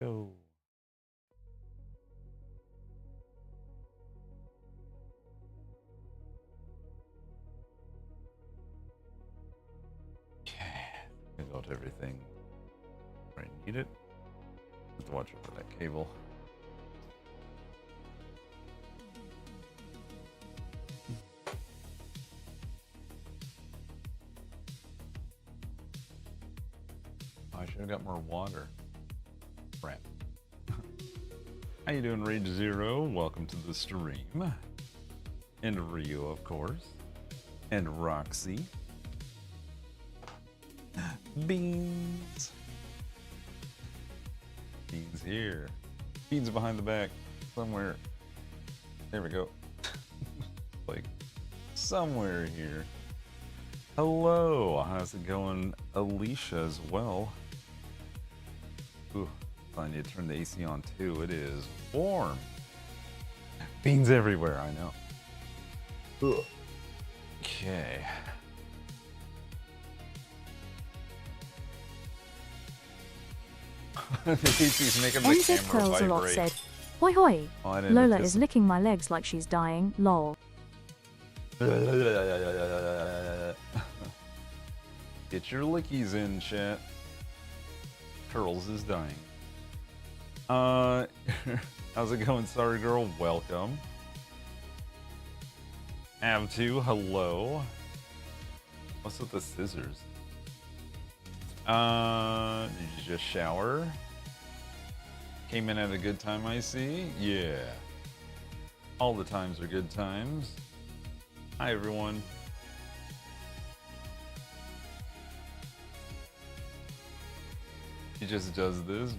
Go. Okay. I got everything where I need it. Have to watch out for that cable. I should have got more water. Crap. How you doing, Rage Zero? Welcome to the stream. And Rio, of course. And Roxy. Beans. Beans here. Beans behind the back. Somewhere. There we go. Like, somewhere here. Hello. How's it going, Alicia, as well? Ooh, I need to turn the AC on, too. It is warm. Beans everywhere, I know. Ugh. Okay. The AC's making the NZ camera Curls a lot vibrate. said, "Hoi hoi, Oh, I didn't Lola anticipate- is licking my legs like she's dying, lol." Get your lickies in, chat. Curls is dying. How's it going, sorry girl? Welcome. Av2, hello. What's with the scissors? Did you just shower? Came in at a good time, I see. Yeah. All the times are good times. Hi, everyone. He just does this.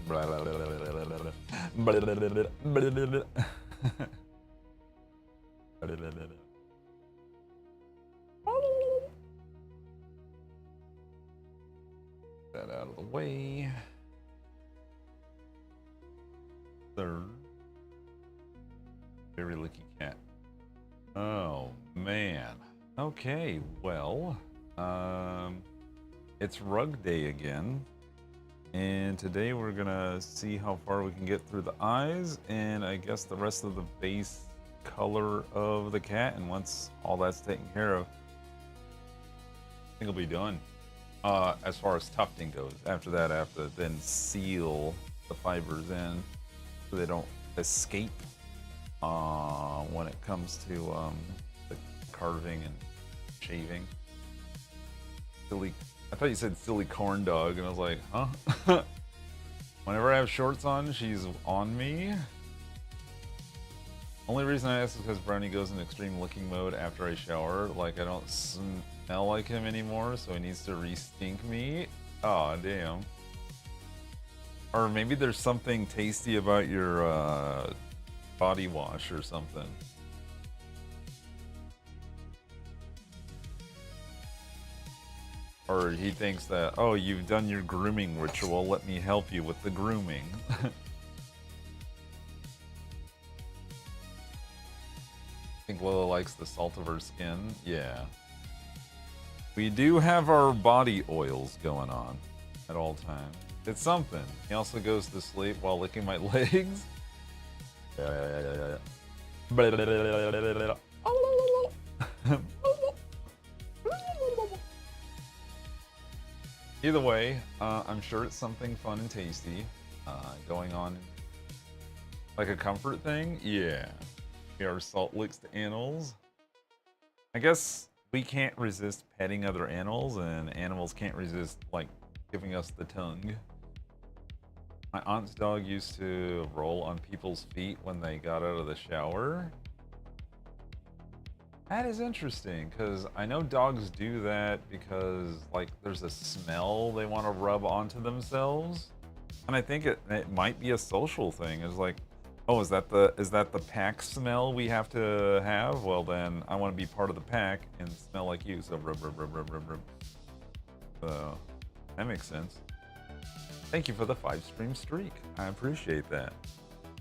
That out of the way. Third. Very licky cat. Oh man. Okay, well, it's rug day again. And today we're gonna see how far we can get through the eyes and I guess the rest of the base color of the cat. And once all that's taken care of, I think it'll be done. As far as tufting goes, after that, I have to then seal the fibers in so they don't escape when it comes to the carving and shaving. Silly, I thought you said silly corn dog, and I was like, huh? Whenever I have shorts on, she's on me. Only reason I ask is because Brownie goes in extreme licking mode after I shower. Like, I don't smell like him anymore, so he needs to re-stink me. Aw, damn. Or maybe there's something tasty about your body wash or something. Or he thinks that, oh, you've done your grooming ritual, let me help you with the grooming. I think Lola likes the salt of her skin. Yeah. We do have our body oils going on at all times. It's something. He also goes to sleep while licking my legs. Either way, I'm sure it's something fun and tasty going on. Like a comfort thing? Yeah. We are salt licks to animals. I guess we can't resist petting other animals, and animals can't resist, like, giving us the tongue. My aunt's dog used to roll on people's feet when they got out of the shower. That is interesting, because I know dogs do that because, like, there's a smell they want to rub onto themselves. And I think it might be a social thing. It's like, oh, is that the pack smell we have to have? Well, then I want to be part of the pack and smell like you. So rub, rub, rub, rub, rub, rub. So that makes sense. Thank you for the 5-stream streak. I appreciate that.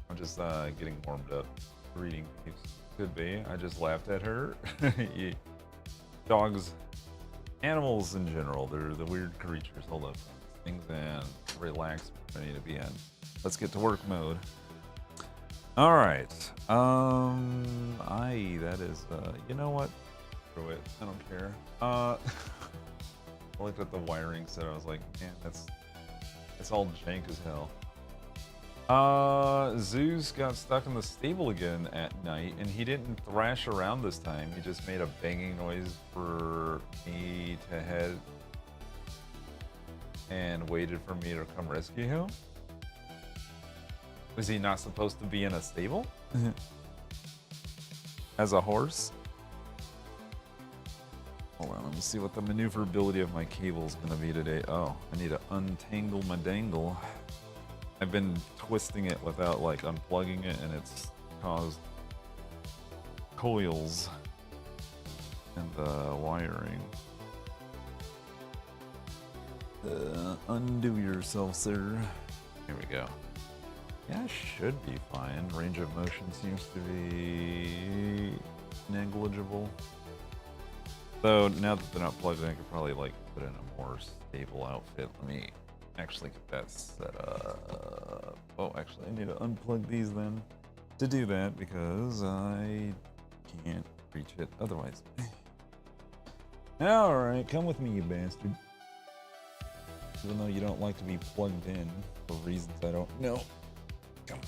I'm just getting warmed up reading these. Could be. I just laughed at her. Dogs, animals in general, they're the weird creatures. Hold up. Things and relax. I need to be in. let's get to work mode. All right. That is, you know what? Screw it. I don't care. I looked at the wiring set. I was like, man, it's all jank as hell. Zeus got stuck in the stable again at night, and he didn't thrash around this time. He just made a banging noise for me to head and waited for me to come rescue him. Was he not supposed to be in a stable? As a horse? Hold on, let me see what the maneuverability of my cable is going to be today. Oh, I need to untangle my dangle. I've been twisting it without like unplugging it, and it's caused coils in the wiring. Undo yourself, sir. Here we go. Yeah, it should be fine. Range of motion seems to be negligible. So now that they're not plugged in, I could probably like put in a more stable outfit. Let me actually get that set up. Oh, actually, I need to unplug these then to do that because I can't reach it otherwise. All right, come with me, you bastard. Even though you don't like to be plugged in for reasons I don't know. Come on,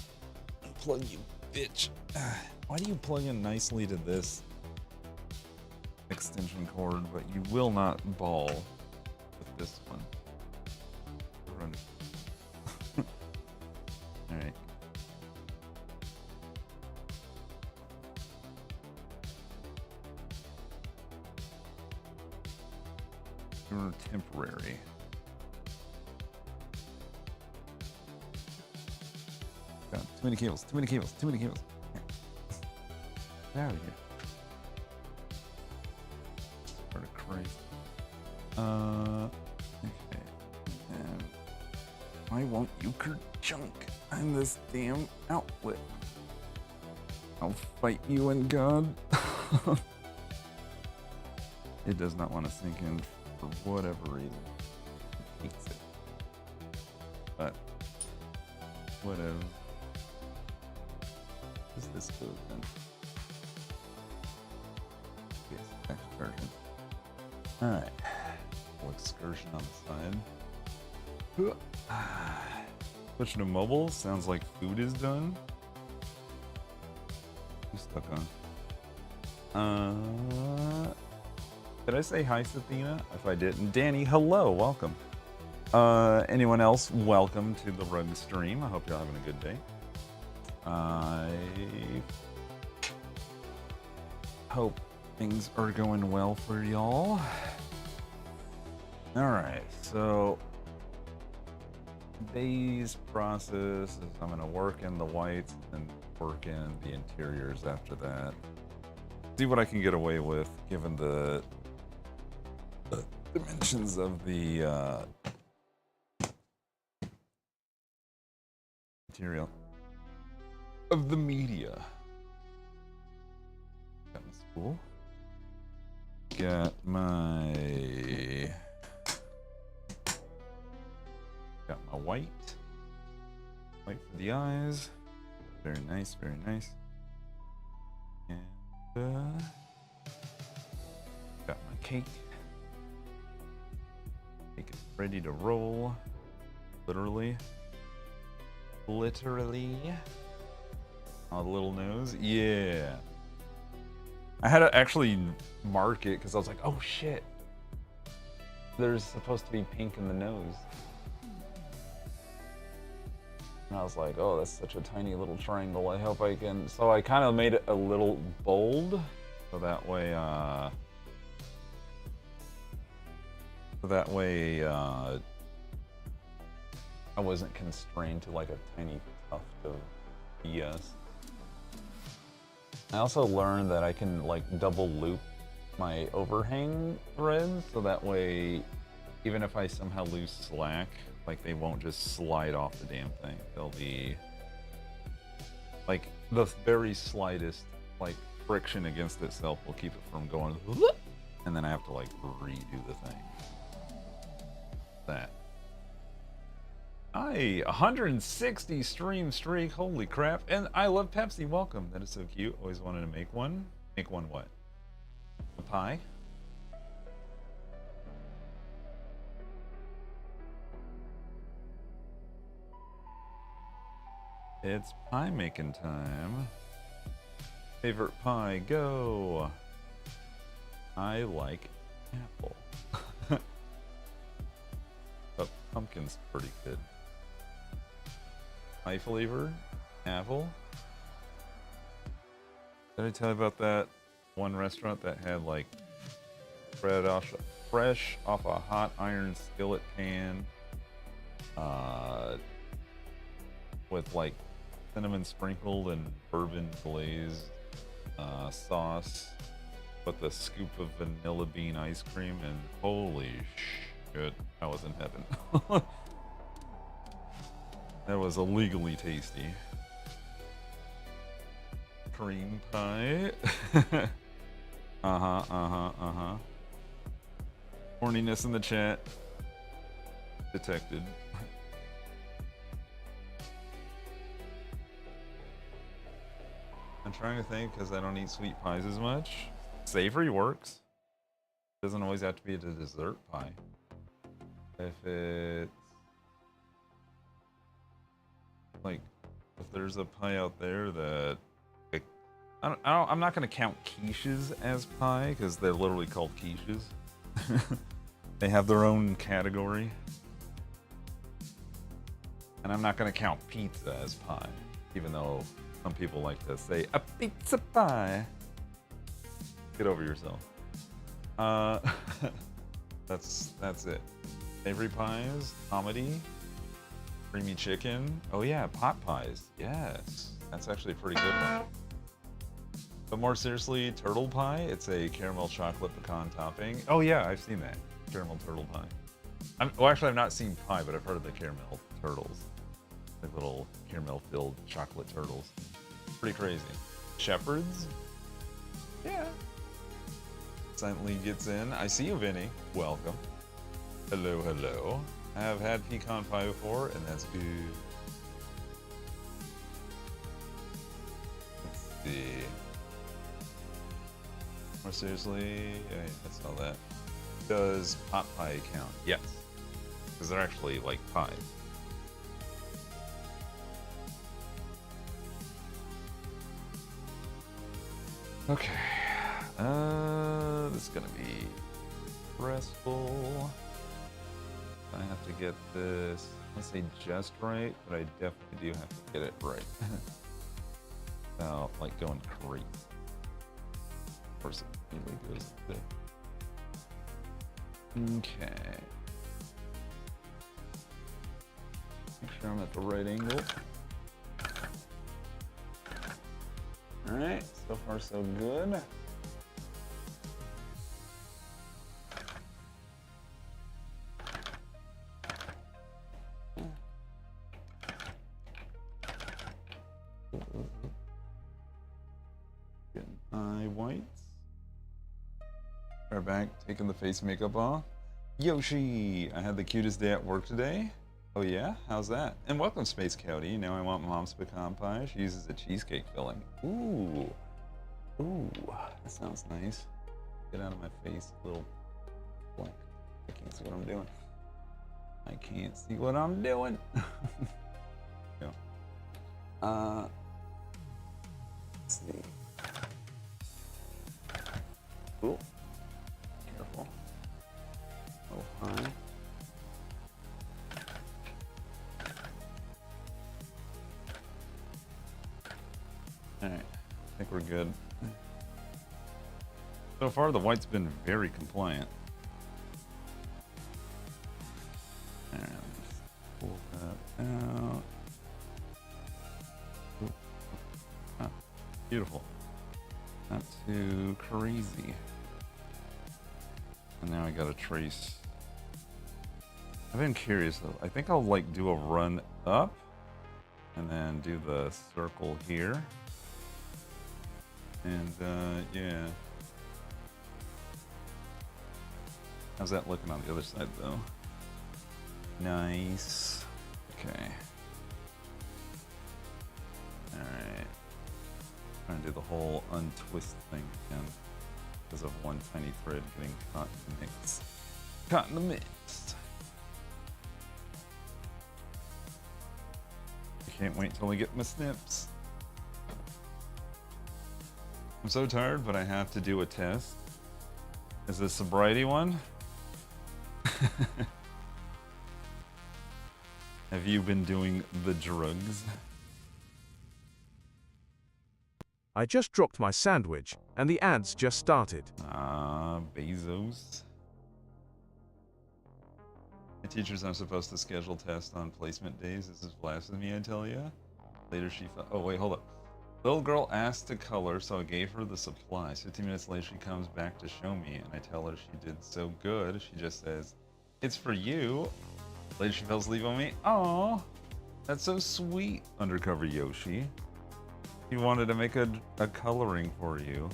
unplug you, bitch. Why do you plug in nicely to this extension cord, but you will not ball with this one? All right. You're temporary. God, too many cables, too many cables, too many cables. Get out of here. Sort of crazy. Okay. And why won't you kerchunk on this damn outlet? I'll fight you and God. It does not want to sink in for whatever reason. It hates it. But whatever. Is this good then? Yes, excursion. Alright. Little excursion on the side. Switching to mobile. Sounds like food is done. Who's stuck on? Did I say hi, Sathina? If I didn't, Danny, hello, welcome. Anyone else, welcome to the Rug stream. I hope you're having a good day. I hope things are going well for y'all. Alright, so today's process is I'm going to work in the whites and work in the interiors after that. See what I can get away with given the dimensions of the material of the media. Got my spool. Got my white. White for the eyes. Very nice, very nice. And got my cake. Cake is ready to roll. Literally. Oh, the little nose. Yeah. I had to actually mark it because I was like, oh shit. There's supposed to be pink in the nose. And I was like, oh, that's such a tiny little triangle. I hope I can. So I kind of made it a little bold. So that way, I wasn't constrained to like a tiny tuft of BS. I also learned that I can like double loop my overhang threads, so that way, even if I somehow lose slack, like they won't just slide off the damn thing. They'll be like the very slightest like friction against itself will keep it from going, and then I have to like redo the thing. That. Hi, 160 stream streak. Holy crap. And I love Pepsi. Welcome. That is so cute. Always wanted to make one. Make one what? A pie? It's pie making time. Favorite pie, go. I like apple. But pumpkin's pretty good. Pie flavor, apple. Did I tell you about that one restaurant that had like fresh off a hot iron skillet pan with like cinnamon sprinkled and bourbon glazed sauce with a scoop of vanilla bean ice cream, and holy shit, I was in heaven. That was illegally tasty. Cream pie. Horniness in the chat. Detected. I'm trying to think because I don't eat sweet pies as much. Savory works. Doesn't always have to be a dessert pie. If it's like, if there's a pie out there that I'm not gonna count quiches as pie because they're literally called quiches. They have their own category, and I'm not gonna count pizza as pie, even though some people like to say a pizza pie. Get over yourself. That's it. Savory pies, comedy, creamy chicken. Oh yeah, pot pies. Yes, that's actually a pretty good one. But more seriously, turtle pie. It's a caramel chocolate pecan topping. Oh yeah, I've seen that. Caramel turtle pie. Well, actually, I've not seen pie, but I've heard of the caramel turtles. Like little caramel-filled chocolate turtles. Pretty crazy. Shepherds? Yeah. Silently gets in. I see you, Vinny. Welcome. Hello, hello. I have had pecan pie before, and that's good. Let's see. More seriously, I saw that. Does pot pie count? Yes. Because they're actually like pies. Okay. This is gonna be stressful. I have to get this, let's say just right, but I definitely do have to get it right. Without like going crazy. Of course it usually goes there. Okay. Make sure I'm at the right angle. Alright, so far so good. Getting eye whites. We're back, taking the face makeup off. Yoshi! I had the cutest day at work today. Oh yeah? How's that? And welcome, Space Coyote. Now I want Mom's pecan pie. She uses a cheesecake filling. Ooh. Ooh. That sounds nice. Get out of my face, little blank. I can't see what I'm doing. I can't see what I'm doing. Yeah. Let's see. Cool. Careful. Oh, high. Alright, I think we're good. So far, the white's been very compliant. And pull that out. Oop. Ah, beautiful. Not too crazy. And now I gotta trace. I've been curious though. I think I'll like do a run up and then do the circle here. And yeah. How's that looking on the other side though? Nice. Okay. Alright. Trying to do the whole untwist thing again because of one tiny thread getting caught in the mix. Caught in the mix. I can't wait till I get my snips. I'm so tired, but I have to do a test. Is this a sobriety one? Have you been doing the drugs? I just dropped my sandwich, and the ads just started. Ah, Bezos. My teachers aren't supposed to schedule tests on placement days. This is blasphemy, I tell ya. Later she thought, oh wait, hold up. Little girl asked to color, so I gave her the supplies. 15 minutes later, she comes back to show me, and I tell her she did so good. She just says, it's for you. Later, she fell asleep on me. Aw, that's so sweet. Undercover Yoshi. He wanted to make a coloring for you.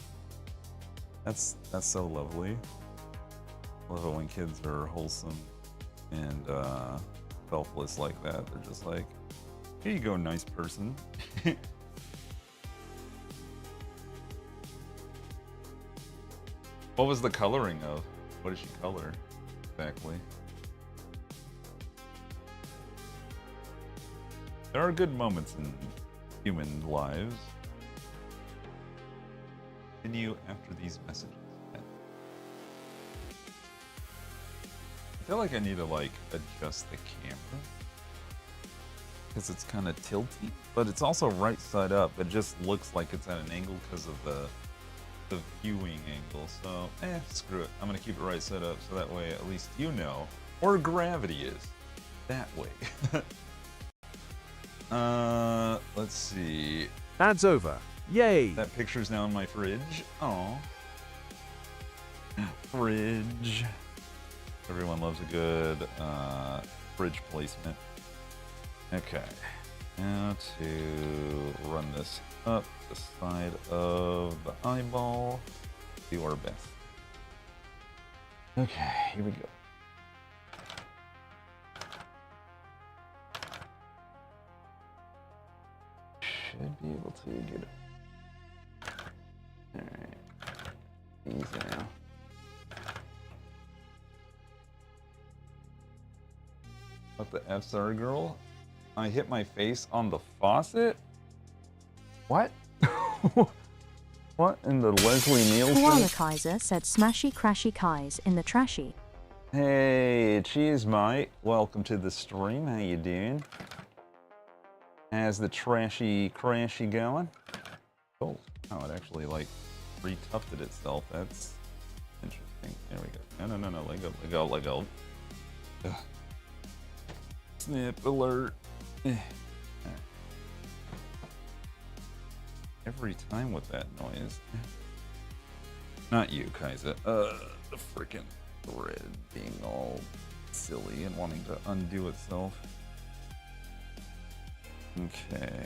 That's so lovely. I love it when kids are wholesome and selfless like that. They're just like, here you go, nice person. What was the coloring of? What did she color exactly? There are good moments in human lives. Continue after these messages. I feel like I need to like adjust the camera because it's kind of tilty, but it's also right side up. It just looks like it's at an angle because of the viewing angle. So, screw it. I'm gonna keep it right side up so that way at least you know where gravity is. That way. Let's see. Ads over. Yay! That picture's now in my fridge. Oh, fridge. Everyone loves a good fridge placement. Okay, now to run this up the side of the eyeball. Do our best. Okay, here we go. Should be able to get it. Alright. Easy now. What the F, sorry girl? I hit my face on the faucet? What? What in the Leslie Nielsen? Koala Kaiser said smashy crashy Kais in the trashy. Hey, cheese mate. Welcome to the stream. How you doing? How's the trashy crashy going? Oh, it actually like retufted itself. That's interesting. There we go. No, let go. Ugh. Snip alert. Every time with that noise. Not you, Kaiser. The freaking thread being all silly and wanting to undo itself. Okay.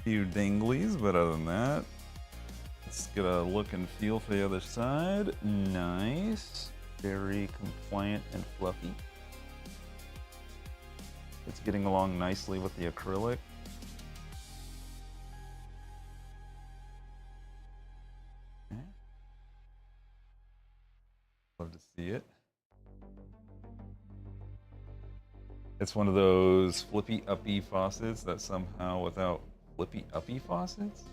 Few dinglies, but other than that, let's get a look and feel for the other side. Nice. Very compliant and fluffy. It's getting along nicely with the acrylic. Okay. Love to see it. It's one of those flippy uppy faucets that somehow, without flippy uppy faucets,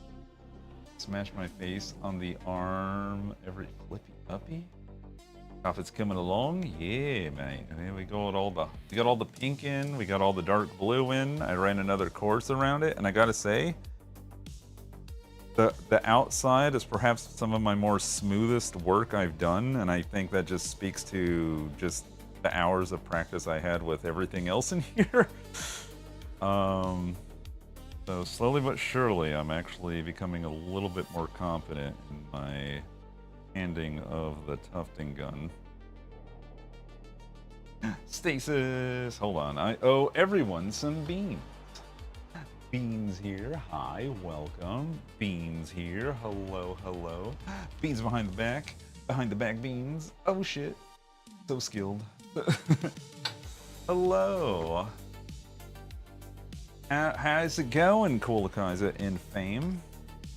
smash my face on the arm every flippy uppy. If it's coming along, yeah, man. And then we got all the pink in, we got all the dark blue in. I ran another course around it, and I gotta say, the outside is perhaps some of my more smoothest work I've done, and I think that just speaks to just the hours of practice I had with everything else in here. So slowly but surely, I'm actually becoming a little bit more confident in my handing of the tufting gun. Stasis! Hold on, I owe everyone some beans. Beans here, hi, welcome. Beans here, hello, hello. Beans behind the back beans. Oh shit, so skilled. Hello. How's it going, Cerulikat in fame?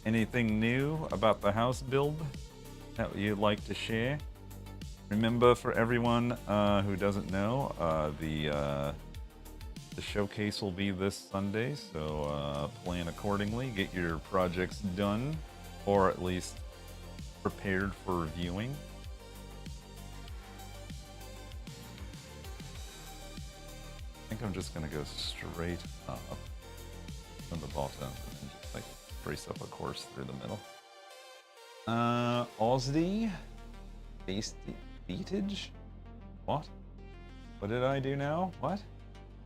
Anything new about the house build that you'd like to share? Remember, for everyone who doesn't know, the showcase will be this Sunday, so plan accordingly. Get your projects done, or at least prepared for viewing. I think I'm just gonna go straight up from the bottom and just like trace up a course through the middle. Ausdi? Beatage? What? What did I do now? What?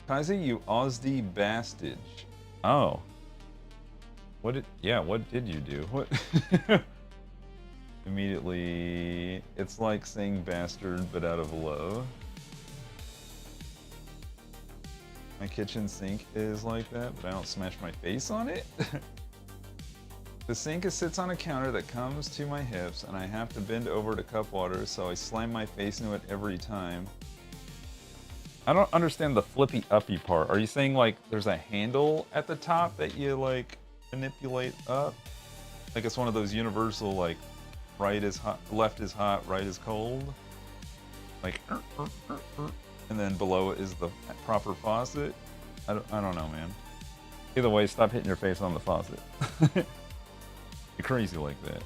Kaiser, you Ausdi bastage. Oh. What did you do? What? Immediately, it's like saying bastard, but out of love. My kitchen sink is like that, but I don't smash my face on it. The sink sits on a counter that comes to my hips, and I have to bend over to cup water, so I slam my face into it every time. I don't understand the flippy uppy part. Are you saying like there's a handle at the top that you like manipulate up? Like it's one of those universal like right is hot, left is hot, right is cold? Like and then below it is the proper faucet. I don't know, man. Either way, stop hitting your face on the faucet. You're crazy like that.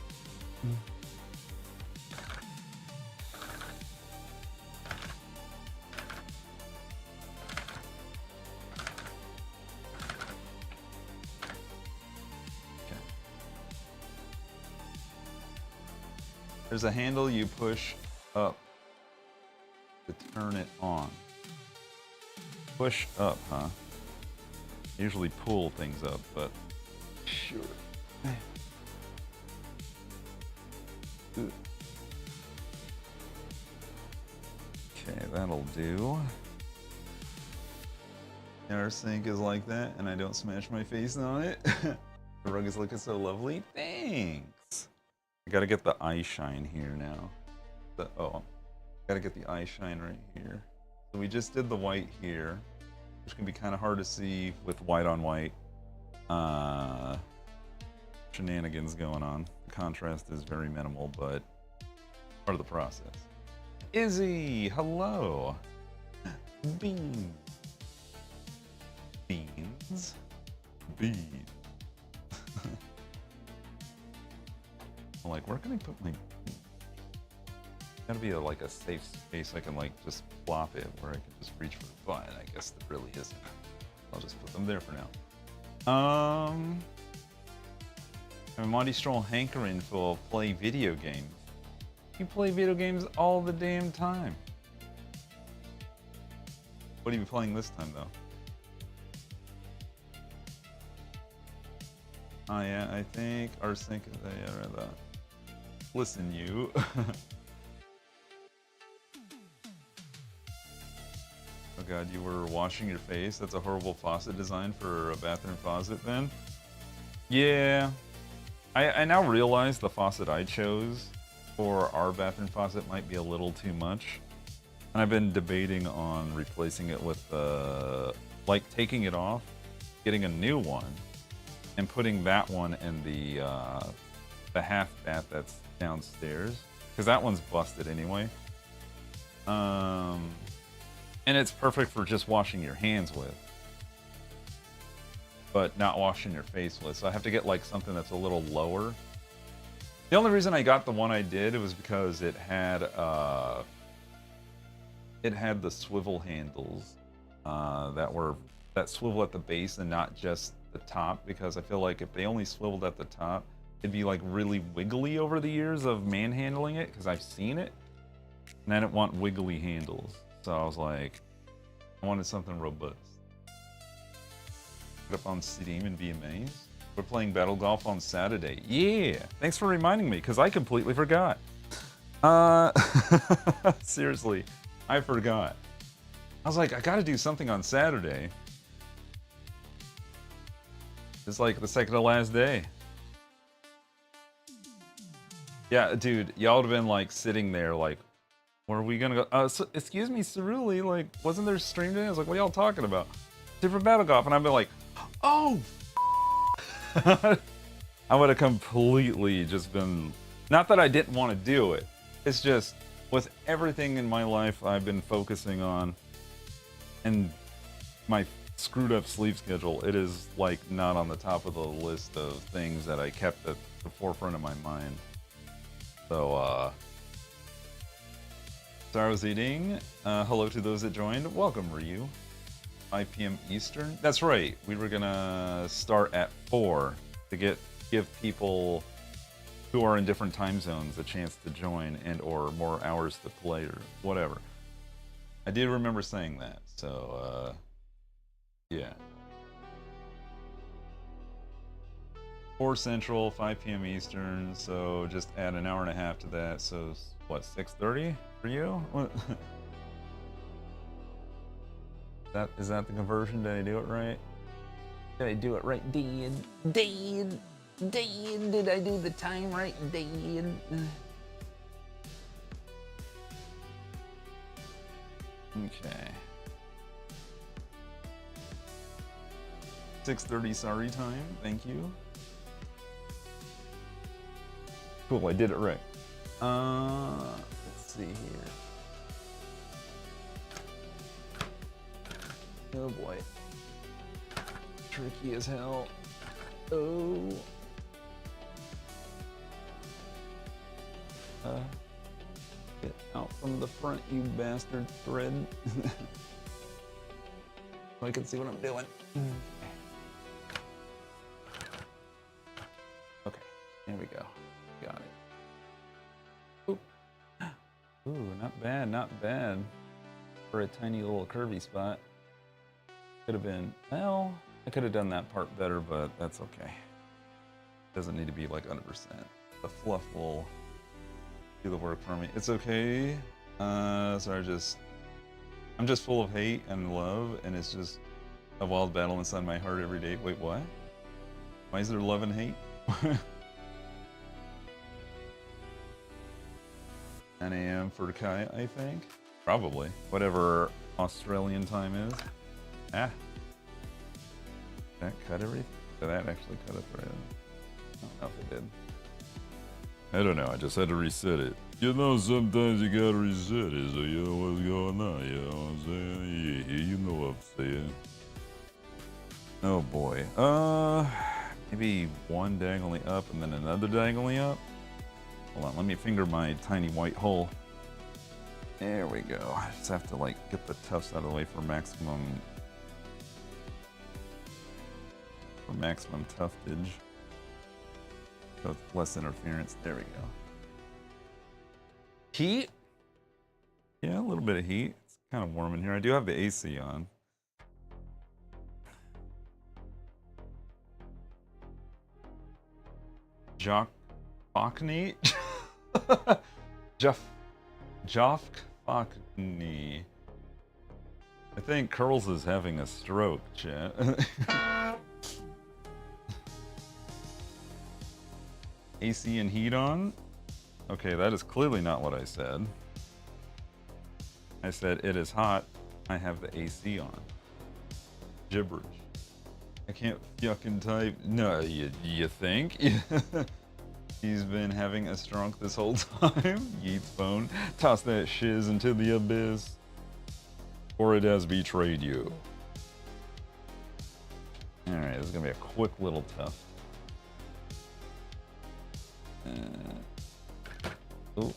Okay. There's a handle you push up to turn it on. Push up, huh? Usually pull things up, but sure. Okay, that'll do. Our sink is like that, and I don't smash my face on it. The rug is looking so lovely. Thanks. I gotta get the eye shine here now. Gotta get the eye shine right here. So we just did the white here, which can be kind of hard to see with white on white shenanigans going on. The contrast is very minimal, but part of the process. Izzy, hello. Beans. Beans. Beans. I'm like, where can I put my... Gotta be like a safe space I can like just plop it where I can just reach for the button. I guess there really isn't. I'll just put them there for now. I'm a mighty strong hankering for play video games. You play video games all the damn time. What are you playing this time though? Oh yeah, I think our sync is that. Listen, you. Oh god, you were washing your face? That's a horrible faucet design for a bathroom faucet then? Yeah. I now realize the faucet I chose for our bathroom faucet might be a little too much. And I've been debating on replacing it with, like taking it off, getting a new one, and putting that one in the half bath that's downstairs. Because that one's busted anyway. And it's perfect for just washing your hands with, but not washing your face with. So I have to get like something that's a little lower. The only reason I got the one I did was because it had the swivel handles that swivel at the base and not just the top, because I feel like if they only swiveled at the top, it'd be like really wiggly over the years of manhandling it, because I've seen it, and I didn't want wiggly handles. So I was like, I wanted something robust. Put up on Steam and VMAs. We're playing Battle Golf on Saturday. Yeah, thanks for reminding me, because I completely forgot. Seriously, I forgot. I was like, I gotta do something on Saturday. It's like the second to last day. Yeah, dude, y'all would have been like sitting there like, Where are we gonna go? Excuse me, Ceruli, like, wasn't there stream today? I was like, what are y'all talking about? Different Battle Golf, and I've been like, oh, I would have completely just been, not that I didn't want to do it, it's just with everything in my life I've been focusing on and my screwed up sleep schedule, it is like not on the top of the list of things that I kept at the forefront of my mind. So, so I was eating. Hello to those that joined. Welcome, Ryu. 5 p.m. Eastern. That's right. We were gonna start at 4 to give people who are in different time zones a chance to join and or more hours to play or whatever. I did remember saying that. So, yeah. 4 Central, 5 p.m. Eastern. So just add an hour and a half to that. So what? 6:30 for you? What? Is that the conversion? Did I do it right? Did I do it right, Dan? Dan, did I do the time right, Dan? Okay. 6:30 sorry time. Thank you. Cool, I did it right. Let's see here. Oh boy. Tricky as hell. Oh. Get out from the front, you bastard thread. So I can see what I'm doing. Okay, here we go. Got it. Ooh. Ooh, not bad, not bad. For a tiny little curvy spot. Could have been, well, I could have done that part better, but that's okay. Doesn't need to be like 100%. The fluff will do the work for me. It's okay. So I'm just full of hate and love, and it's just a wild battle inside my heart every day. Wait, what? Why is there love and hate? 9 a.m. for Kai, I think. Probably. Whatever Australian time is. Ah. That cut everything? Did that actually cut a thread? I don't know if it did. I don't know, I just had to reset it. You know, sometimes you gotta reset it so you know what's going on, you know what I'm saying? Yeah, you know what I'm saying. Oh boy. Maybe one diagonally up and then another diagonally up? Hold on, let me finger my tiny white hole. There we go. I just have to like get the tufts out of the way for maximum tuftage. So it's less interference. There we go. Heat? Yeah, a little bit of heat. It's kind of warm in here. I do have the AC on. Jock Fockney? Joff Fockney. I think Curls is having a stroke, chat. AC and heat on? Okay, that is clearly not what I said. I said it is hot. I have the AC on. Gibberish. I can't fucking type. No, you think? He's been having a stroke this whole time. Yeet's phone. Toss that shiz into the abyss. Or it has betrayed you. Alright, this is gonna be a quick little tough. Oh.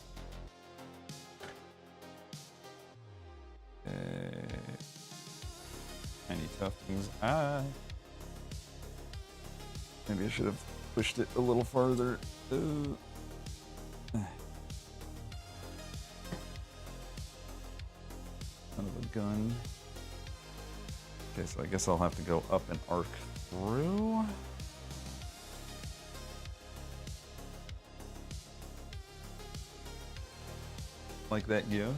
Tiny tough things. Maybe I should have pushed it a little farther. Son of a gun. Okay, so I guess I'll have to go up and arc through. Like that GIF.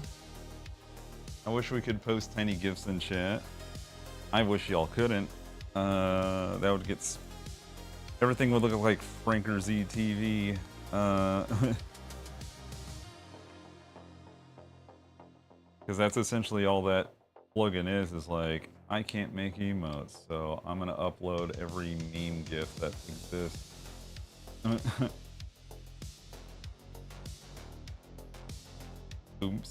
I wish we could post tiny GIFs in chat. I wish y'all couldn't. That would get... Everything would look like Franker ZTV. Because that's essentially all that plugin is like, I can't make emotes, so I'm gonna upload every meme GIF that exists. Oops.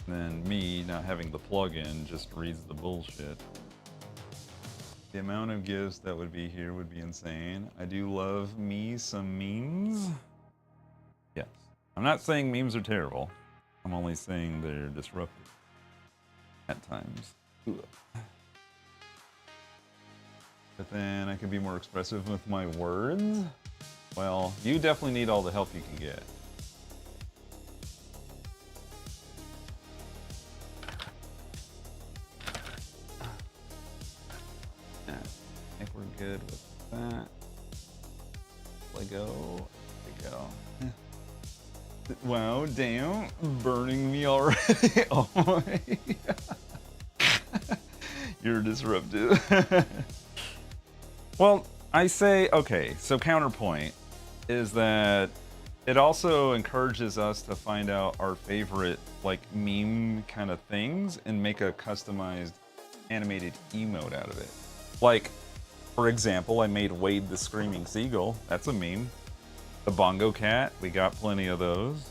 Then me not having the plugin just reads the bullshit. The amount of GIFs that would be here would be insane. I do love me some memes. Yes. I'm not saying memes are terrible. I'm only saying they're disruptive at times. Ugh. But then I can be more expressive with my words. Well, you definitely need all the help you can get. I think we're good with that. Lego. There we go. Wow, damn. Burning me already. Oh my. You're disruptive. Well, I say, okay, so counterpoint is that it also encourages us to find out our favorite, like, meme kind of things and make a customized animated emote out of it. Like, for example, I made Wade the Screaming Seagull. That's a meme. The Bongo Cat, we got plenty of those.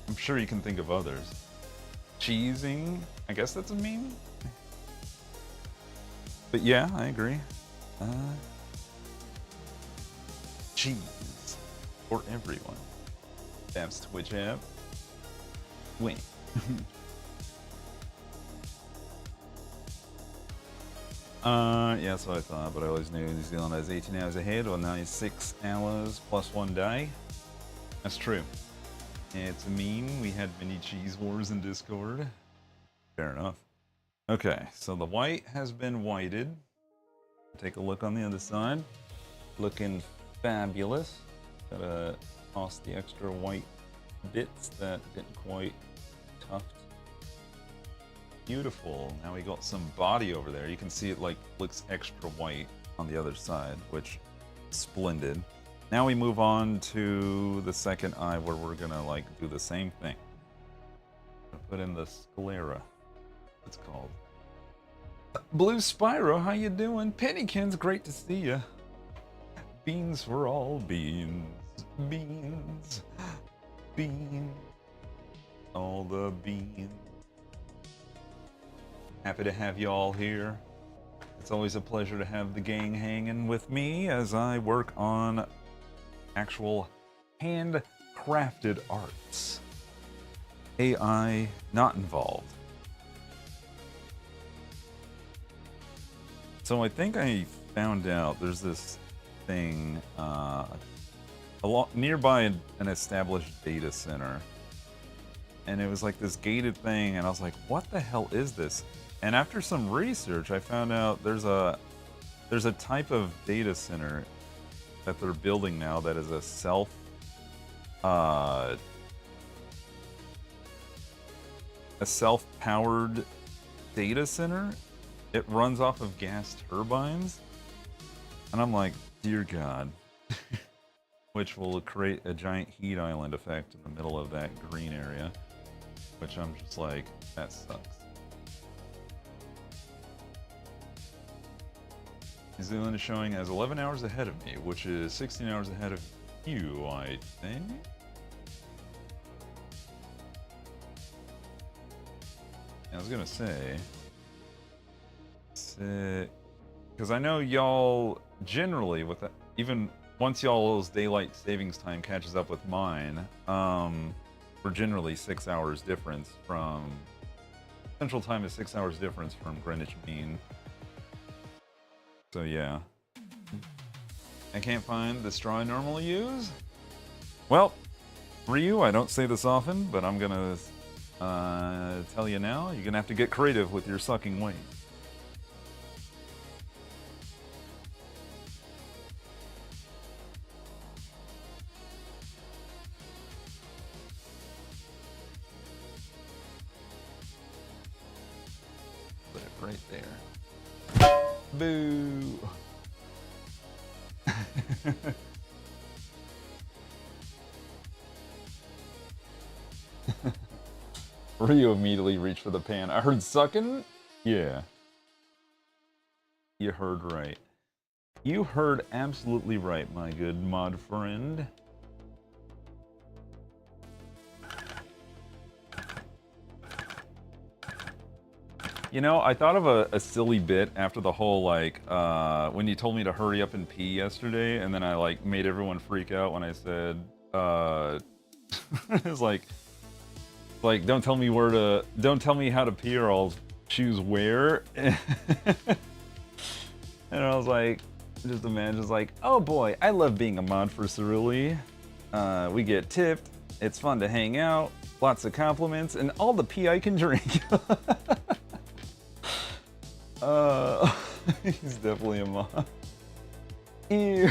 I'm sure you can think of others. Cheesing, I guess that's a meme. But yeah, I agree. Cheese for everyone. That's Twitch app. Win. Yeah, that's what I thought, but I always knew New Zealand has 18 hours ahead. Well, now it's 6 hours plus 1 day. That's true. It's a meme. We had mini cheese wars in Discord. Fair enough. Okay, so the white has been whited. Take a look on the other side. Looking fabulous. Gotta toss the extra white bits that didn't quite tuft. Beautiful. Now we got some body over there. You can see it like looks extra white on the other side, which is splendid. Now we move on to the second eye where we're gonna like do the same thing. Put in the sclera. It's called. Blue Spyro, how you doing? Pennykins, great to see you. Beans for all beans. Beans. Beans. All the beans. Happy to have you all here. It's always a pleasure to have the gang hanging with me as I work on actual handcrafted arts. AI not involved. So I think I found out there's this thing nearby an established data center, and it was like this gated thing, and I was like, what the hell is this? And after some research, I found out there's a type of data center that they're building now that is a self-powered data center. It runs off of gas turbines. And I'm like, dear God. Which will create a giant heat island effect in the middle of that green area. Which I'm just like, that sucks. New Zealand is showing as 11 hours ahead of me, which is 16 hours ahead of you, I think. I was gonna say, because I know y'all generally with that, even once y'all's daylight savings time catches up with mine, we're generally 6 hours difference from Central Time is 6 hours difference from Greenwich Mean. So yeah, I can't find the straw I normally use. Well, Ryu, I don't say this often, but I'm gonna tell you now. You're gonna have to get creative with your sucking weight. Put it right there. Boo. Rio immediately reached for the pan. I heard sucking? Yeah. You heard right. You heard absolutely right, my good mod friend. You know, I thought of a silly bit after the whole, like, when you told me to hurry up and pee yesterday, and then I, like, made everyone freak out when I said, it's like, don't tell me how to pee or I'll choose where. And I was like, just imagine, it's like, oh boy, I love being a mod for Ceruli. We get tipped, it's fun to hang out, lots of compliments, and all the pee I can drink. He's definitely a mod. Ew.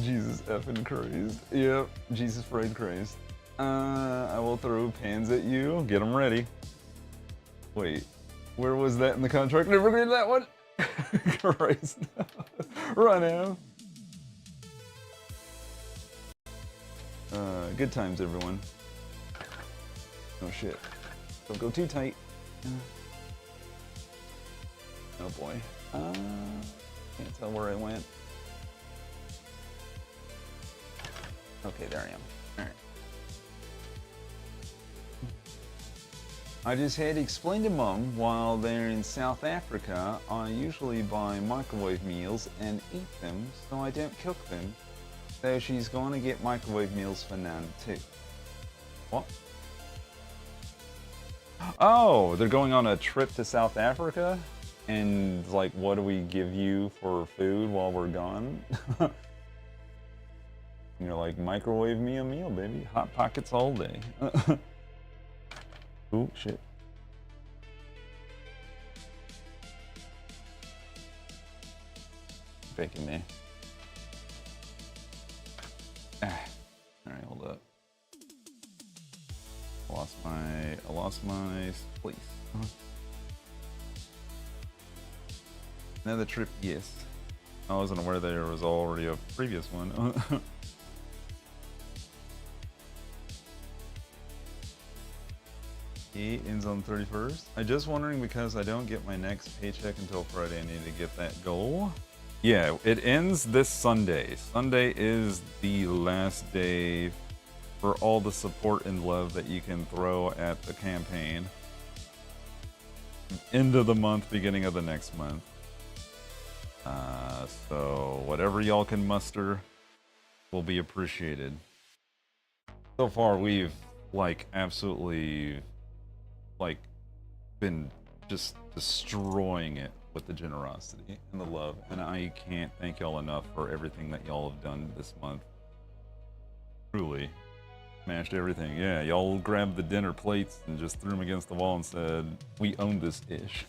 Jesus effing Christ. Yep, Jesus fried Christ. I will throw pans at you. Get them ready. Wait, where was that in the contract? Never read that one. Christ. Run out. Good times, everyone. Oh shit. Don't go too tight. Oh boy. Can't tell where I went. Okay, there I am. Alright. I just had to explain to Mum while they're in South Africa, I usually buy microwave meals and eat them so I don't cook them. So she's going to get microwave meals for Nan too. What? Oh, they're going on a trip to South Africa? And like, what do we give you for food while we're gone? And you're like, microwave me a meal, baby. Hot Pockets all day. Ooh, shit. Bacon me. Alright, hold up. I lost my place. Another trip, yes. I wasn't aware there was already a previous one. It ends on the 31st. I'm just wondering because I don't get my next paycheck until Friday. I need to get that goal. Yeah, it ends this Sunday. Sunday is the last day for all the support and love that you can throw at the campaign. End of the month, beginning of the next month. So whatever y'all can muster will be appreciated. So far, we've like absolutely like been just destroying it with the generosity and the love, and I can't thank y'all enough for everything that y'all have done this month. Truly smashed everything. Yeah, y'all grabbed the dinner plates and just threw them against the wall and said, we own this ish.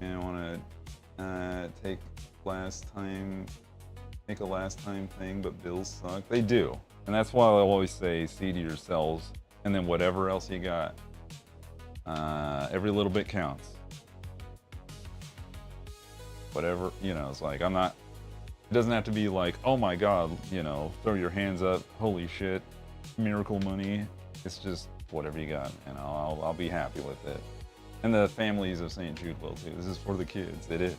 And I want to make a last time thing, but bills suck. They do. And that's why I always say, see to yourselves, and then whatever else you got. Every little bit counts. Whatever, you know, it's like, it doesn't have to be like, oh my God, you know, throw your hands up, holy shit, miracle money. It's just whatever you got, and I'll be happy with it. And the families of St. Jude will too. This is for the kids. It is.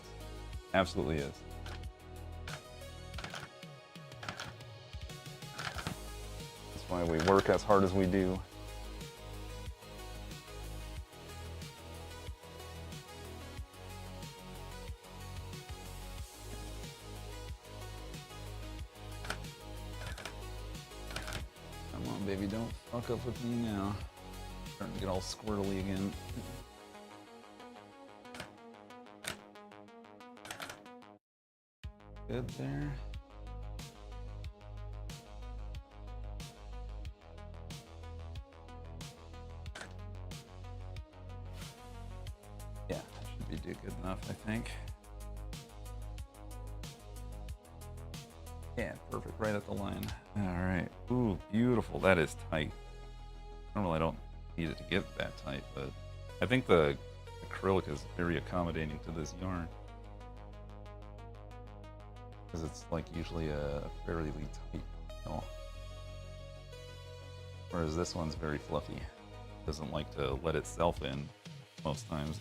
Absolutely is. That's why we work as hard as we do. Come on, baby, don't fuck up with me now. Starting to get all squirrely again. Good there. Yeah, that should be good enough, I think. Yeah, perfect, right at the line. All right, ooh, beautiful, that is tight. Normally I don't need it to get that tight, but I think the acrylic is very accommodating to this yarn. Because it's like usually a fairly tight nail. Whereas this one's very fluffy. Doesn't like to let itself in most times.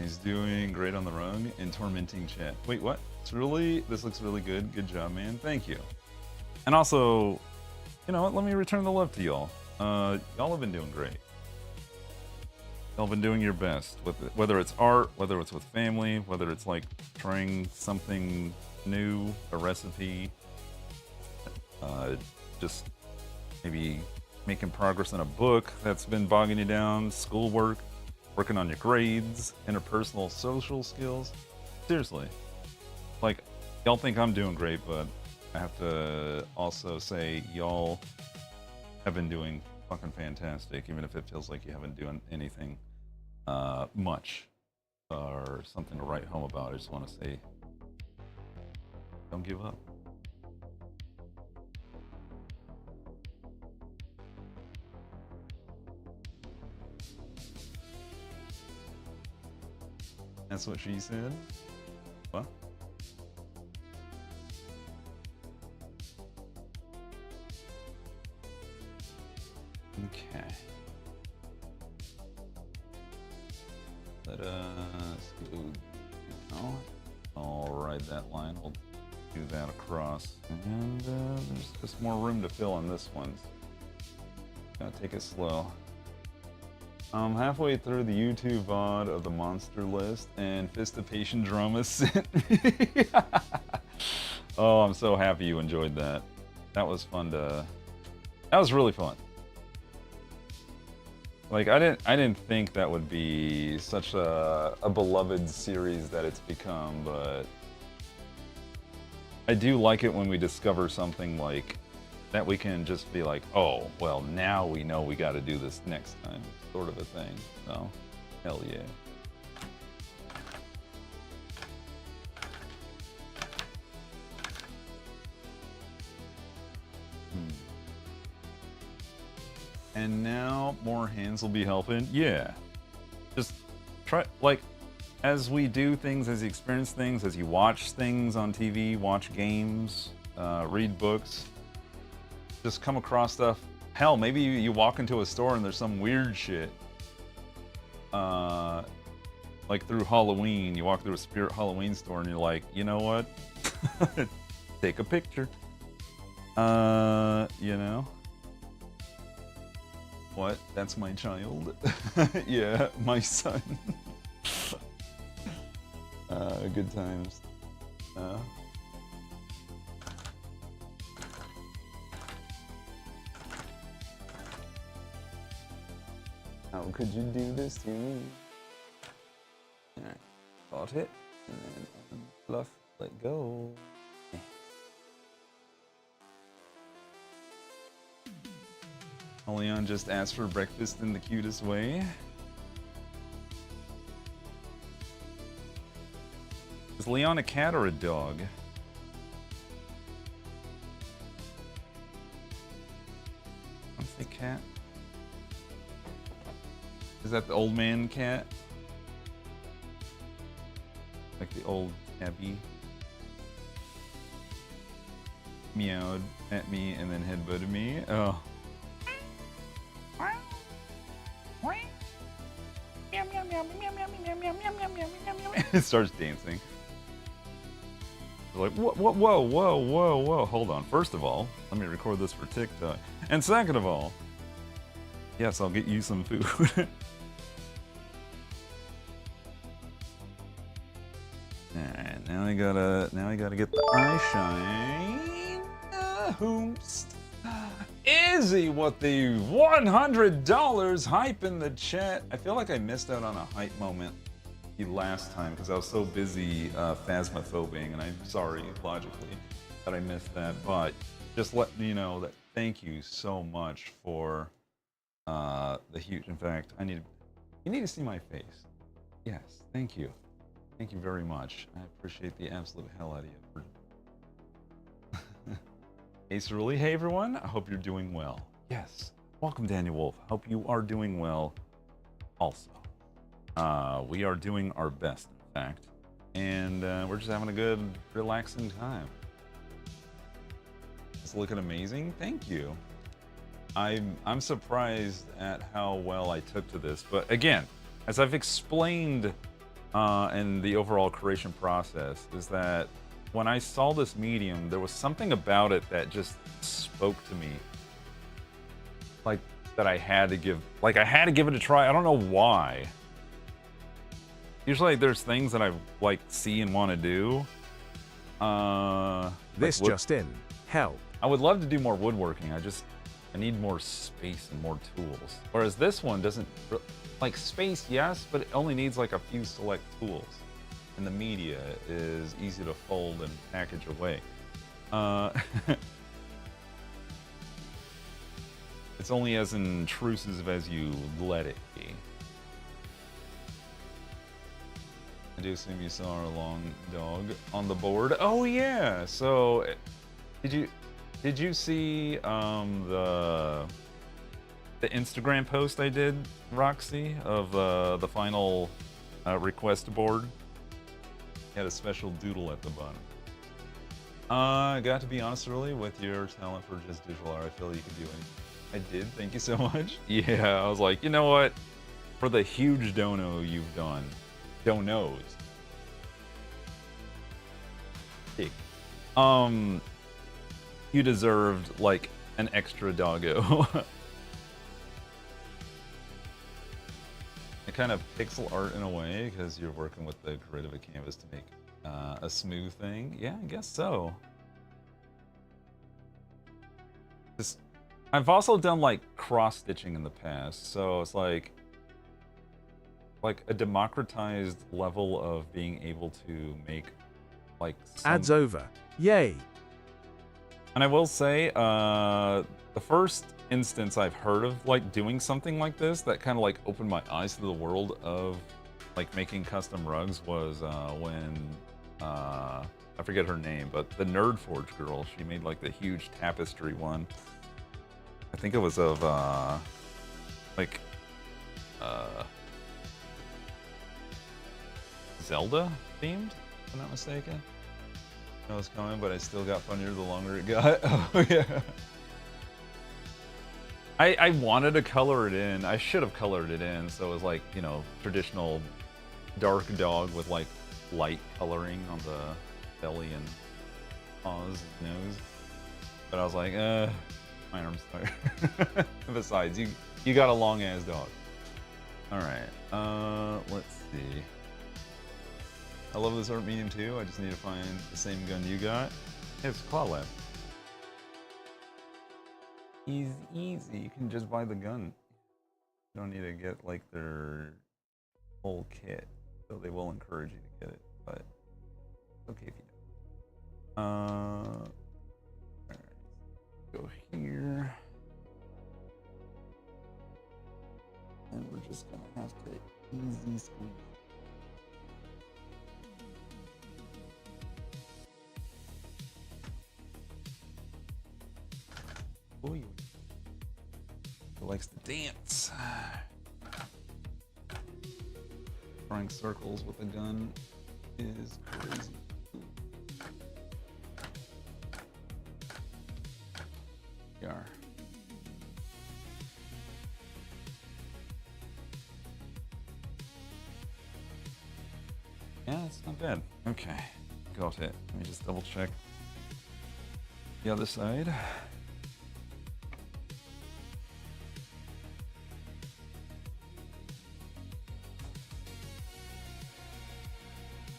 He's doing great on the rung in tormenting chat. Wait, what? This looks really good. Good job, man. Thank you. And also, you know what? Let me return the love to y'all. Y'all have been doing great. Y'all been doing your best with it, whether it's art, whether it's with family, whether it's like trying something new, a recipe, just maybe making progress in a book that's been bogging you down, schoolwork, working on your grades, interpersonal social skills. Seriously, like, y'all think I'm doing great, but I have to also say y'all have been doing fucking fantastic, even if it feels like you haven't done anything much or something to write home about. I just want to say, don't give up. That's what she said. What? Okay. Let us go. No. I'll ride that line. We'll do that across. And there's just more room to fill on this one. Gotta take it slow. I'm halfway through the YouTube VOD of the monster list, and Fistipation Drama sent me. Oh, I'm so happy you enjoyed that. That was fun to. That was really fun. Like, I didn't think that would be such a beloved series that it's become, but I do like it when we discover something like that we can just be like, oh, well, now we know we got to do this next time, sort of a thing. So, hell yeah. And now more hands will be helping. Yeah. Just try, like, as we do things, as you experience things, as you watch things on TV, watch games, read books, just come across stuff. Hell, maybe you walk into a store and there's some weird shit. Like through Halloween, you walk through a Spirit Halloween store and you're like, you know what? Take a picture. You know? What? That's my child? Yeah, my son. Good times. How could you do this to me? Alright, got it. And then fluff, let go. Leon just asked for breakfast in the cutest way. Is Leon a cat or a dog? I say cat. Is that the old man cat? Like the old tabby? Meowed at me and then headbutted me. Oh. It starts dancing. Like, whoa. Hold on. First of all, let me record this for TikTok. And second of all, yes, I'll get you some food. Alright, now I gotta get the eye shine. Hoomst. Izzy, what the $100 hype in the chat. I feel like I missed out on a hype moment the last time because I was so busy phasmophobing, and I'm sorry logically that I missed that, but just let me know that thank you so much for the huge. In fact, you need to see my face. Yes, thank you very much. I appreciate the absolute hell out of you. Hey Ceruli, hey everyone, I hope you're doing well. Yes, Welcome, Daniel Wolf. Hope you are doing well also. We are doing our best, in fact. And we're just having a good, relaxing time. It's looking amazing. Thank you. I'm surprised at how well I took to this. But again, as I've explained in the overall creation process, is that when I saw this medium, there was something about it that just spoke to me. Like that I had to give it a try. I don't know why. Usually there's things that I like see and want to do. This like just in. Help. I would love to do more woodworking. I need more space and more tools. Whereas this one doesn't, like space, yes, but it only needs like a few select tools. And the media is easy to fold and package away. It's only as intrusive as you let it be. I do assume you saw our long dog on the board. Oh yeah. So, did you see the Instagram post I did, Roxy, of the final request board? Had a special doodle at the bottom. I got to be honest early with your talent for just digital art. I feel you could do anything. I did. Thank you so much. Yeah, I was like, you know what? For the huge dono you've done, donos. Dick. You deserved like an extra doggo. It kind of pixel art in a way because you're working with the grid of a canvas to make a smooth thing. Yeah, I guess so. I've also done like cross stitching in the past, so it's like a democratized level of being able to make like Ads over. Yay. And I will say, the first instance I've heard of like doing something like this that kind of like opened my eyes to the world of like making custom rugs was when I forget her name, but the Nerd Forge girl, she made like the huge tapestry one. I think it was of Zelda themed, if I'm not mistaken. I was coming, but I still got funnier the longer it got. Oh yeah. I wanted to color it in. I should have colored it in, so it was like, you know, traditional dark dog with like light coloring on the belly and paws and nose. But I was like, my arm's tired. Besides, you got a long ass dog. Alright, let's see. I love this art medium too. I just need to find the same gun you got. Yeah, it's Claw Lab. Easy. You can just buy the gun. You don't need to get like their whole kit. So they will encourage you to get it, but it's okay if you don't. Alright. Go here. And we're just gonna have to easy squeeze. Ooh, who likes to dance? Drawing circles with a gun is crazy. We are. Yeah, it's not bad. Okay, got it. Let me just double check the other side.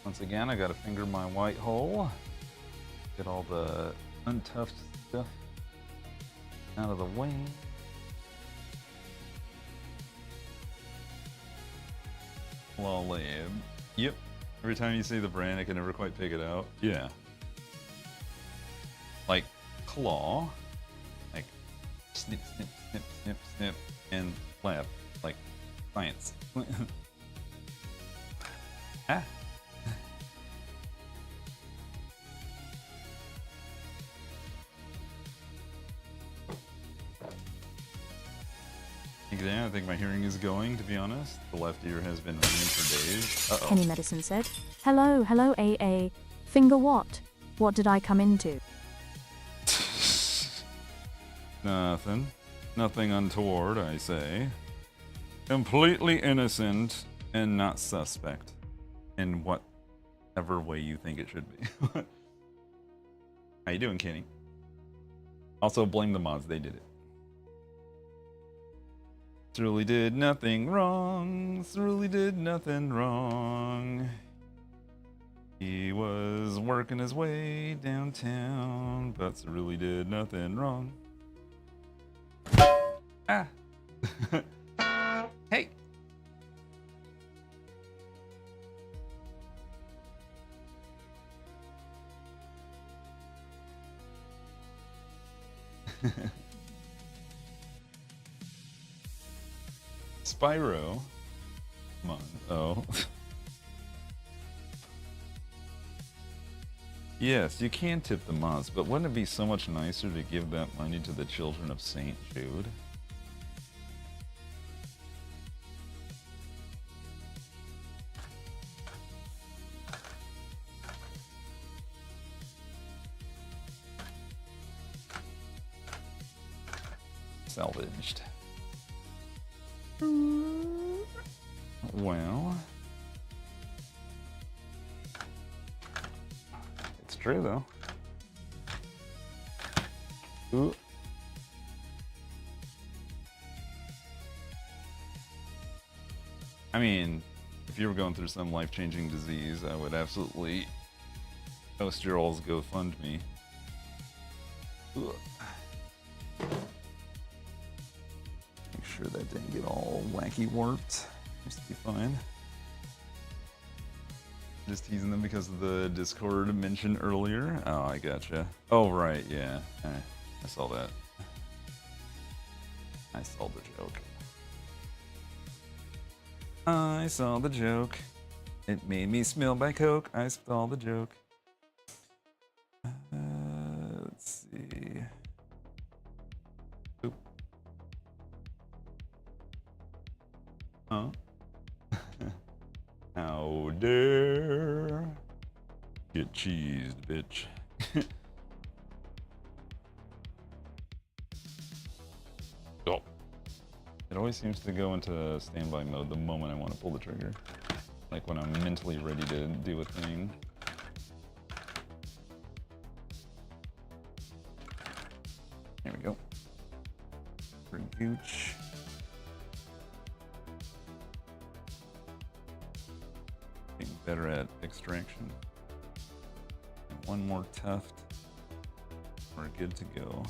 Once again, I gotta finger my white hole. Get all the untuffed stuff out of the way. Claw Lab. Yep. Every time you say the brand, I can never quite pick it out. Yeah. Like claw. Like snip, snip, snip, snip, snip. And lab. Like science. Ah. yeah, I think my hearing is going, to be honest. The left ear has been ringing for days. Uh-oh. Penny Medicine said, hello, hello, AA. Finger what? What did I come into? Nothing. Nothing untoward, I say. Completely innocent and not suspect. In whatever way you think it should be. How you doing, Kenny? Also, blame the mods. They did it. Ceruly did nothing wrong. Ceruly did nothing wrong. He was working his way downtown, but Ceruly did nothing wrong. Ah. Hey. Spyro. Come on. Oh. Yes, you can tip the mods, but wouldn't it be so much nicer to give that money to the children of St. Jude? Salvaged. Well, it's true though. Ooh. I mean, if you were going through some life-changing disease, I would absolutely post your all's GoFundMe. Ooh. Make sure that didn't get all wacky warped. Used to be fine. Just teasing them because of the Discord mention earlier. Oh, I gotcha. Oh, right, yeah. I saw that. I saw the joke. I saw the joke. It made me smell by Coke. I saw the joke. Let's see. Oop. Huh? How dare get cheesed, bitch. Oh. It always seems to go into standby mode the moment I want to pull the trigger. Like when I'm mentally ready to do a thing. There we go. For Gooch. Getting better at extraction. And one more tuft. We're good to go.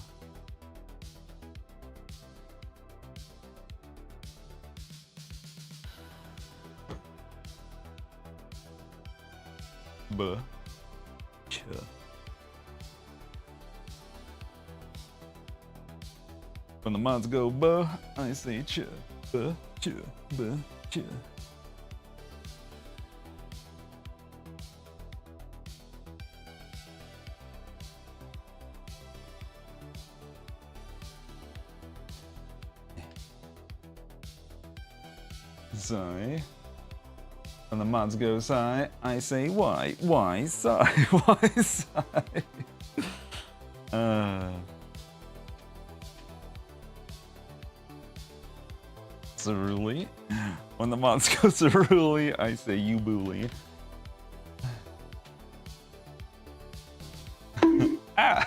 Buh. Cha. When the mods go buh, I say cha. Buh, cha, buh, cha. Sigh. When the mods go sigh, I say why sigh, why sigh? Ceruly. When the mods go Ceruly, I say you bully. Ah!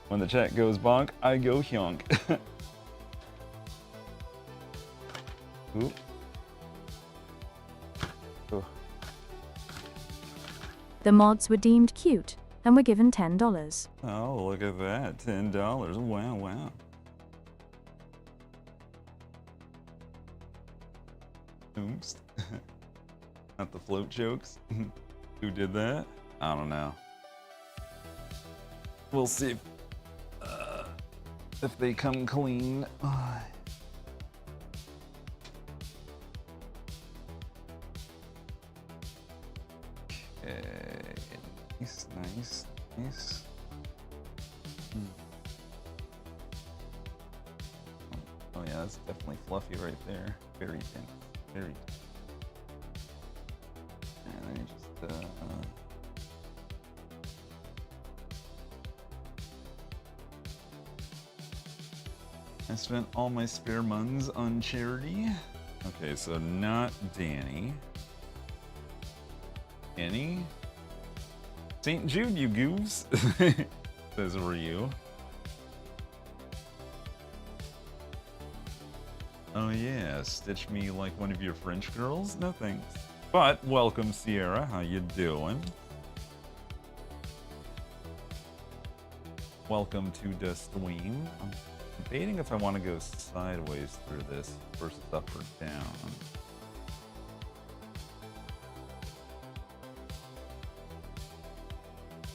When the chat goes bonk, I go hyonk. Ooh. Oh. The mods were deemed cute and were given $10. Oh, look at that. $10. Wow, wow. Oops. Not the float jokes. Who did that? I don't know. We'll see if they come clean. Okay. Nice, nice, nice. that's definitely fluffy right there. Very dense. Very dense. And then you just I spent all my spare muns on charity. Okay, so not Danny. Annie? St. Jude, you goofs! Says Ryu. Oh yeah, stitch me like one of your French girls? No thanks. But welcome, Sierra. How you doing? Welcome to Dustween. I'm debating if I want to go sideways through this versus up or down.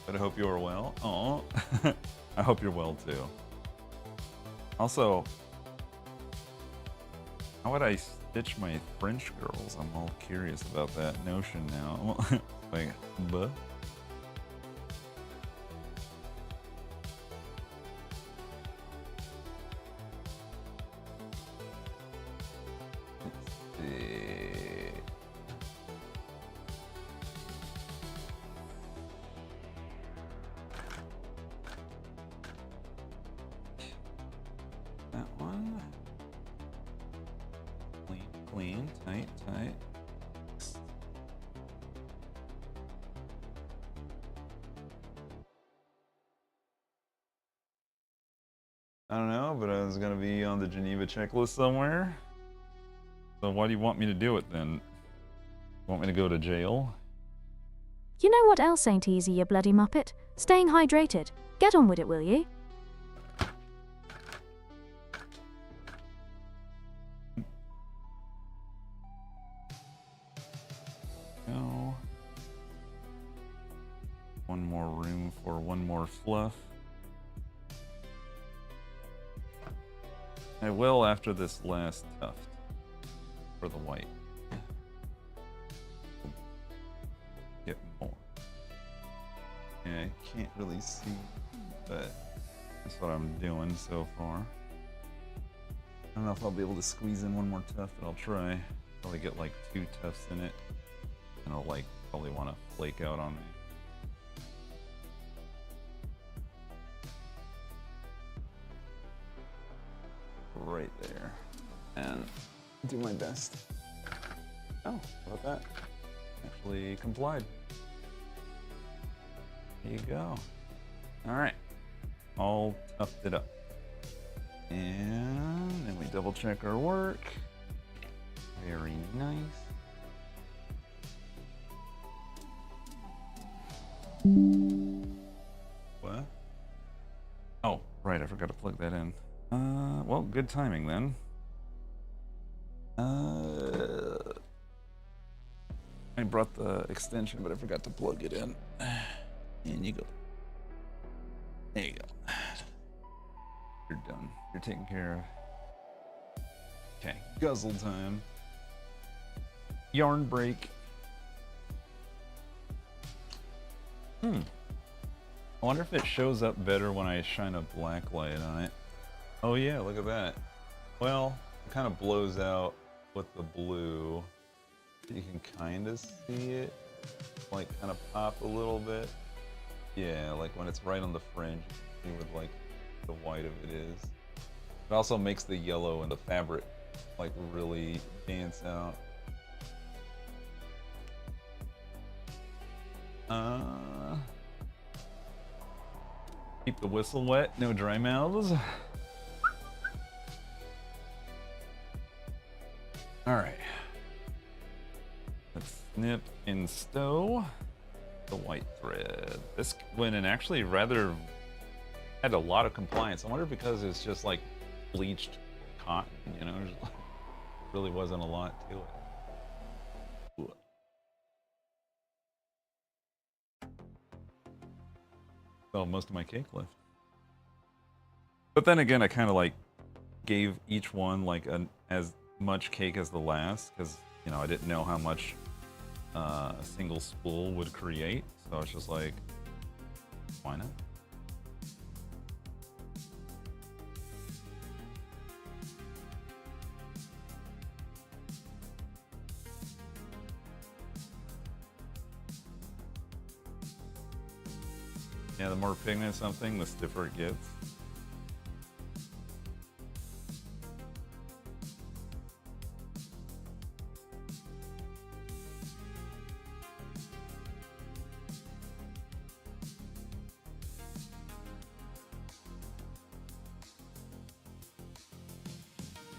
But I hope you are well. Oh, I hope you're well too. Also, how would I stitch my French girls? I'm all curious about that notion now. Like, buh? Clean, tight. I don't know, but I was gonna be on the Geneva checklist somewhere. So why do you want me to do it then? Want me to go to jail? You know what else ain't easy, you bloody muppet? Staying hydrated. Get on with it, will you? No. One more room for one more fluff. I will after this last tuft for the white. Get more. Yeah, I can't really see, but that's what I'm doing so far. I don't know if I'll be able to squeeze in one more tuft, but I'll try. Probably get like 2 tufts in it, and I'll like probably want to flake out on me. Right there, and do my best. Oh, how about that? Actually complied. There you go. All right, all tufted up, and then we double check our work. Very nice. What? Oh, right, I forgot to plug that in. Well, good timing then. I brought the extension, but I forgot to plug it in. And you go. There you go. You're done. You're taken care of. Okay, guzzle time. Yarn break. I wonder if it shows up better when I shine a black light on it. Oh yeah, look at that. Well, it kind of blows out with the blue. You can kind of see it, like kind of pop a little bit. Yeah, like when it's right on the fringe, you can see what like the white of it is. It also makes the yellow and the fabric like really dance out. Keep the whistle wet, no dry mouths. All right. Let's snip and stow the white thread. This went in actually rather had a lot of compliance. I wonder because it's just like bleached cotton, you know, there's really wasn't a lot to it. Ooh. Oh, most of my cake left. But then again, I kind of like gave each one like as much cake as the last because, you know, I didn't know how much a single spool would create. So it's just like, why not? Yeah, the more pigment something, the stiffer it gets.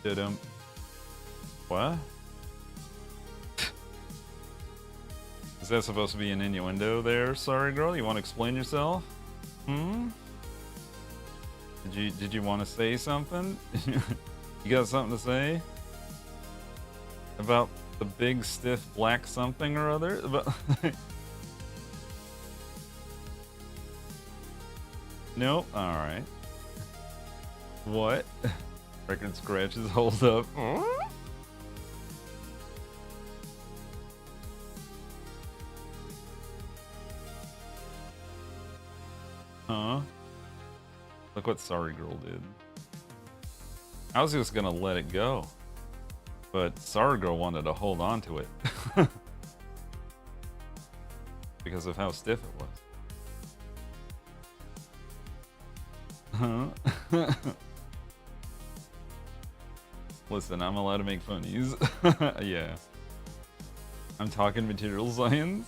Did what? Is that supposed to be an innuendo there? Sorry, girl. You want to explain yourself? Hmm. Did you want to say something? You got something to say about the big stiff black something or other? Nope. All right. What? Record scratches hold up. Huh? Look what Sorry Girl did. I was just gonna let it go, but Sorry Girl wanted to hold on to it because of how stiff it was. Huh? Listen, I'm allowed to make funnies. Yeah. I'm talking material science.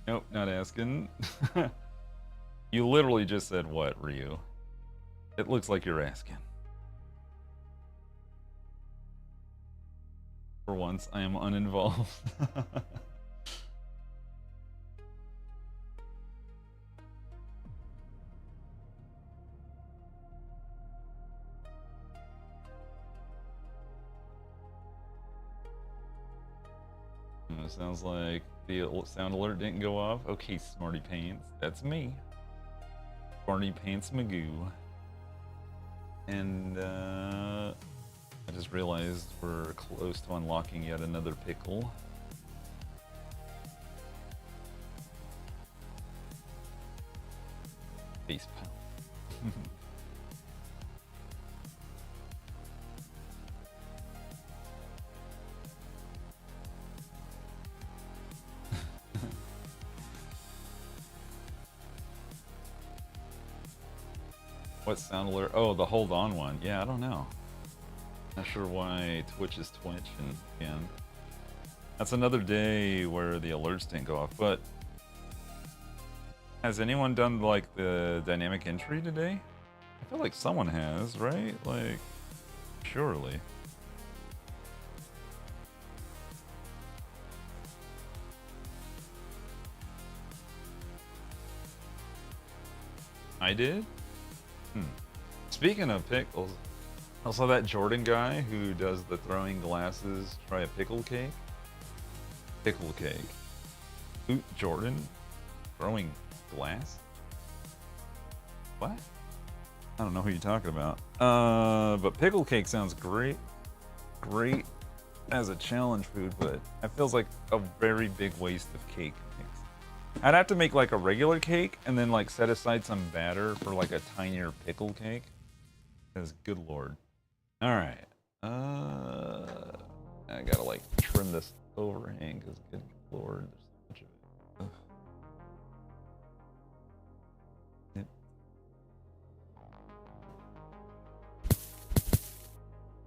Nope, not asking. You literally just said what, Ryu? It looks like you're asking. For once, I am uninvolved. Sounds like the sound alert didn't go off. Okay, Smarty Pants. That's me. Smarty Pants Magoo. And I just realized we're close to unlocking yet another pickle. Face pound. What sound alert? Oh, the hold on one. Yeah, I don't know. Not sure why Twitch is twitching again. That's another day where the alerts didn't go off, but has anyone done like the dynamic entry today? I feel like someone has, right? Like, surely. I did? Speaking of pickles, I saw that Jordan guy who does the throwing glasses try a pickle cake. Pickle cake. Ooh, Jordan? Throwing glass? What? I don't know who you're talking about. But pickle cake sounds great. Great as a challenge food, but it feels like a very big waste of cake mix. I'd have to make like a regular cake and then like set aside some batter for like a tinier pickle cake. Because good lord. Alright. I gotta like trim this overhang because good lord, there's so much of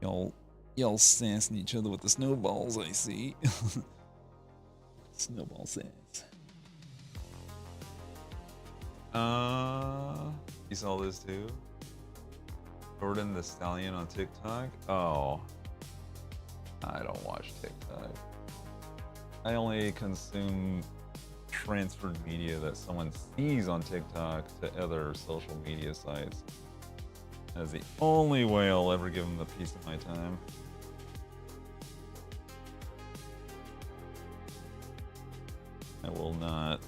it. Y'all sassing each other with the snowballs, I see. Snowball sass. You saw this too? Jordan the Stallion on TikTok? Oh. I don't watch TikTok. I only consume transferred media that someone sees on TikTok to other social media sites. That's the only way I'll ever give them a piece of my time. I will not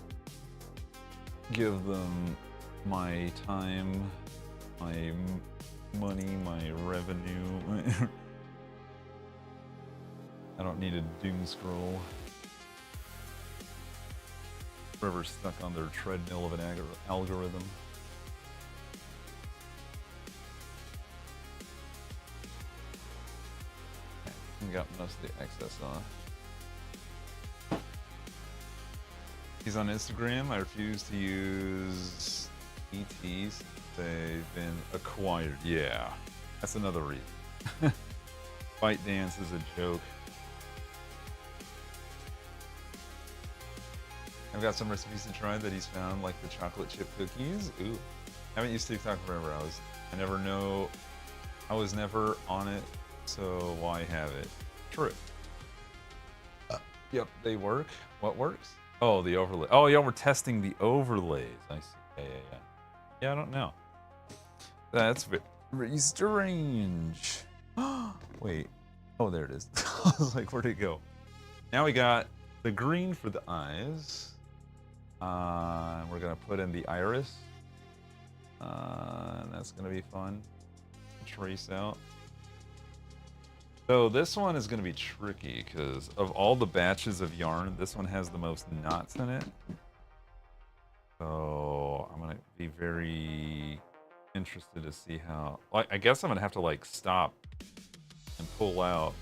give them my time, my money, my revenue. I don't need a doom scroll. Forever stuck on their treadmill of an algorithm. Okay, we got most of the excess off. He's on Instagram. I refuse to use ETs. They've been acquired. Yeah, that's another reason. Fight dance is a joke. I've got some recipes to try that he's found, like the chocolate chip cookies. Ooh, haven't used TikTok forever. I was never on it, so why have it? True. Yep, they work. What works? Oh, the overlay. Oh, yeah, we're testing the overlays. I see. Yeah. Yeah, I don't know. That's very strange. Wait. Oh, there it is. I was like, where'd it go? Now we got the green for the eyes. We're gonna put in the iris. That's gonna be fun. Trace out. So this one is gonna be tricky because of all the batches of yarn, this one has the most knots in it. So I'm gonna be very interested to see how. Like, I guess I'm gonna have to like stop and pull out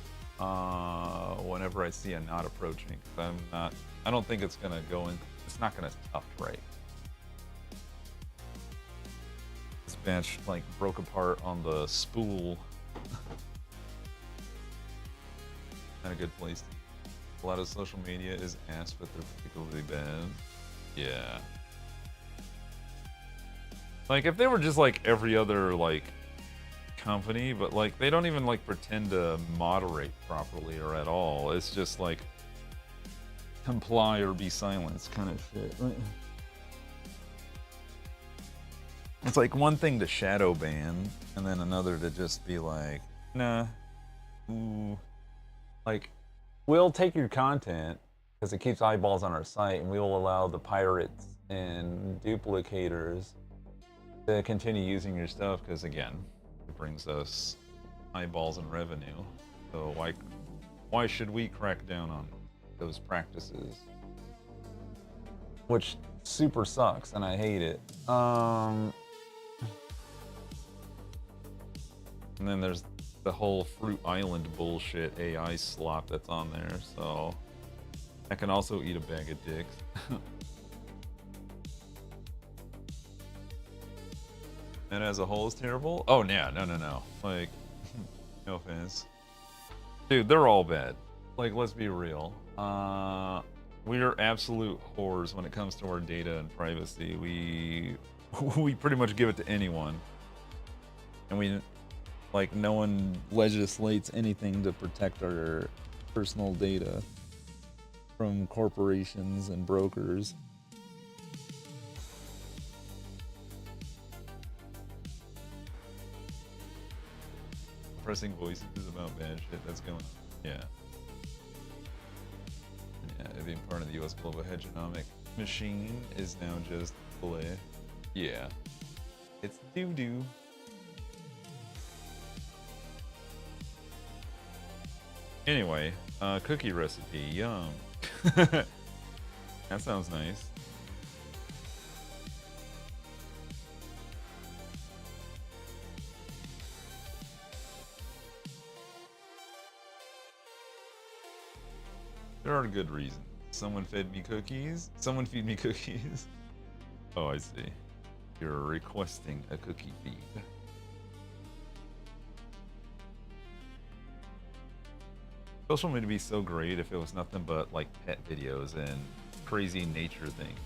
whenever I see a knot approaching. I don't think it's gonna go in. It's not gonna tuft right. This batch like broke apart on the spool. Not a good place. A lot of social media is ass, but they're particularly bad. Yeah. Like if they were just like every other like company, but like they don't even like pretend to moderate properly or at all. It's just like comply or be silenced kind of shit. It's like one thing to shadow ban and then another to just be like, nah, ooh. Like, we'll take your content because it keeps eyeballs on our site and we will allow the pirates and duplicators to continue using your stuff because again, it brings us eyeballs and revenue. So why should we crack down on those practices? Which super sucks and I hate it. And then there's the whole Fruit Island bullshit AI slop that's on there, so I can also eat a bag of dicks. And as a whole is terrible? Oh yeah, no. Like, no offense. Dude, they're all bad. Like, let's be real. We are absolute whores when it comes to our data and privacy. We pretty much give it to anyone. And like, no one legislates anything to protect our personal data from corporations and brokers. Pressing voices about bad shit that's going on. Yeah. Yeah, being part of the US global hegemonic machine is now just play. Yeah. It's doo-doo. Anyway, cookie recipe, yum. That sounds nice. There are good reasons. Someone fed me cookies. Someone feed me cookies. Oh, I see. You're requesting a cookie feed. Social media would be so great if it was nothing but like pet videos and crazy nature things.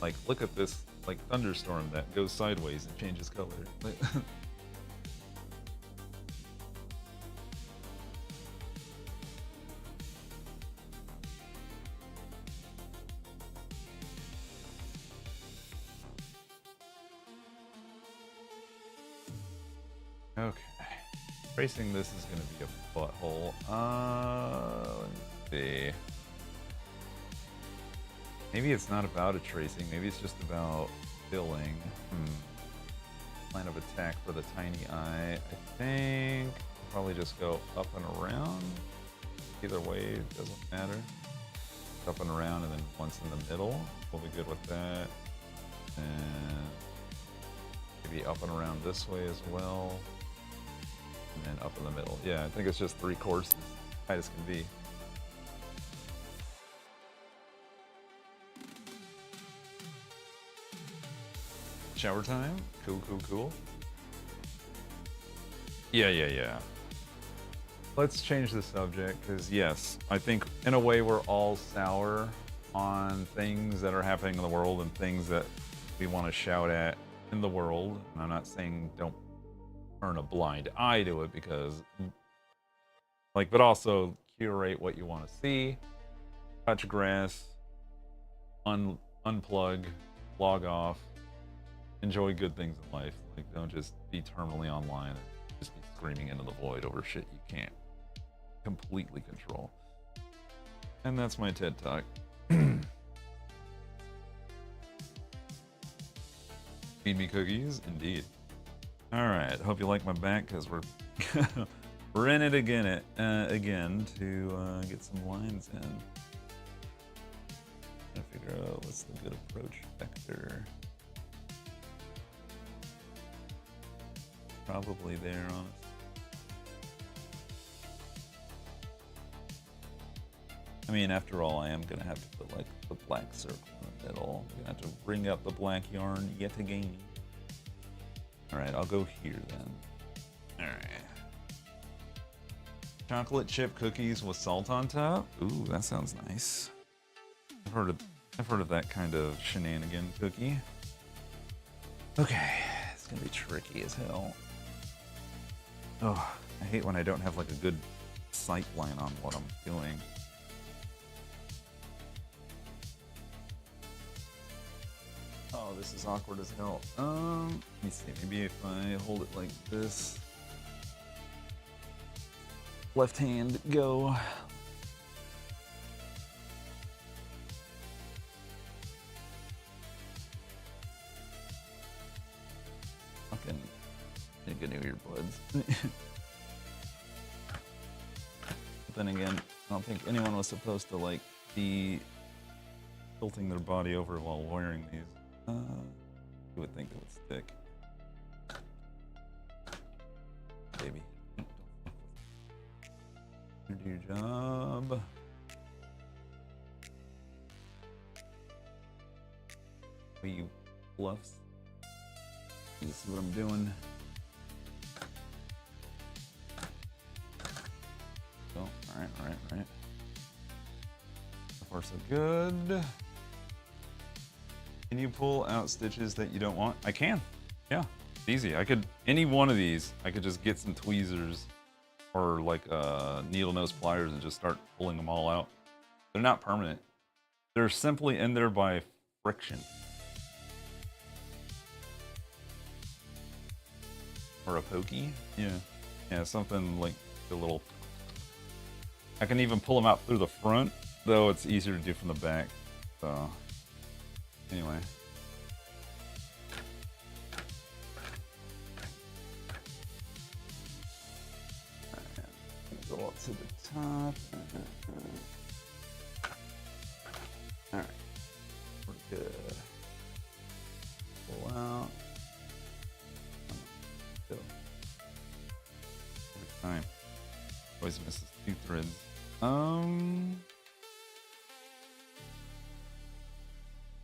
Like, look at this like thunderstorm that goes sideways and changes color. Okay. Tracing this is going to be a butthole. Let me see. Maybe it's not about a tracing. Maybe it's just about filling. Plan of attack for the tiny eye. I think I'll probably just go up and around. Either way, it doesn't matter. Up and around, and then once in the middle. We'll be good with that. And maybe up and around this way as well. And then up in the middle. Yeah, I think it's just 3 courses, tight as can be. Shower time. Cool, cool, cool. Yeah. Let's change the subject, because yes, I think in a way we're all sour on things that are happening in the world and things that we want to shout at in the world. And I'm not saying don't turn a blind eye to it, because like, but also curate what you want to see, touch grass, unplug, log off, enjoy good things in life. Like, don't just be terminally online and just be screaming into the void over shit you can't completely control. And that's my TED Talk. Feed me cookies, indeed. All right, hope you like my back, because we're we're in it again to get some lines in. Trying to figure out what's the good approach vector. Probably there, honestly. I mean, after all, I am gonna have to put like the black circle in the middle. I'm gonna have to bring up the black yarn yet again. All right, I'll go here then. All right. Chocolate chip cookies with salt on top. Ooh, that sounds nice. I've heard of that kind of shenanigan cookie. Okay, it's gonna be tricky as hell. Oh, I hate when I don't have like a good sight line on what I'm doing. Oh, this is awkward as hell. Let me see. Maybe if I hold it like this. Left hand, go. Fucking nigga new earbuds. But then again, I don't think anyone was supposed to like be tilting their body over while wearing these. You would think it would stick. Baby. Do your job. You bluffs. You see what I'm doing. Oh, alright. So far so good. Can you pull out stitches that you don't want? I can. Yeah, it's easy. I could, any one of these, I could just get some tweezers or like needle nose pliers and just start pulling them all out. They're not permanent. They're simply in there by friction. Or a pokey? Yeah, something like a little. I can even pull them out through the front, though it's easier to do from the back. So, anyway. Alright, go up to the top. Alright, we're good. Pull out. Go. Every time. Always misses 2 threads.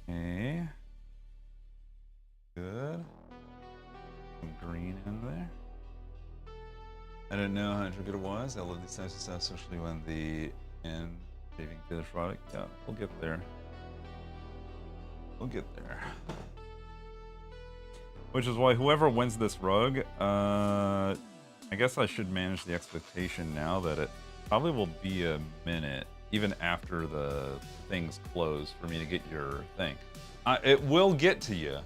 Okay. Good. Some green in there. I didn't know how intricate it was. I love these types of stuff, especially when the end shaving finish product. Yeah, we'll get there. We'll get there. Which is why whoever wins this rug, I guess I should manage the expectation now that it probably will be a minute, even after the things close, for me to get your thing. It will get to you,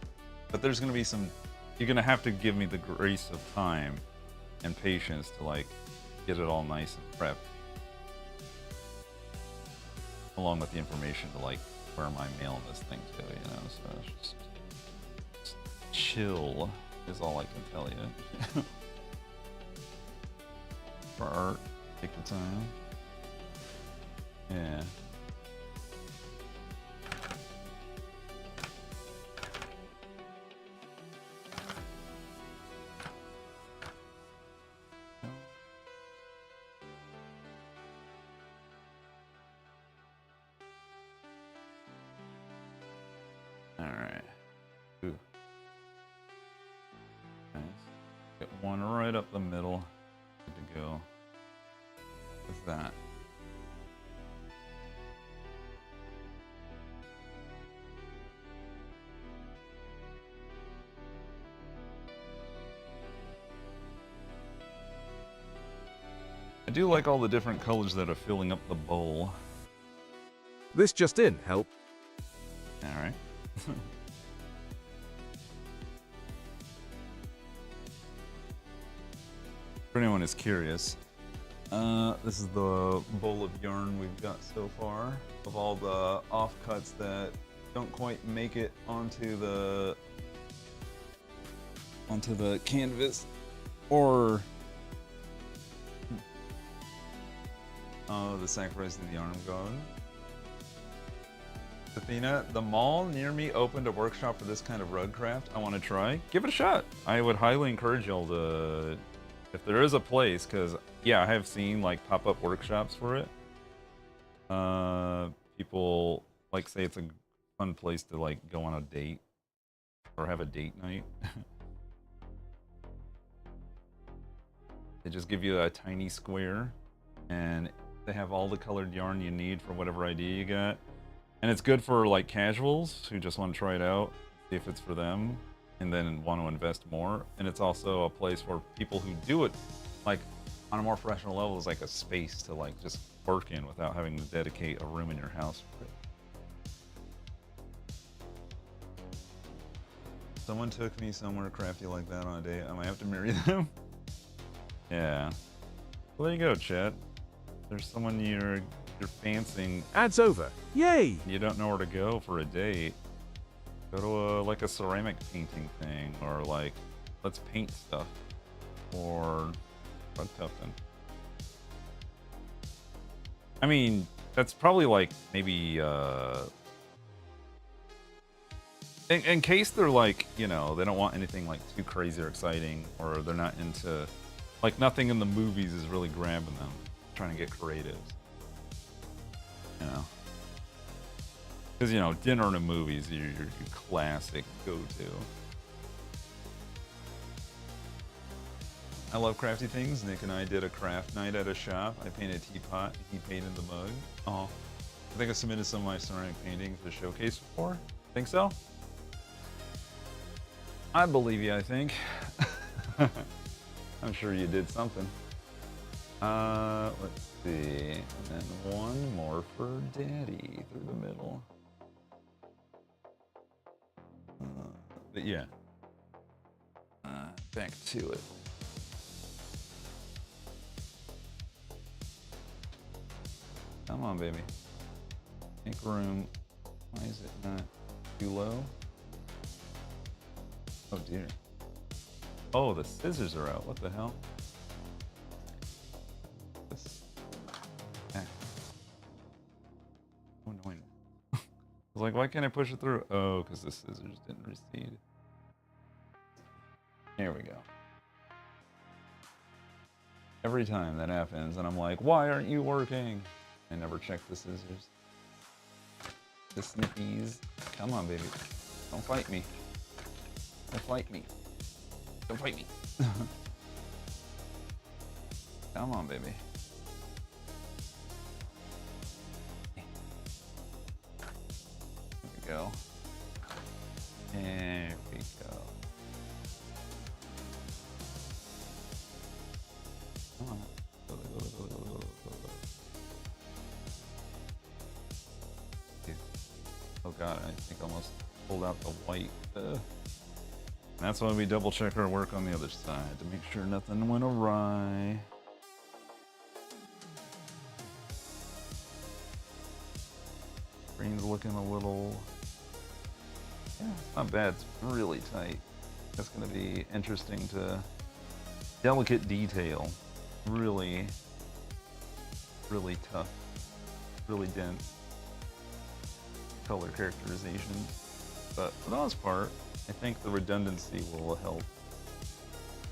but there's going to be some. You're going to have to give me the grace of time and patience to like get it all nice and prepped, along with the information to like where am I mailing this thing to, you know. So it's just chill is all I can tell you. For art, take the time. Yeah. All right. Ooh. one right up the middle. Good to go with that. I do like all the different colors that are filling up the bowl. This just in, help. Alright. For anyone who's curious, this is the bowl of yarn we've got so far of all the offcuts that don't quite make it onto the canvas or the sacrifice of the yarn garden. Athena, the mall near me opened a workshop for this kind of rug craft. I want to try. Give it a shot. I would highly encourage y'all to, if there is a place, because yeah, I have seen like pop-up workshops for it. People like say it's a fun place to like go on a date or have a date night. They just give you a tiny square and they have all the colored yarn you need for whatever idea you got. And it's good for like casuals who just want to try it out, see if it's for them, and then want to invest more. And it's also a place for people who do it like on a more professional level, is like a space to like just work in without having to dedicate a room in your house for it. Someone took me somewhere crafty like that on a date. I might have to marry them. Yeah. Well, there you go, chat. There's someone you're fancying. Ads over. Yay! You don't know where to go for a date. Go to like a ceramic painting thing, or like let's paint stuff, or rug tufting. I mean, that's probably like maybe in case they're like, you know, they don't want anything like too crazy or exciting, or they're not into like nothing in the movies is really grabbing them, trying to get creative. You know, because you know, dinner and movies, your classic go-to. I love crafty things. Nick and I did a craft night at a shop. I painted a teapot. He painted the mug. Oh, I think I submitted some of my ceramic paintings to showcase before. Think so? I believe you. I think. I'm sure you did something. Let's see, and then one more for Daddy through the middle. But yeah, back to it. Come on, baby. Make room. Why is it not too low? Oh dear. Oh, the scissors are out. What the hell? Oh, annoying. I was like, why can't I push it through? Oh, because the scissors didn't recede. There we go. Every time that happens, and I'm like, why aren't you working? I never check the scissors. The snippies. Come on, baby. Don't fight me. Don't fight me. Don't fight me. Come on, baby. Go. There we go. Come on. Go. Oh god, I think I almost pulled out the white. And that's why we double check our work on the other side to make sure nothing went awry. Screen's looking a little. Yeah, it's not bad. It's really tight. That's going to be interesting to delicate detail. Really, really tough. Really dense color characterization. But for the most part, I think the redundancy will help,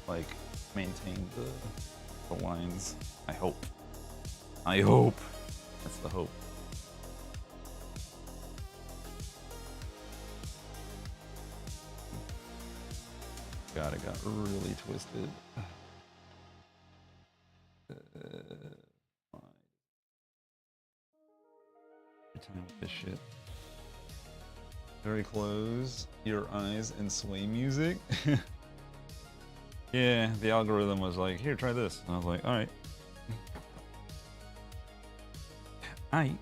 like, maintain the lines. I hope. I hope. That's the hope. God, it got really twisted. Every time with this shit. Very close your eyes and sway music. Yeah, the algorithm was like, here, try this. And I was like, alright. Aight.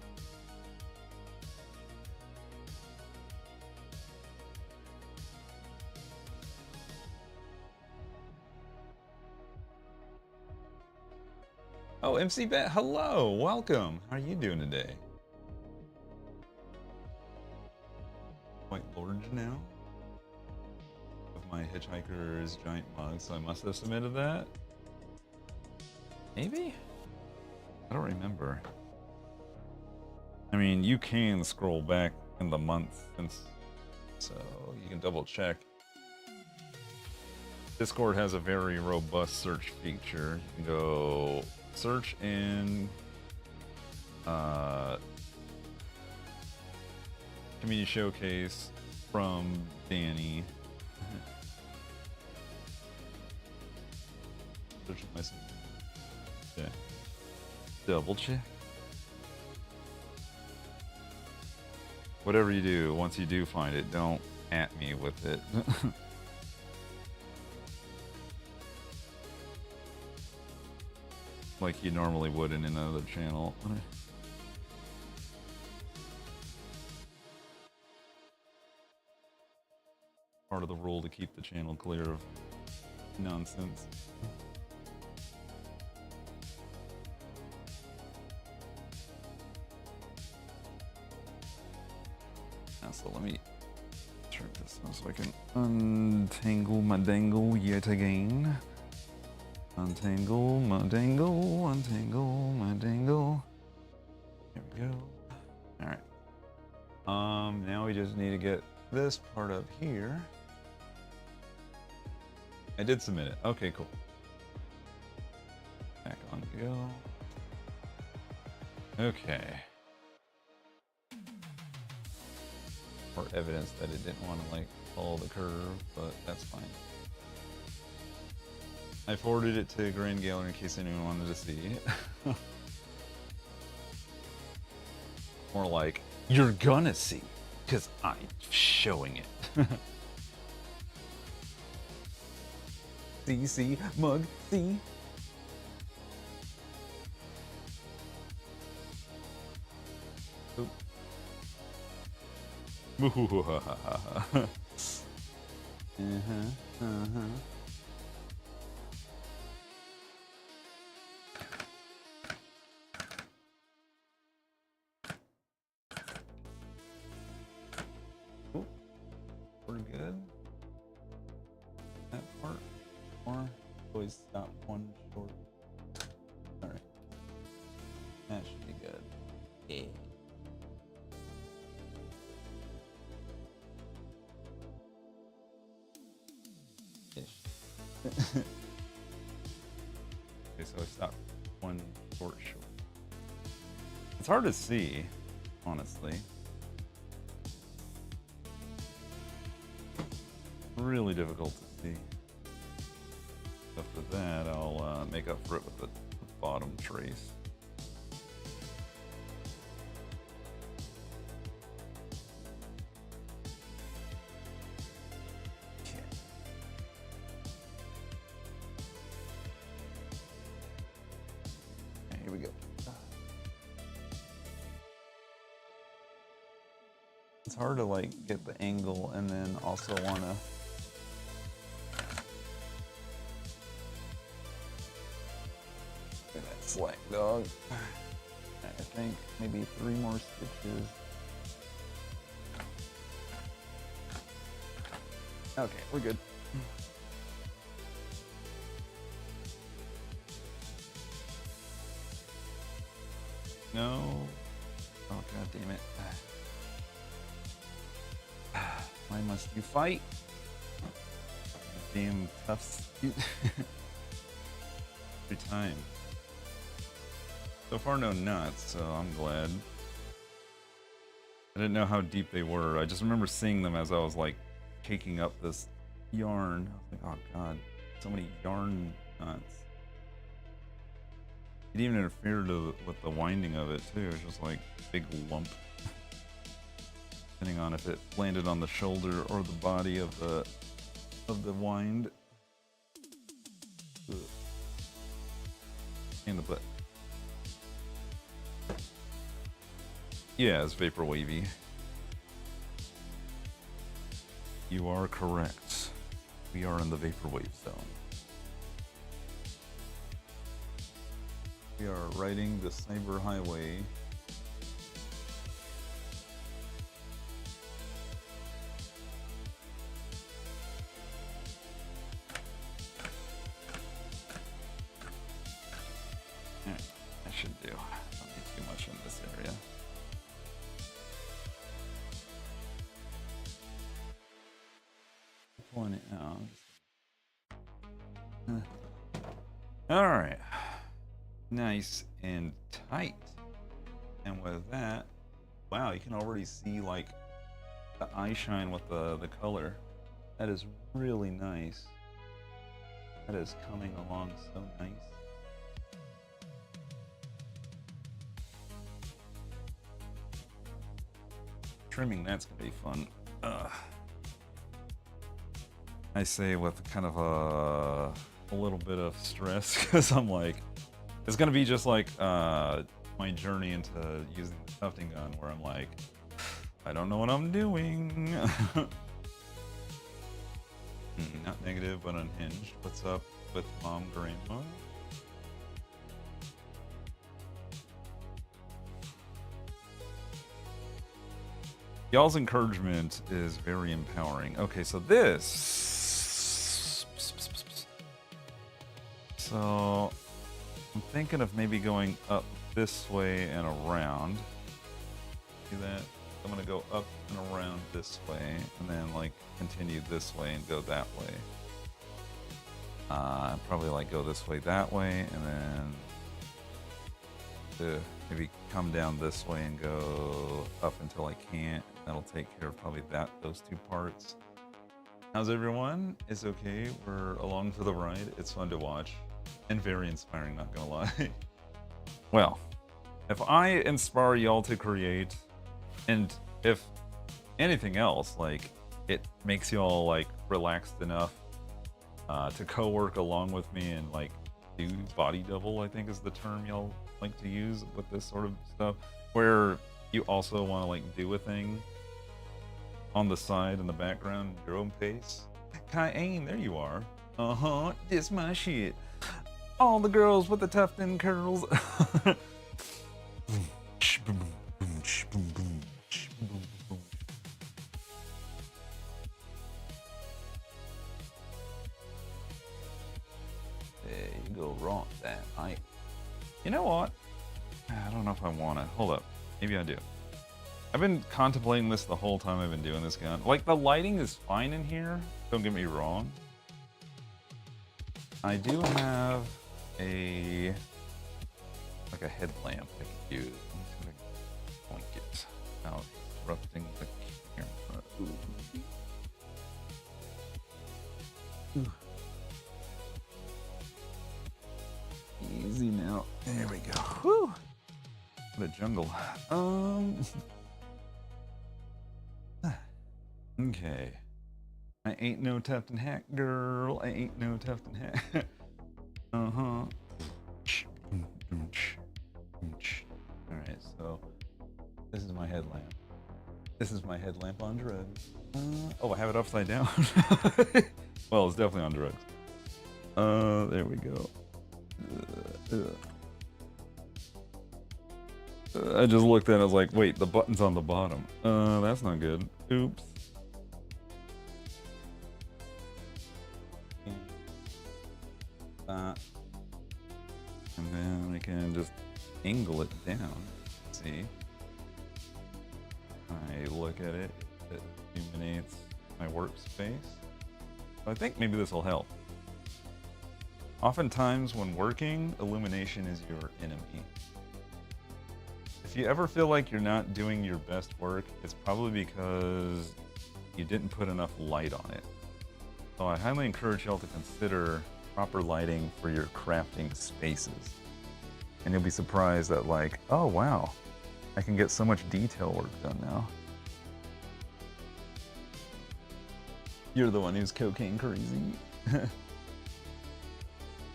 Oh, MC Bet, hello, welcome. How are you doing today? Quite large now. With my Hitchhiker's giant mug, so I must have submitted that. Maybe? I don't remember. I mean, you can scroll back in the month since, so you can double check. Discord has a very robust search feature. You can go search in community showcase from Danny. Search my yeah. Double check. Whatever you do, once you do find it, don't at me with it. Like you normally would in another channel. Part of the rule to keep the channel clear of nonsense. Now, so let me turn this on so I can untangle my dangle yet again. Untangle my dangle, untangle my dangle. There we go. Alright. Now we just need to get this part up here. I did submit it. Okay, cool. Back on we go. Okay. More evidence that it didn't want to like follow the curve, but that's fine. I forwarded it to Grand Gallery in case anyone wanted to see. More like, you're gonna see, because I'm showing it. See, mug, see. Oop. We're good. That part. Or always stop one short. Alright. That should be good. Yeah. Ish. Okay, so I stopped one short. It's hard to see, honestly. Really difficult to see. After that, I'll make up for it with the bottom trace. Okay. Here we go. It's hard to like get the angle and then also want to slack dog. I think maybe 3 more stitches. Okay, we're good. No. Oh, god damn it. Why must you fight? Damn tough. Every time. So far, no nuts, so I'm glad. I didn't know how deep they were. I just remember seeing them as I was like caking up this yarn. I was like, oh god, so many yarn knots. It even interfered with the winding of it too. It was just like a big lump. Depending on if it landed on the shoulder or the body of the wind. Ugh. In the butt. Yeah, it's vapor wavy. You are correct. We are in the vaporwave zone. We are riding the cyber highway. Alright, I should do. Don't need too much in this area. Pulling it out. Alright. Nice and tight. And with that, wow, you can already see like the eye shine with the color. That is really nice. That is coming along so nice. Trimming, that's gonna be fun. I say with kind of a little bit of stress because I'm like, it's gonna be just like my journey into using the tufting gun where I'm like, I don't know what I'm doing. Not negative, but unhinged. What's up with Mom Grandma? Y'all's encouragement is very empowering. Okay, so this. So I'm thinking of maybe going up this way and around. See that? I'm gonna go up and around this way, and then like continue this way and go that way. Probably like go this way, that way, and then maybe come down this way and go up until I can't. That'll take care of probably those two parts. How's everyone? It's okay. We're along for the ride. It's fun to watch and very inspiring, not gonna lie. Well, if I inspire y'all to create, and if anything else, like it makes y'all like relaxed enough to co-work along with me and like do body double, I think is the term y'all like to use with this sort of stuff, where you also want to like do a thing on the side in the background at your own pace. Cayenne, there you are. This my shit. All the girls with the tufted curls. There you go, wrong that height. You know what? I don't know if I want to. Hold up. Maybe I do. I've been contemplating this the whole time I've been doing this gun. Like, the lighting is fine in here. Don't get me wrong. I do have a headlamp I can use. I'm just gonna point it out, disrupting the camera. Ooh. Easy now. There we go. Whew. What a jungle. Okay. I ain't no Tufton hat girl. I ain't no Tufton hat. Alright, so this is my headlamp. This is my headlamp on drugs. Oh, I have it upside down. Well, it's definitely on drugs. There we go. I just looked at it, I was like, wait, the button's on the bottom. That's not good. Oops. And then I can just angle it down. See? I look at it, it illuminates my workspace. So I think maybe this will help. Oftentimes when working, illumination is your enemy. If you ever feel like you're not doing your best work, it's probably because you didn't put enough light on it. So I highly encourage y'all to consider proper lighting for your crafting spaces. And you'll be surprised that like, oh wow, I can get so much detail work done now. You're the one who's cocaine crazy.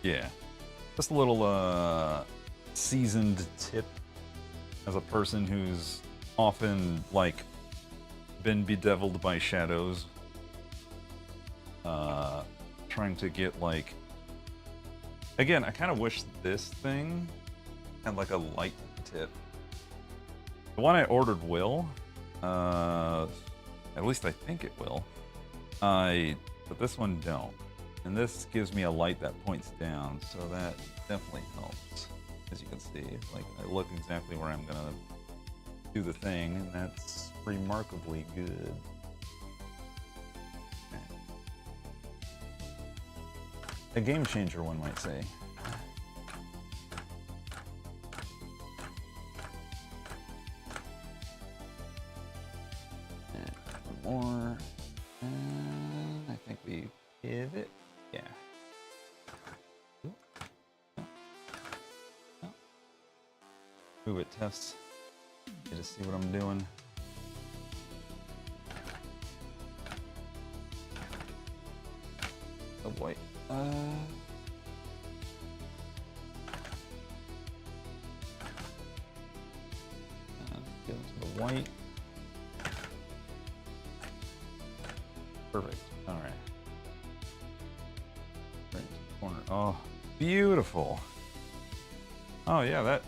Yeah. Just a little seasoned tip as a person who's often like been bedeviled by shadows. Trying to get like, again, I kind of wish this thing had like a light tip. The one I ordered will, at least I think it will. But this one don't. And this gives me a light that points down, so that definitely helps. As you can see, like I look exactly where I'm gonna do the thing, and that's remarkably good. A game changer, one might say. And one more. And I think we pivot. Yeah. Move it, test. You just see what I'm doing. Oh boy. Go to the white. Perfect. All right. Right into the corner. Oh, beautiful. Oh yeah,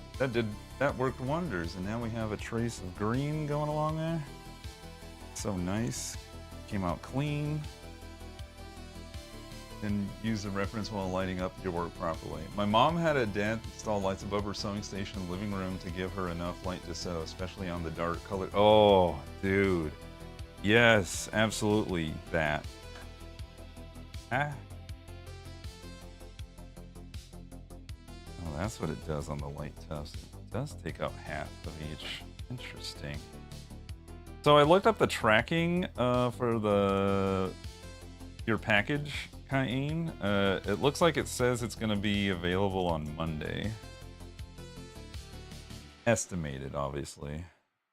that worked wonders. And now we have a trace of green going along there. So nice. Came out clean. And use the reference while lighting up your work properly. My mom had a dad install lights above her sewing station in the living room to give her enough light to sew, especially on the dark color. Oh, dude. Yes, absolutely that. Ah. Oh, that's what it does on the light test. It does take out half of each. Interesting. So I looked up the tracking for your package, Cayenne. It looks like it says it's going to be available on Monday. Estimated, obviously.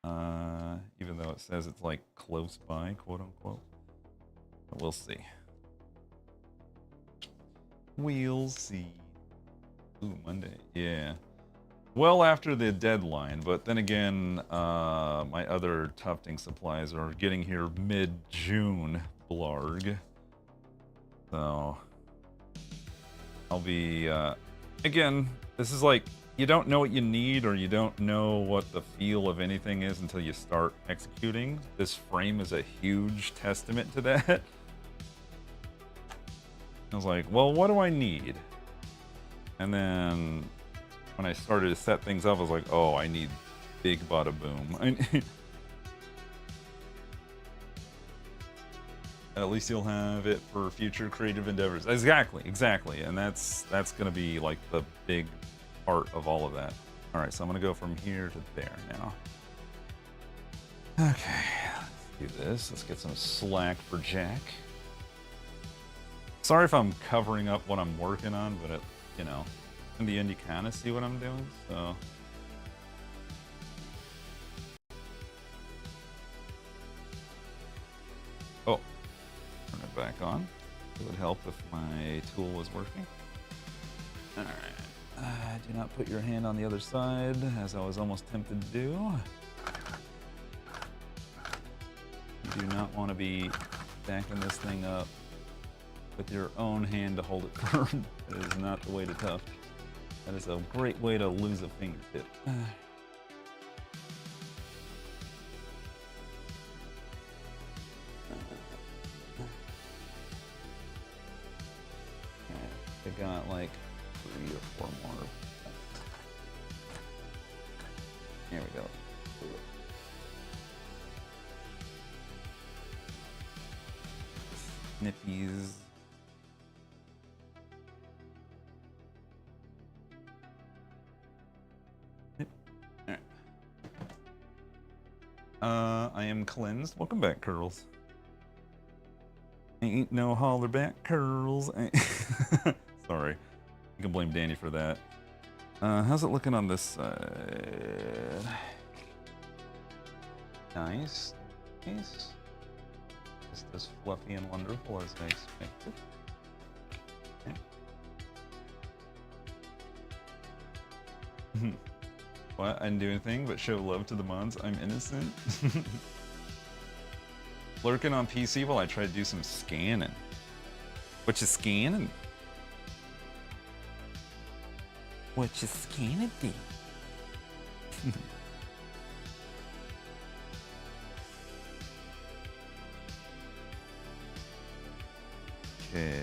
Even though it says it's like close by, quote unquote. But we'll see. We'll see. Ooh, Monday. Yeah. Well after the deadline, but then again, my other tufting supplies are getting here mid-June, blarg. So, I'll be, again, this is like, you don't know what you need or you don't know what the feel of anything is until you start executing. This frame is a huge testament to that. I was like, well, what do I need? And then when I started to set things up, I was like, oh, I need big bada boom. At least you'll have it for future creative endeavors. Exactly. And that's gonna be like the big part of all of that. All right, so I'm gonna go from here to there now. Okay, let's do this. Let's get some slack for Jack. Sorry if I'm covering up what I'm working on, but you know, in the end you kind of see what I'm doing, so. Oh, turn it back on. It would help if my tool was working. All right. Do not put your hand on the other side, as I was almost tempted to do. You do not want to be backing this thing up with your own hand to hold it firm. That is not the way to tuft. That is a great way to lose a fingertip. I got like 3 or 4 more. Here we go. Snippies. Alright. I am cleansed. Welcome back, Curls. Ain't no hollerback curls. Sorry. You can blame Danny for that. How's it looking on this side? Nice. Nice. Just as fluffy and wonderful as I expected. Okay. What? I didn't do anything but show love to the mods. I'm innocent. Lurking on PC while I try to do some scanning. What you scanning? What you scanning, D? Okay.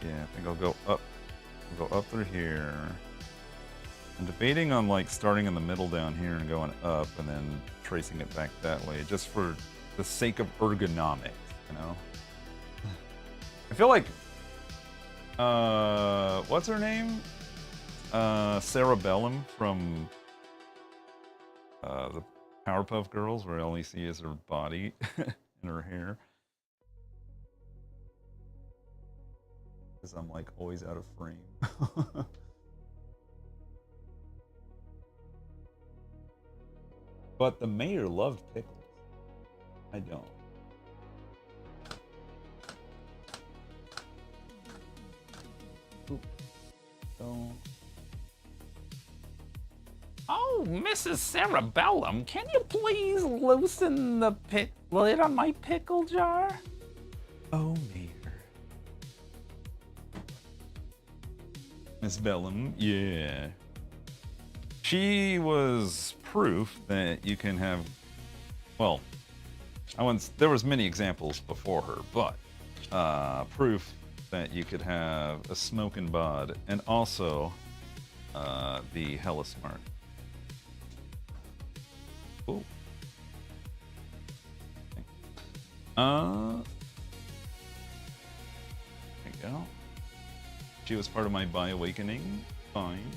Yeah, I think I'll go up. I'll go up through here. I'm debating on like starting in the middle down here and going up and then tracing it back that way, just for the sake of ergonomics, you know? I feel like, what's her name? Cerebellum from the Powerpuff Girls, where I only see is her body and her hair. Because I'm like always out of frame. But the mayor loved pickles. I don't. Oop. Don't. Oh, Mrs. Cerebellum, can you please loosen the lid on my pickle jar? Oh, mayor. Miss Bellum, yeah. She was proof that you can have, well, there was many examples before her, but proof that you could have a smoking bod and also be hella smart. Ooh. There you go. She was part of my bi-awakening. Fine.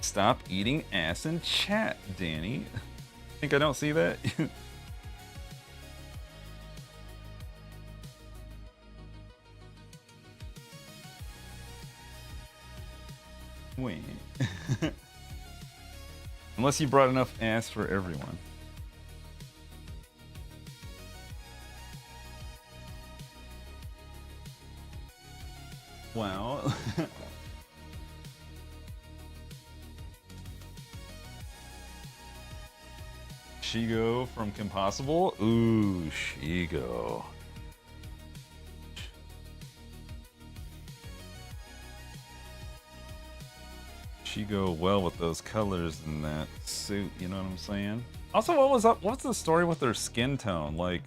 Stop eating ass in chat, Danny. Think I don't see that? Wait. Unless you brought enough ass for everyone. Wow. Shigo from Compossible? Ooh, Shigo. Shigo well with those colors in that suit, you know what I'm saying? Also, what was up? What's the story with her skin tone? Like,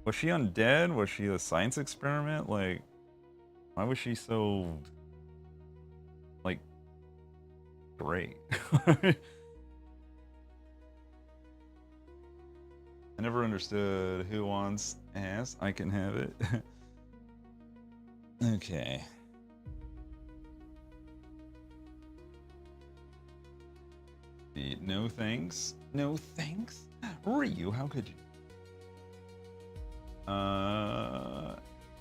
was she undead? Was she a science experiment? Like, why was she so, like, gray? I never understood who wants ass. I can have it. Okay. No thanks. No thanks. Ryu, how could you?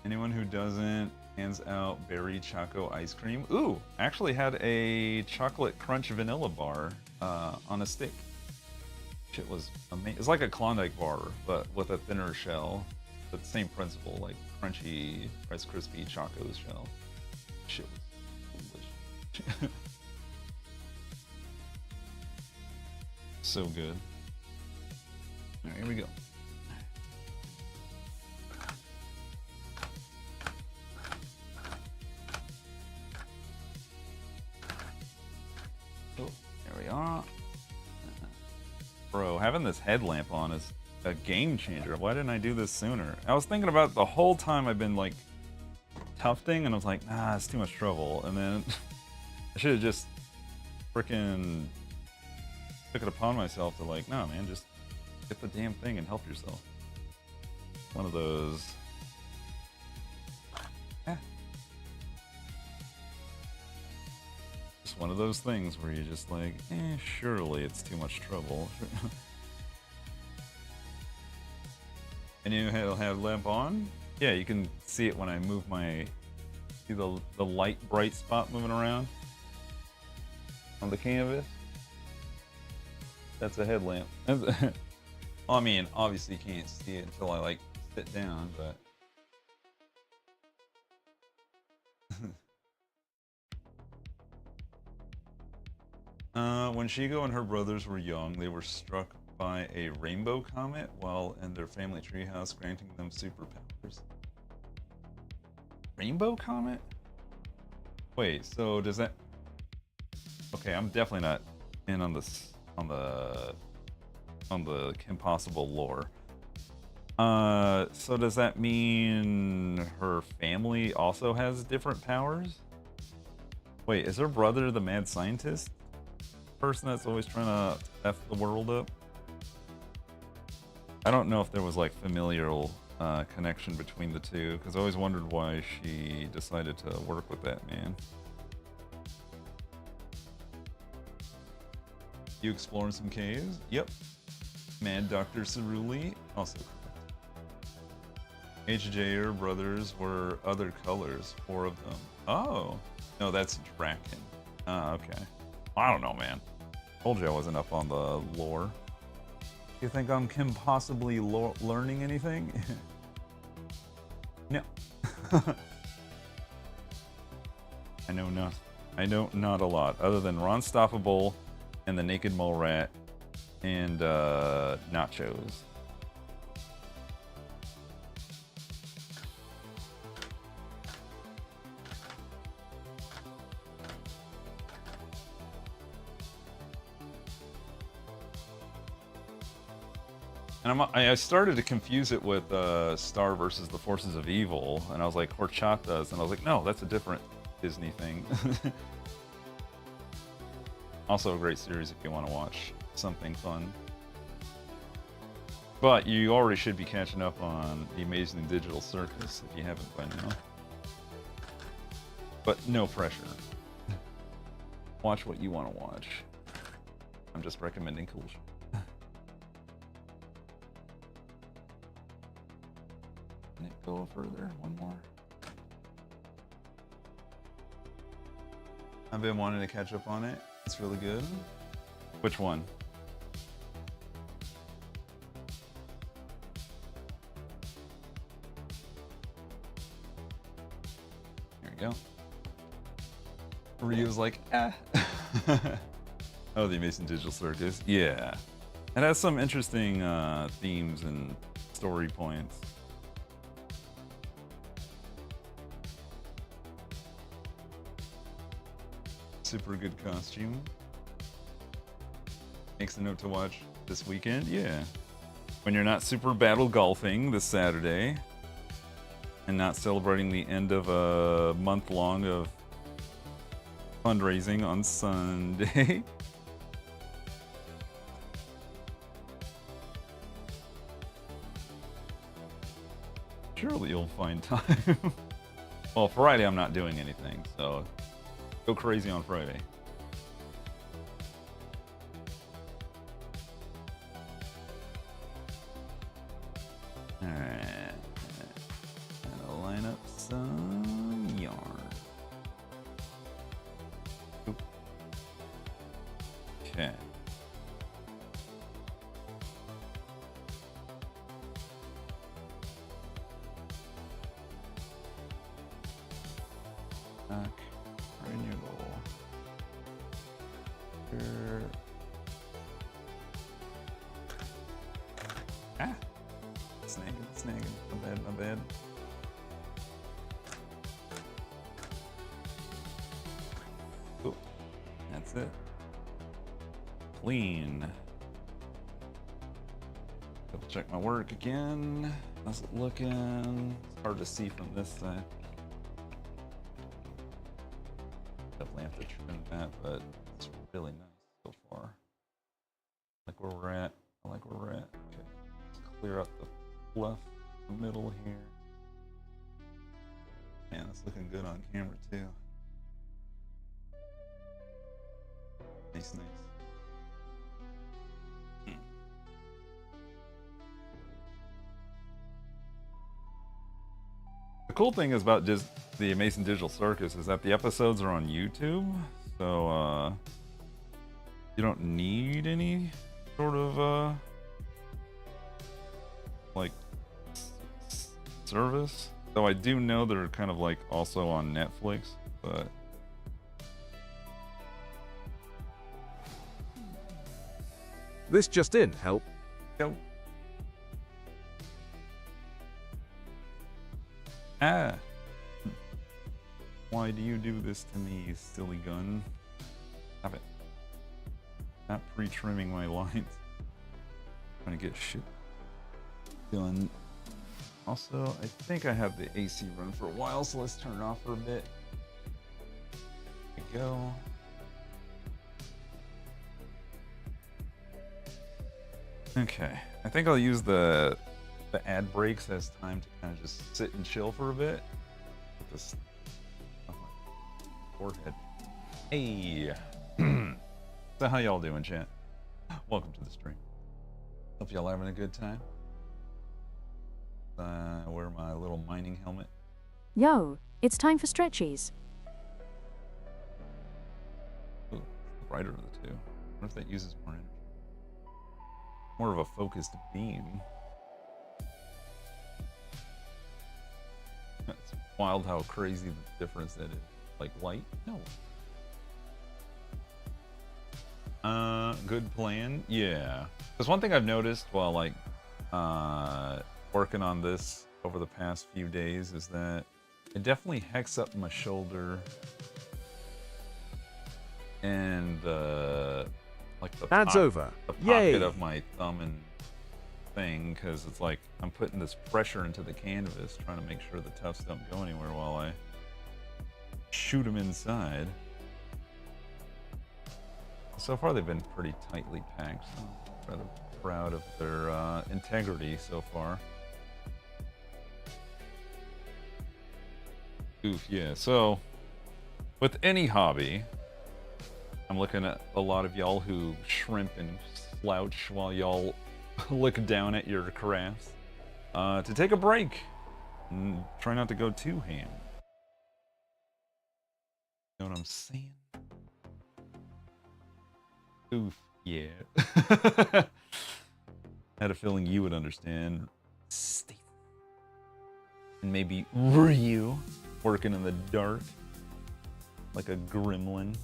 Anyone who doesn't, hands out berry choco ice cream. Ooh, actually had a chocolate crunch vanilla bar on a stick. Shit was amazing. It's like a Klondike bar, but with a thinner shell. But the same principle, like crunchy, Rice Krispie Choco shell. Shit was delicious. So good. Alright, here we go. Oh, there we are. Bro, having this headlamp on is a game changer. Why didn't I do this sooner? I was thinking about it the whole time I've been like tufting, and I was like, nah, it's too much trouble. And then I should have just freaking took it upon myself to like, nah, man, just get the damn thing and help yourself. One of those. Just one of those things where you're just like, surely it's too much trouble. And you have lamp on? Yeah, you can see it when I move my... See the light bright spot moving around on the canvas? That's a headlamp. I mean, obviously you can't see it until I like sit down, but... When Shigo and her brothers were young, they were struck by a rainbow comet while in their family treehouse, granting them superpowers. Rainbow comet? Wait, so does that... Okay, I'm definitely not in on this on the Kim Possible lore. So does that mean her family also has different powers? Wait, is her brother the mad scientist? Person that's always trying to F the world up? I don't know if there was like familial connection between the two, because I always wondered why she decided to work with that man. You exploring some caves? Yep. Mad Dr. Ceruli, also correct. HJer brothers were other colors, 4 of them. Oh, no, that's Draken. Ah, okay. I don't know, man. Told you I wasn't up on the lore. You think I'm Kim possibly learning anything? No. I know not. I know not a lot, other than Ron Stoppable and the Naked Mole Rat and Nachos. And I started to confuse it with Star versus the Forces of Evil, and I was like, Horchatas, and I was like, no, that's a different Disney thing. Also a great series if you want to watch something fun. But you already should be catching up on The Amazing Digital Circus if you haven't by now. But no pressure. Watch what you want to watch. I'm just recommending cool shit. Can it go further? One more. I've been wanting to catch up on it. It's really good. Which one? There we go. Ryu's like, ah. Oh, The Amazing Digital Circus. Yeah. It has some interesting themes and story points. Super good costume. Makes a note to watch this weekend. Yeah. When you're not super battle golfing this Saturday and not celebrating the end of a month long of fundraising on Sunday. Surely you'll find time. Well, Friday I'm not doing anything, so go crazy on Friday. Alright. Gonna line up some yarn. Oop. Okay. Back. Renewal. Here. Ah! Snagging. My bad. Cool. That's it. Clean. Double check my work again. How's it looking? It's hard to see from this side. Definitely have to trim that, but it's really nice so far. Like where we're at. I like where we're at. Okay. Let's clear up the fluff in the middle here. Man, it's looking good on camera too. Nice. cool thing is about just the Mason Digital Circus is that the episodes are on YouTube, so you don't need any sort of like service. Though I do know they're kind of like also on Netflix, but This just in, help. go. Ah. Why do you do this to me, you silly gun? Stop it. Not pre-trimming my lines. Trying to get shit done. Also, I think I have the AC run for a while, so let's turn it off for a bit. There we go. Okay, I think I'll use the ad breaks as time to kind of just sit and chill for a bit. Put this on my forehead. Hey, so how y'all doing, chat? Welcome to the stream. Hope y'all having a good time. Wear my little mining helmet. Yo, it's time for stretchies. Ooh, the brighter of the two. I wonder if that uses more energy. More of a focused beam. It's wild how crazy the difference that is. Like light? No. Good plan. Yeah. There's one thing I've noticed while like working on this over the past few days is that it definitely hecks up my shoulder and like the Ads over. the pocket Yay. of my thumb and thing, because it's like I'm putting this pressure into the canvas trying to make sure the tufts don't go anywhere while I shoot them inside. So far they've been pretty tightly packed, so I'm rather proud of their integrity so far. Oof, yeah, so with any hobby, I'm looking at a lot of y'all who shrimp and slouch while y'all look down at your crafts, to take a break and try not to go too ham. You know what I'm saying? Oof, yeah. Had a feeling you would understand. Steve. And maybe Ryu working in the dark like a gremlin.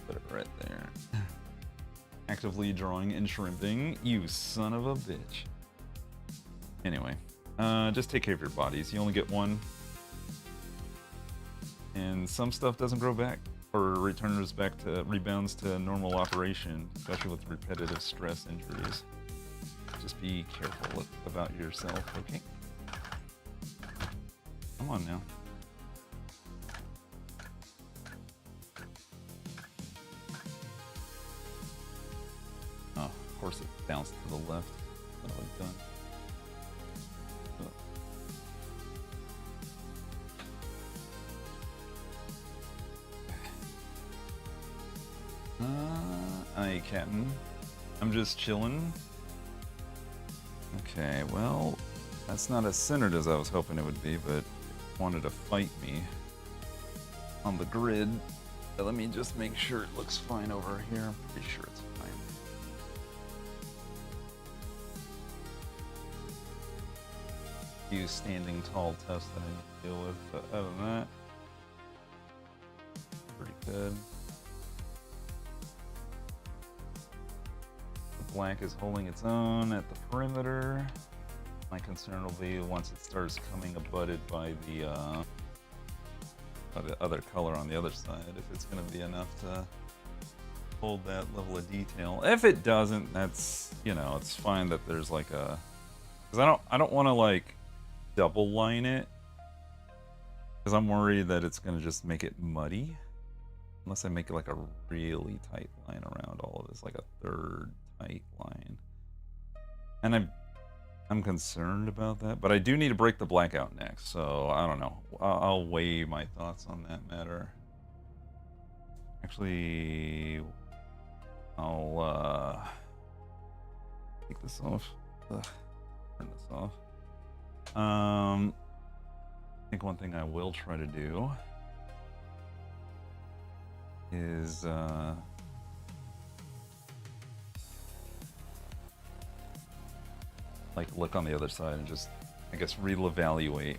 Put it right there. Actively drawing and shrimping, you son of a bitch. Anyway, just take care of your bodies. You only get one. And some stuff doesn't grow back or rebounds to normal operation, especially with repetitive stress injuries. Just be careful about yourself, okay? Come on now. Oh, of course it bounced to the left. What have I done? Aye, Captain. I'm just chilling. Okay, well, that's not as centered as I was hoping it would be, but it wanted to fight me on the grid. But let me just make sure it looks fine over here. I'm pretty sure it's fine. Few standing tall tests that I need to deal with, but other than that, pretty good. Black is holding its own at the perimeter. My concern will be once it starts coming abutted by the other color on the other side, if it's going to be enough to hold that level of detail. If it doesn't, that's, you know, it's fine that there's like a, because I don't want to like double line it, because I'm worried that it's going to just make it muddy unless I make it like a really tight line around all of this, like a third tight line. And I'm concerned about that, but I do need to break the black out next, so I don't know. I'll weigh my thoughts on that matter. Actually, I'll Take this off. Ugh. Turn this off. I think one thing I will try to do is like look on the other side and just, I guess, reevaluate.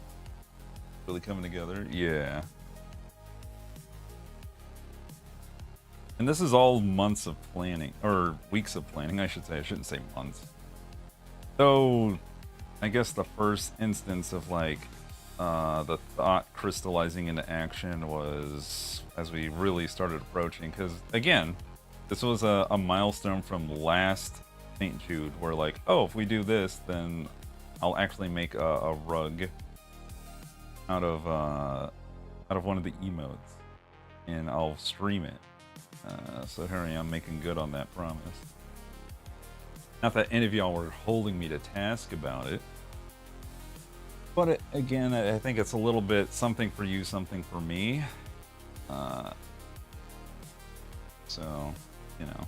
Really coming together? Yeah. And this is all months of planning, or weeks of planning, I should say. I shouldn't say months. So, I guess the first instance of like the thought crystallizing into action was as we really started approaching. Because again, this was a milestone from last St. Jude, where like, oh, if we do this, then I'll actually make a rug out of one of the emotes, and I'll stream it. So here I am making good on that promise. Not that any of y'all were holding me to task about it, but again, I think it's a little bit something for you, something for me. So, you know.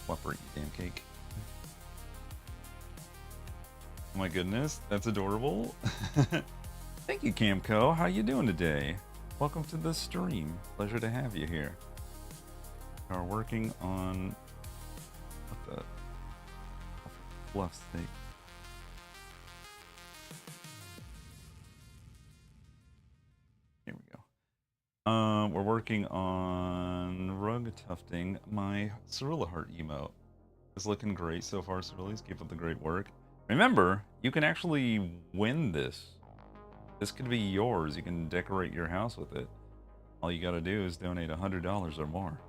Whopper, you damn cake. Oh my goodness, that's adorable. Thank you, Camco. How you doing today? Welcome to the stream. Pleasure to have you here. We are working on what the fluff steak. Here we go. We're working on rug tufting my Cerulikat emote. It's looking great so far, Cerulis. Keep up the great work. Remember, you can actually win this. This could be yours. You can decorate your house with it. All you gotta do is donate $100 or more.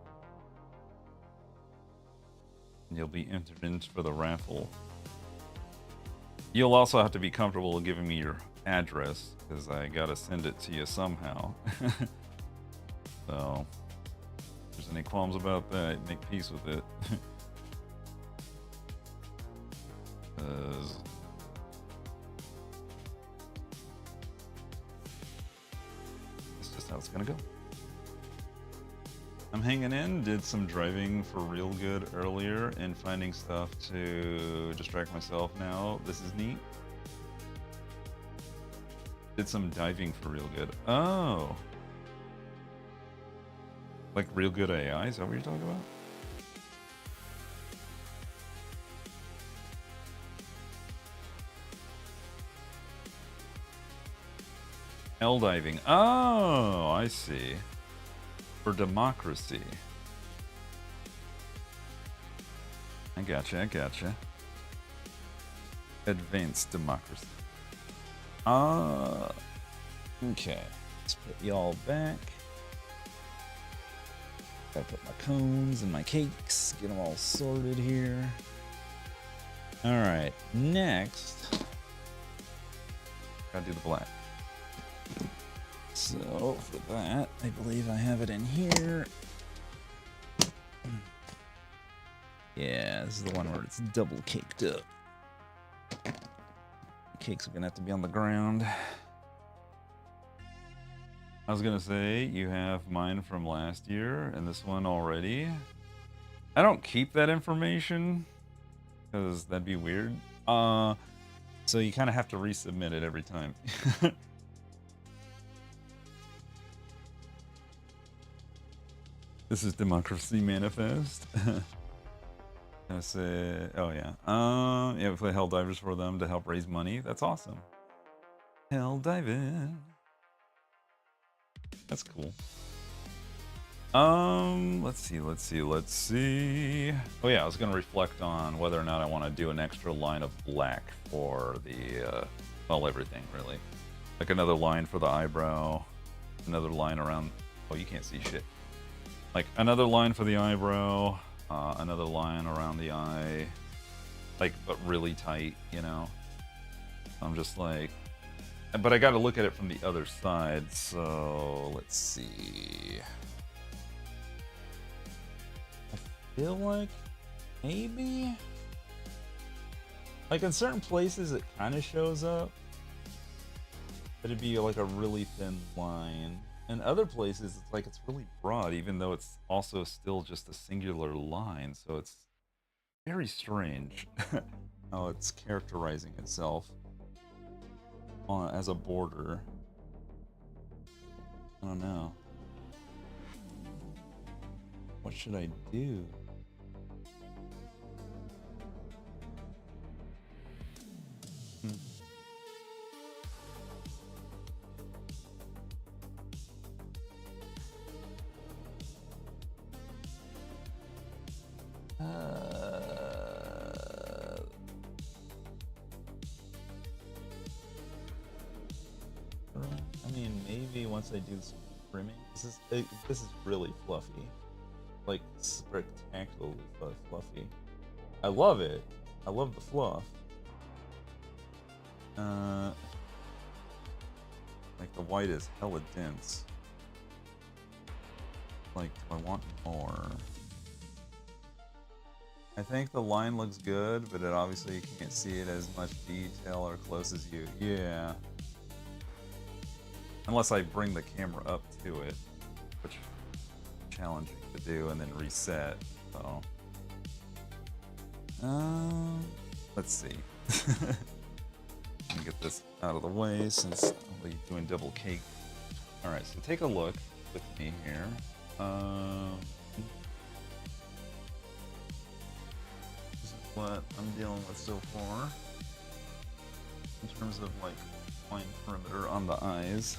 And you'll be entered in for the raffle. You'll also have to be comfortable giving me your address, because I gotta send it to you somehow. So, if there's any qualms about that, make peace with it. It's just how it's gonna go. I'm hanging in, did some driving for real good earlier and finding stuff to distract myself now. This is neat. Did some diving for real good. Oh. Like real good AI, is that what you're talking about? Hell diving. Oh, I see. For democracy. I gotcha, I gotcha. Advanced democracy. Okay. Let's put y'all back. Gotta put my cones and my cakes, get them all sorted here. Alright, next. Gotta do the black. So, for that, I believe I have it in here. Yeah, this is the one where it's double caked up. The cakes are gonna have to be on the ground. I was gonna say, you have mine from last year and this one already. I don't keep that information, because that'd be weird. So you kind of have to resubmit it every time. This is Democracy Manifest. I say, oh yeah. Yeah, we play Hell Divers for them to help raise money. That's awesome. Hell diving. That's cool. Let's see. Oh yeah, I was gonna reflect on whether or not I want to do an extra line of black for the, well, everything really. Like another line for the eyebrow, another line around, oh, you can't see shit. Like another line for the eyebrow, another line around the eye, like, but really tight, you know? I'm just like, but I gotta look at it from the other side, so let's see. I feel like maybe, like in certain places it kind of shows up, but it'd be like a really thin line. In other places, it's like it's really broad, even though it's also still just a singular line. So it's very strange how it's characterizing itself as a border. I don't know. What should I do? Hmm. I mean, maybe once I do some trimming, this is really fluffy, like spectacularly fluffy. I love it. I love the fluff. Like the white is hella dense. Like, do I want more? I think the line looks good, but obviously you can't see it as much detail or close as you. Yeah. Unless I bring the camera up to it, which is challenging to do, and then reset. So, let's see. Let me get this out of the way since I'll be doing double cake. All right, so take a look with me here. This is what I'm dealing with so far in terms of like line perimeter on the eyes.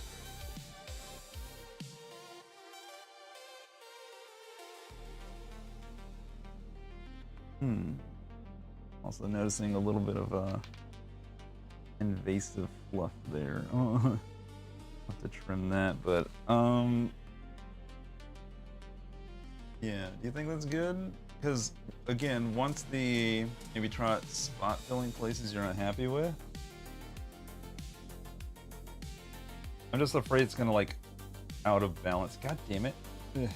Also noticing a little bit of invasive fluff there. Oh, have to trim that, but yeah. Do you think that's good? Because again, once maybe try spot filling places you're not happy with. I'm just afraid it's gonna like out of balance. God damn it. Ugh.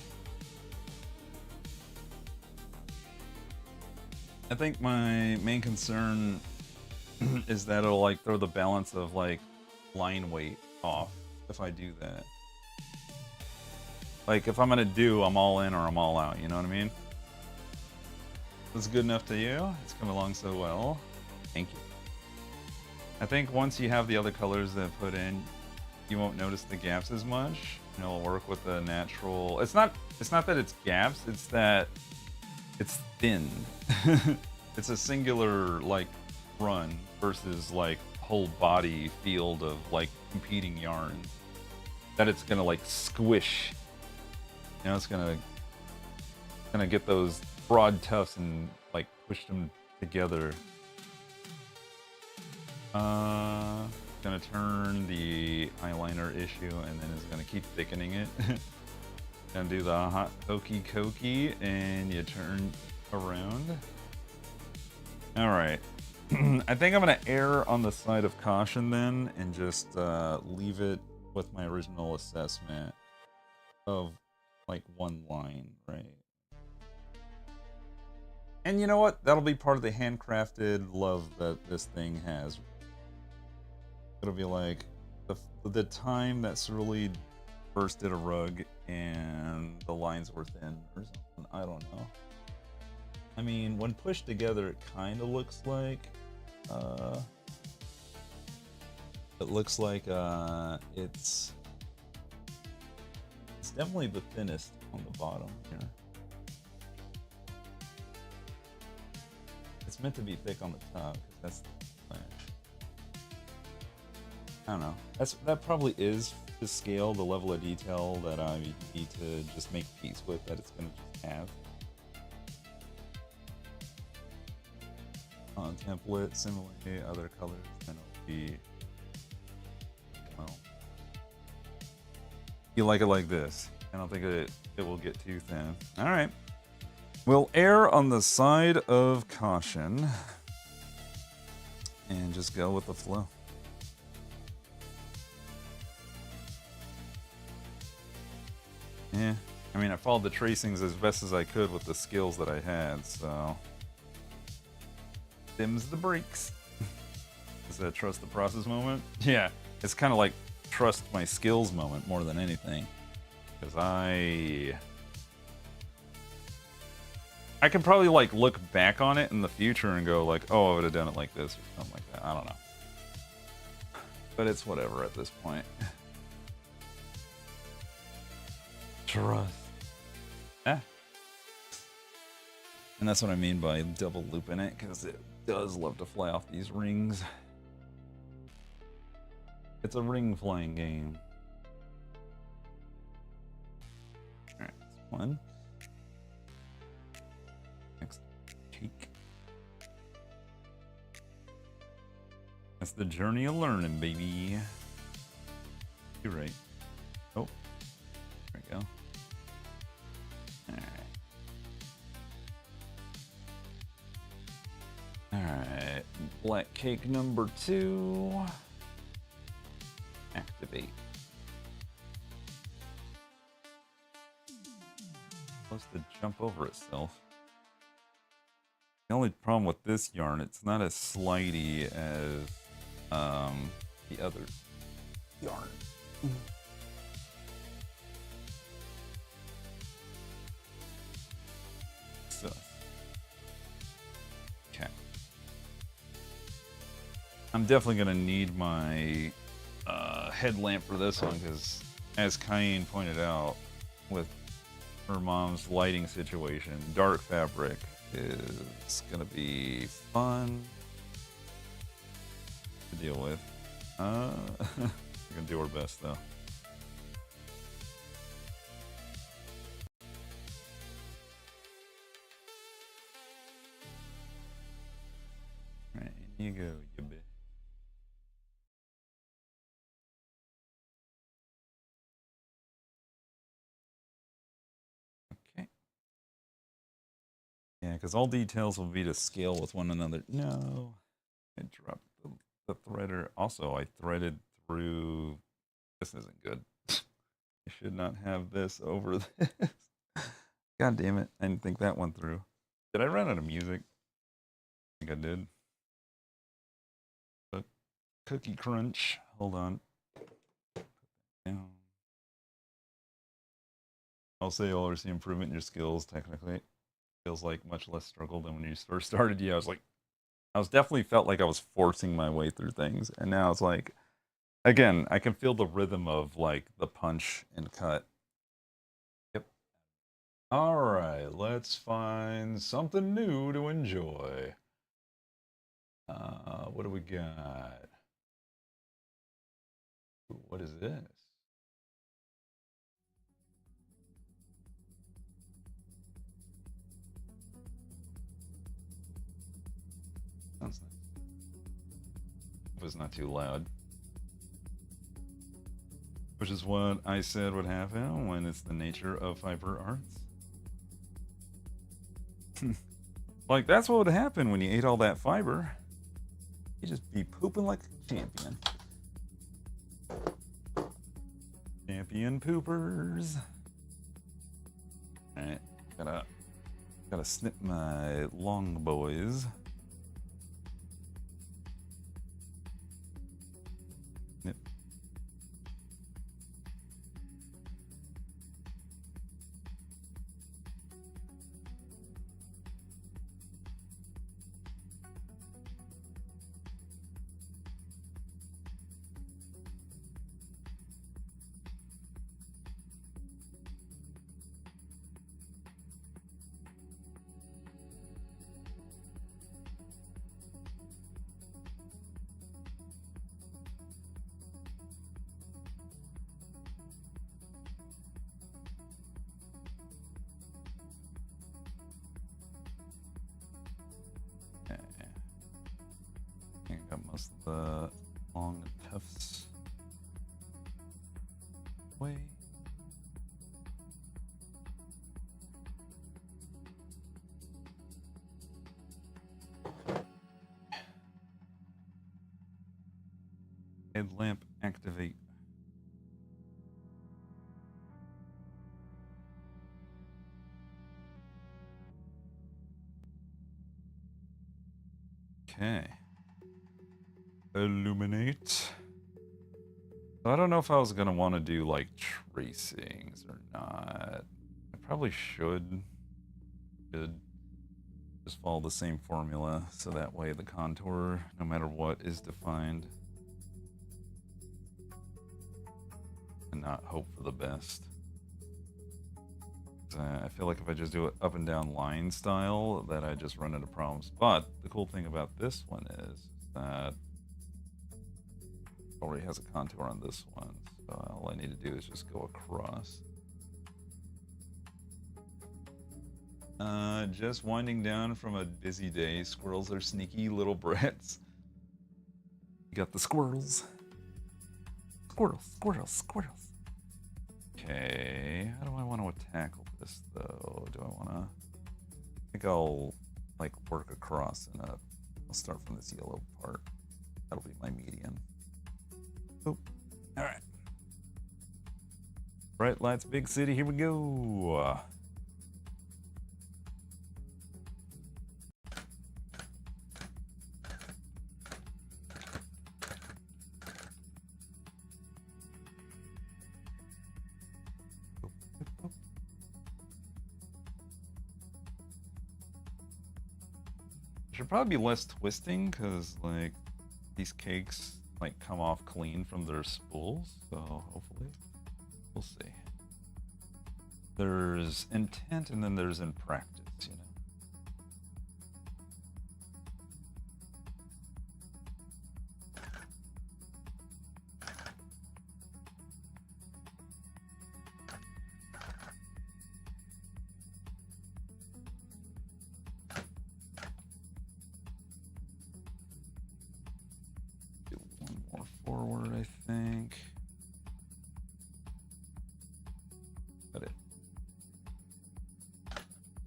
I think my main concern is that it'll like throw the balance of like line weight off if I do that. Like if I'm gonna do I'm all in or I'm all out, you know what I mean? Is good enough to you? It's come along so well. Thank you. I think once you have the other colors that I put in, you won't notice the gaps as much. And it'll work with the natural. It's not that it's gaps, it's that it's thin. It's a singular like run versus like whole body field of like competing yarns that it's gonna like squish. You know, it's gonna get those broad tufts and like push them together. Gonna turn the eyeliner issue and then it's gonna keep thickening it. Gonna do the hot hokey cokey and you turn around. All right. I think I'm gonna err on the side of caution then and just leave it with my original assessment of like one line, right? And you know what? That'll be part of the handcrafted love that this thing has. It'll be like the time that Cerulikat first did a rug and the lines were thin or something. I don't know. I mean, when pushed together, it kind of looks like it's definitely the thinnest on the bottom here. It's meant to be thick on the top because that's the plan. I don't know. That probably is the scale, the level of detail that I need to just make peace with that it's gonna just have. On template, similarly, other colors, then it'll be, well, you like it like this. I don't think it will get too thin. All right. We'll err on the side of caution and just go with the flow. Yeah, I mean, I followed the tracings as best as I could with the skills that I had, so. Them's the brakes. Is that trust the process moment? Yeah, it's kind of like trust my skills moment more than anything. Because I could probably like look back on it in the future and go like, oh, I would have done it like this or something like that. I don't know. But it's whatever at this point. Trust. Eh. And that's what I mean by double looping it, because it does love to fly off these rings. It's a ring flying game. Alright, that's one. Next cheek. That's the journey of learning, baby. You're right. Oh, there we go. Alright, black cake number 2. Activate. Supposed to jump over itself. The only problem with this yarn, it's not as slidey as the other yarn. So, okay. I'm definitely gonna need my headlamp for this one, because as Cayenne pointed out with her mom's lighting situation, dark fabric is gonna be fun to deal with. We're gonna do our best though. Alright, you go, you bitch. Okay. Yeah, because all details will be to scale with one another. No, I dropped the threader. Also, I threaded through. This isn't good. I should not have this over this. God damn it. I didn't think that one through. Did I run out of music? I think I did. But Cookie Crunch. Hold on. Down. I'll say you'll ever see improvement in your skills, technically. Feels like much less struggle than when you first started. Yeah, I was definitely felt like I was forcing my way through things. And now it's like, again, I can feel the rhythm of like the punch and cut. Yep. All right, let's find something new to enjoy. What do we got? Ooh, what is this? Sounds nice. It was not too loud. Which is what I said would happen when it's the nature of fiber arts. Like, that's what would happen when you ate all that fiber. You'd just be pooping like a champion. Champion poopers. Alright, gotta snip my long boys. Snip. Got most of the long tufts away. Headlamp activate. Okay. Illuminate. I don't know if I was gonna want to do like tracings or not. I probably should just follow the same formula, so that way the contour, no matter what, is defined, and not hope for the best. I feel like if I just do it up and down line style, that I just run into problems. But the cool thing about this one is that it already has a contour on this one, so all I need to do is just go across. Just winding down from a busy day. Squirrels are sneaky little brats. You got the squirrels. Squirrels, squirrels, squirrels. Okay, how do I want to tackle this though? Do I want to? I think I'll like work across and I'll start from this yellow part. That'll be my median. Oh, all right. Bright lights, big city. Here we go. Should probably be less twisting because like these cakes like come off clean from their spools, so hopefully we'll see. There's intent and then there's in practice, you know. Forward, I think. Got it.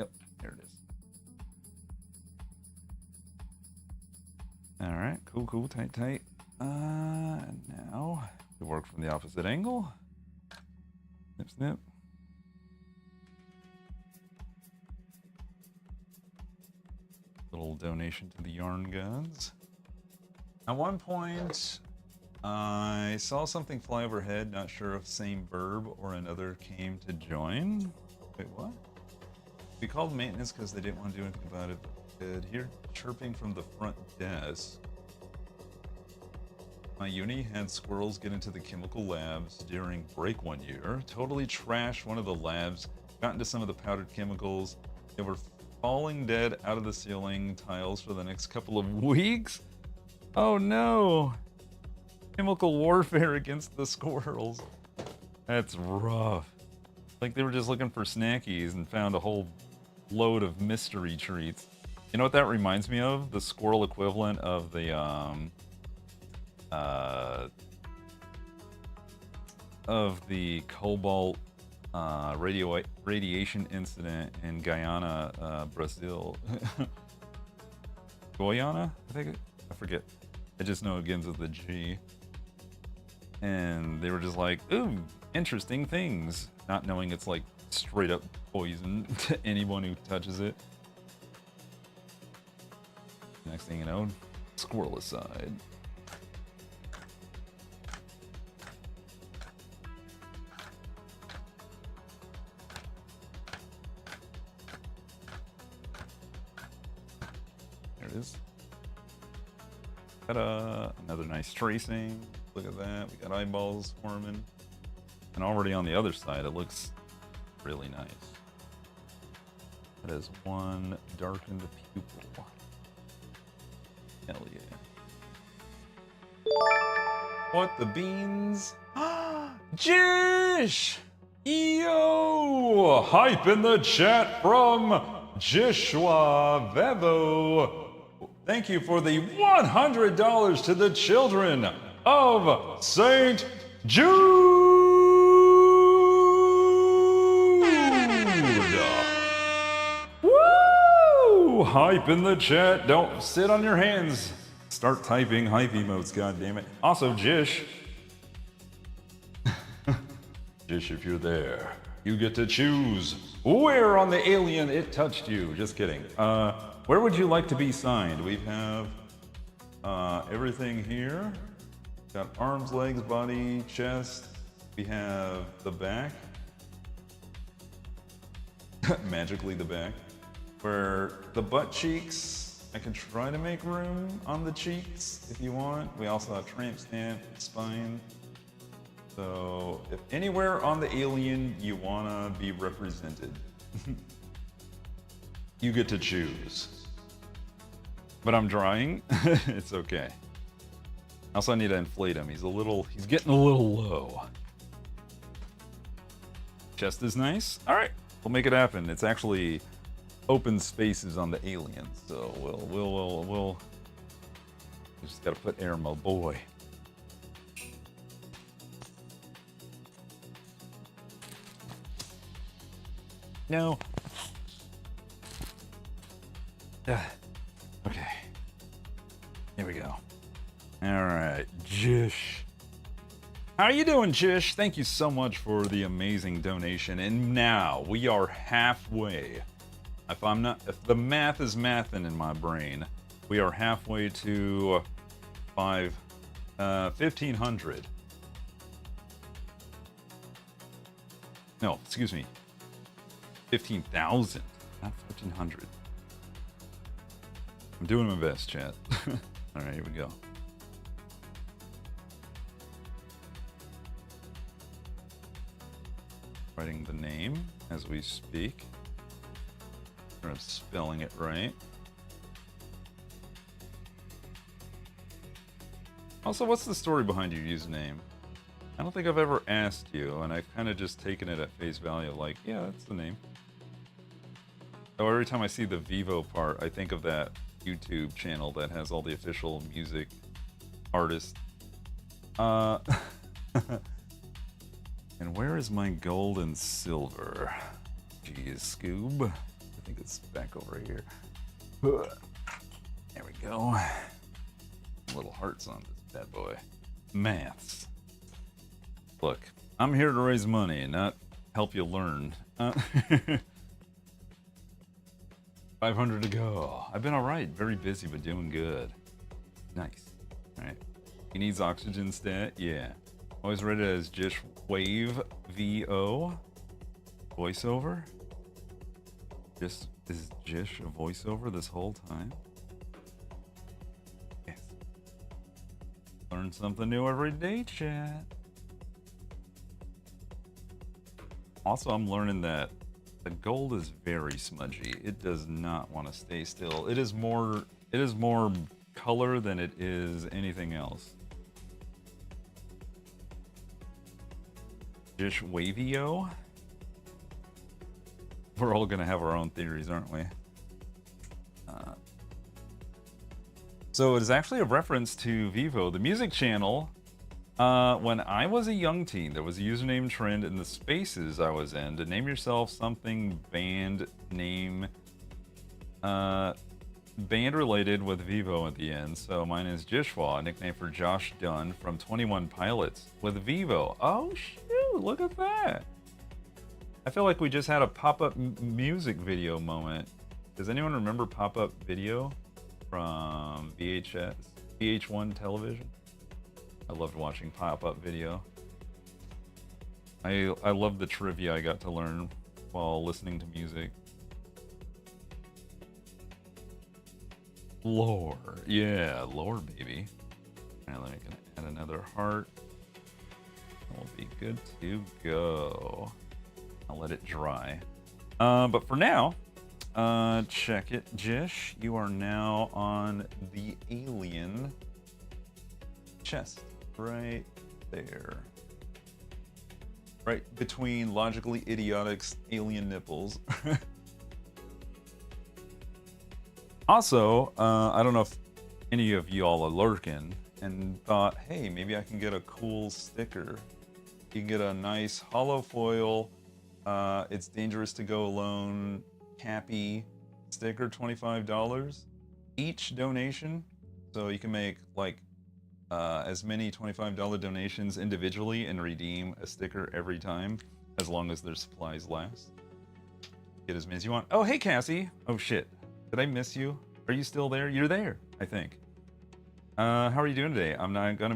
Yep, there it is. All right, cool, cool, tight, tight. And now we work from the opposite angle. Snip, snip. Little donation to the yarn gods. At one point, I saw something fly overhead, not sure if same verb or another came to join. Wait, what? We called maintenance because they didn't want to do anything about it. Could hear chirping from the front desk. My uni had squirrels get into the chemical labs during break one year, totally trashed one of the labs, got into some of the powdered chemicals. They were falling dead out of the ceiling tiles for the next couple of weeks. Oh no! Chemical warfare against the squirrels. That's rough. Like they were just looking for snackies and found a whole load of mystery treats. You know what that reminds me of? The squirrel equivalent of the cobalt radiation incident in Guyana, Brazil. Guyana, I think. I forget. I just know it begins with a G. And they were just like, ooh, interesting things. Not knowing it's like straight up poison to anyone who touches it. Next thing you know, squirrel aside. There it is. Ta-da! Another nice tracing. Look at that. We got eyeballs forming. And already on the other side, it looks really nice. That is one darkened pupil. Hell yeah. What the beans? Jish! Yo! Hype in the chat from Jishua Vevo. Thank you for the $100 to the children of St. Jude. Woo! Hype in the chat. Don't sit on your hands. Start typing hype emotes, goddammit. Also, Jish. Jish, if you're there, you get to choose where on the alien it touched you. Just kidding. Where would you like to be signed? We have everything here. Got arms, legs, body, chest. We have the back. Magically the back. Where the butt cheeks, I can try to make room on the cheeks if you want. We also have tramp stamp, spine. So if anywhere on the alien you wanna be represented, you get to choose. But I'm drawing, it's okay. Also, I need to inflate him. He's getting a little low. Chest is nice. All right, we'll make it happen. It's actually open spaces on the alien, so we'll we just gotta put air in my boy. No. Okay. Here we go. All right, Jish. How you doing, Jish? Thank you so much for the amazing donation. And now we are halfway. If the math is mathin' in my brain, we are halfway to 1,500. No, excuse me. 15,000, not 1,500. I'm doing my best, chat. All right, here we go. Writing the name as we speak. I'm spelling it right. Also, what's the story behind your username? I don't think I've ever asked you, and I've kind of just taken it at face value, like, yeah, that's the name. So every time I see the Vivo part, I think of that YouTube channel that has all the official music artists. And where is my gold and silver? Geez, Scoob. I think it's back over here. There we go. Little hearts on this bad boy. Maths. Look, I'm here to raise money, not help you learn. 500 to go. I've been alright. Very busy, but doing good. Nice. Alright. He needs oxygen stat? Yeah. Always read it as Jish Wave VO. Voiceover? Is Jish a voiceover this whole time? Yes. Learn something new every day, chat. Also, I'm learning that the gold is very smudgy. It does not want to stay still. It is more color than it is anything else. Jish Wavio? We're all gonna have our own theories, aren't we? So it is actually a reference to Vivo, the music channel. When I was a young teen, there was a username trend in the spaces I was in to name yourself something band name, band related with Vivo at the end. So mine is Jishwa, a nickname for Josh Dunn from 21 Pilots with Vivo. Oh shoot, look at that. I feel like we just had a pop-up music video moment. Does anyone remember pop-up video from VH1 television? I loved watching pop-up video. I love the trivia I got to learn while listening to music. Lore. Yeah, lore, baby. Alright, let me add another heart. We'll be good to go. I'll let it dry. But for now, check it, Jish. You are now on the alien chest. Right there. Right between logically idiotic's alien nipples. Also, I don't know if any of y'all are lurking and thought, hey, maybe I can get a cool sticker. You can get a nice hollow foil, It's Dangerous to Go Alone Cappy sticker, $25 each donation. So you can make like as many $25 donations individually and redeem a sticker every time, as long as their supplies last. Get as many as you want. Oh, hey, Cassie. Oh, shit. Did I miss you? Are you still there? You're there, I think. How are you doing today? I'm not gonna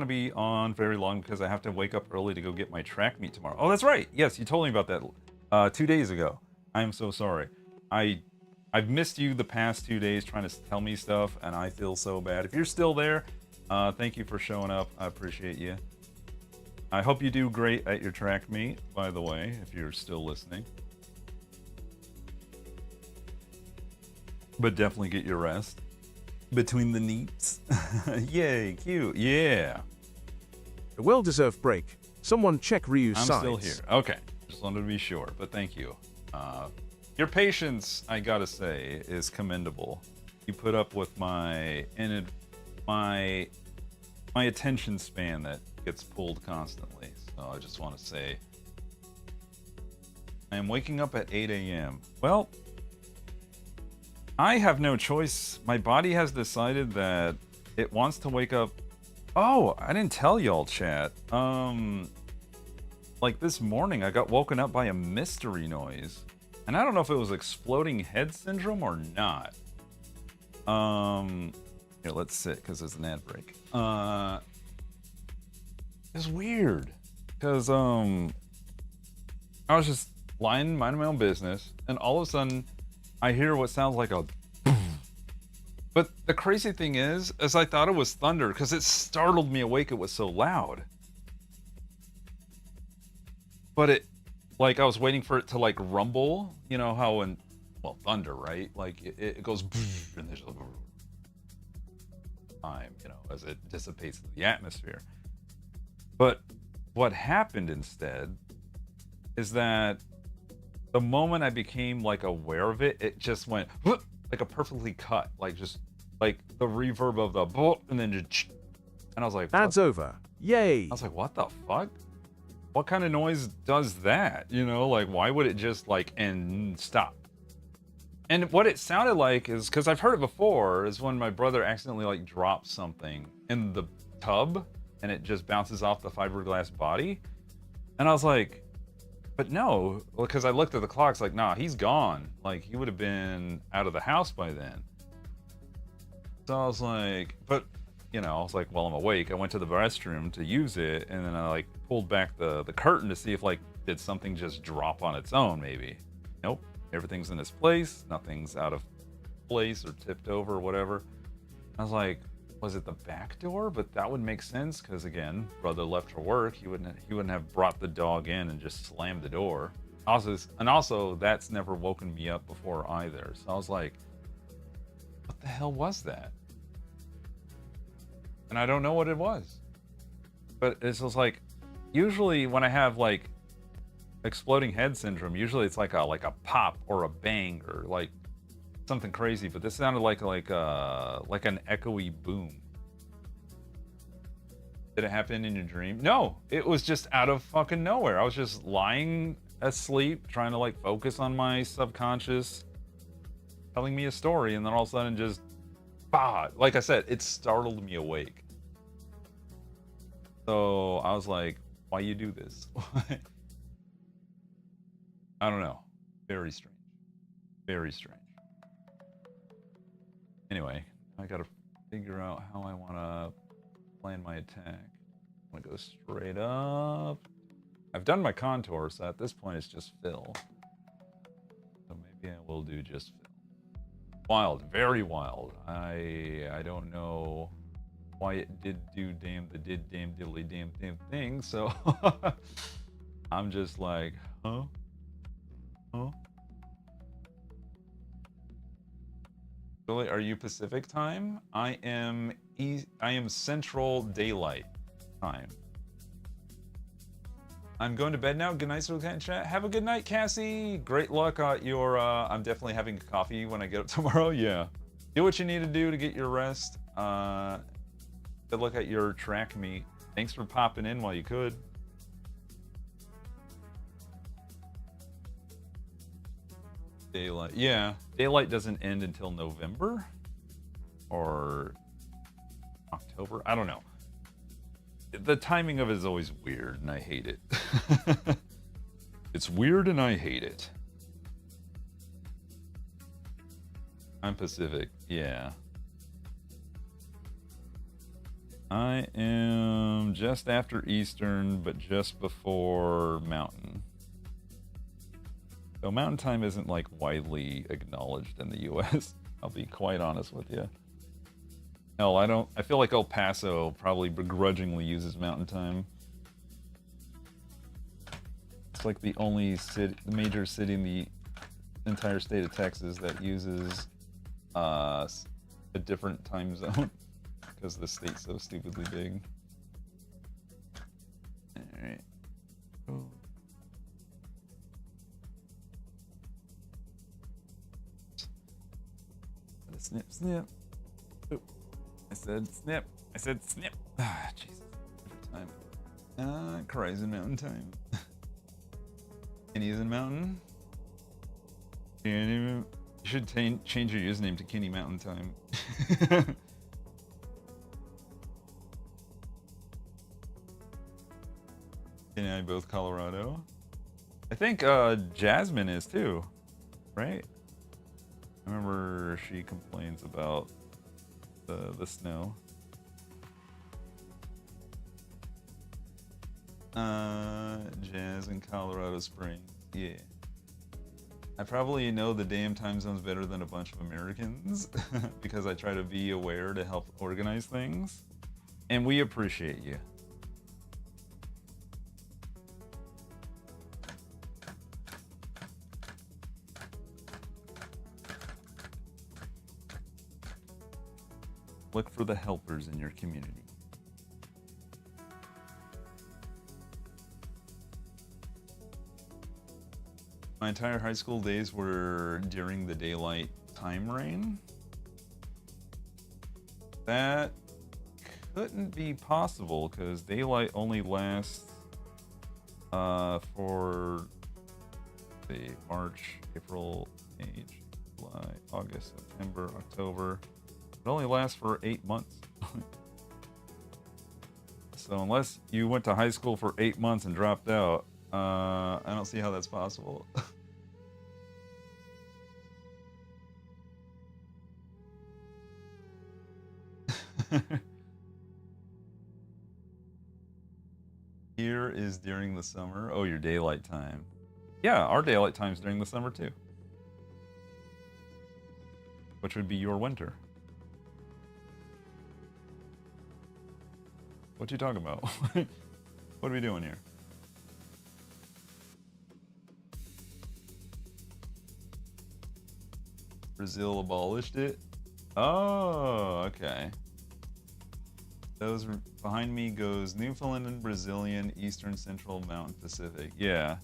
be on very long because I have to wake up early to go get my track meet tomorrow. Oh, that's right. Yes, you told me about that 2 days ago. I am so sorry. I've missed you the past 2 days trying to tell me stuff, and I feel so bad. If you're still there, thank you for showing up. I appreciate you. I hope you do great at your track meet, by the way, if you're still listening. But definitely get your rest between the neeps. Yay, cute. Yeah. A well-deserved break. Someone check Ryu's I'm sides. still here. Okay. Just wanted to be sure, but thank you. Your patience, I gotta say, is commendable. You put up with my attention span that gets pulled constantly. So I just want to say I am waking up at 8 a.m. Well, I have no choice. My body has decided that it wants to wake up. Oh, I didn't tell y'all, chat. Like this morning, I got woken up by a mystery noise. And I don't know if it was exploding head syndrome or not. Here, let's sit, because there's an ad break. It's weird. Because, I was just lying, minding my own business, and all of a sudden, I hear what sounds like a... But the crazy thing is I thought it was thunder, because it startled me awake, it was so loud. But it, like, I was waiting for it to, like, rumble. You know how when, well, thunder, right? Like, it goes, and there's a time, you know, as it dissipates the atmosphere. But what happened instead is that the moment I became, like, aware of it, it just went, like a perfectly cut, like, just, like, the reverb of the, and then just, and I was like, Ads over. Yay. I was like, what the fuck? What kind of noise does that? You know, like, why would it just, like, and stop? And what it sounded like is, because I've heard it before, is when my brother accidentally, like, drops something in the tub, and it just bounces off the fiberglass body. And I was like, but no, because I looked at the clock, it's like, nah, he's gone. Like, he would have been out of the house by then. So I was like, but, you know, I was like, well, I'm awake. I went to the restroom to use it, and then I, like, pulled back the curtain to see if, like, did something just drop on its own, maybe. Nope. Everything's in its place. Nothing's out of place or tipped over or whatever. I was like, was it the back door? But that would make sense, because, again, brother left for work. He wouldn't have brought the dog in and just slammed the door. Also, that's never woken me up before either. So I was like, what the hell was that? And I don't know what it was. But it's just like, usually when I have, like, exploding head syndrome, usually it's like a pop or a bang or, like, something crazy. But this sounded like an echoey boom. Did it happen in your dream? No, it was just out of fucking nowhere. I was just lying asleep, trying to, like, focus on my subconscious telling me a story, and then all of a sudden just, bah! Like I said, it startled me awake. So I was like, why you do this? I don't know. Very strange. Very strange. Anyway, I gotta figure out how I want to plan my attack. I'm gonna go straight up. I've done my contour, so at this point it's just fill. So maybe I will do just fill. Wild, very wild. I don't know why it did do damn diddly damn thing, so I'm just like, huh? Billy, are you Pacific time? I am Central Daylight time. I'm going to bed now. Good night, Cerulikat chat. Have a good night, Cassie. Great luck at your, I'm definitely having coffee when I get up tomorrow. Yeah. Do what you need to do to get your rest. Good luck at your track meet. Thanks for popping in while you could. Daylight. Yeah. Daylight doesn't end until November or October. I don't know. The timing of it is always weird, and I hate it. It's weird, and I hate it. I'm Pacific. Yeah. I am just after Eastern, but just before Mountain. So Mountain Time isn't like widely acknowledged in the US. I'll be quite honest with you. Hell, I feel like El Paso probably begrudgingly uses Mountain Time. It's like the only major city in the entire state of Texas that uses a different time zone because the state's so stupidly big. Alright. Oh. Snip, snip. Oh. I said snip. I said snip. Ah, Jesus. Every time. Horizon Mountain Time. Kenny's in Mountain. You should change your username to Kenny Mountain Time. Kenny and I both Colorado. I think Jasmine is too, right? I remember she complains about the snow. Jazz in Colorado Springs. Yeah. I probably know the damn time zones better than a bunch of Americans because I try to be aware to help organize things. And we appreciate you. Look for the helpers in your community. My entire high school days were during the daylight time reign. That couldn't be possible because daylight only lasts for the March, April, May, July, August, September, October. It only lasts for 8 months. So unless you went to high school for 8 months and dropped out, I don't see how that's possible. Here is during the summer. Oh, your daylight time. Yeah, our daylight time's during the summer too. Which would be your winter. What you talking about? What are we doing here? Brazil abolished it? Oh, okay. Those behind me goes Newfoundland and Brazilian, Eastern, Central, Mountain, Pacific. Yeah.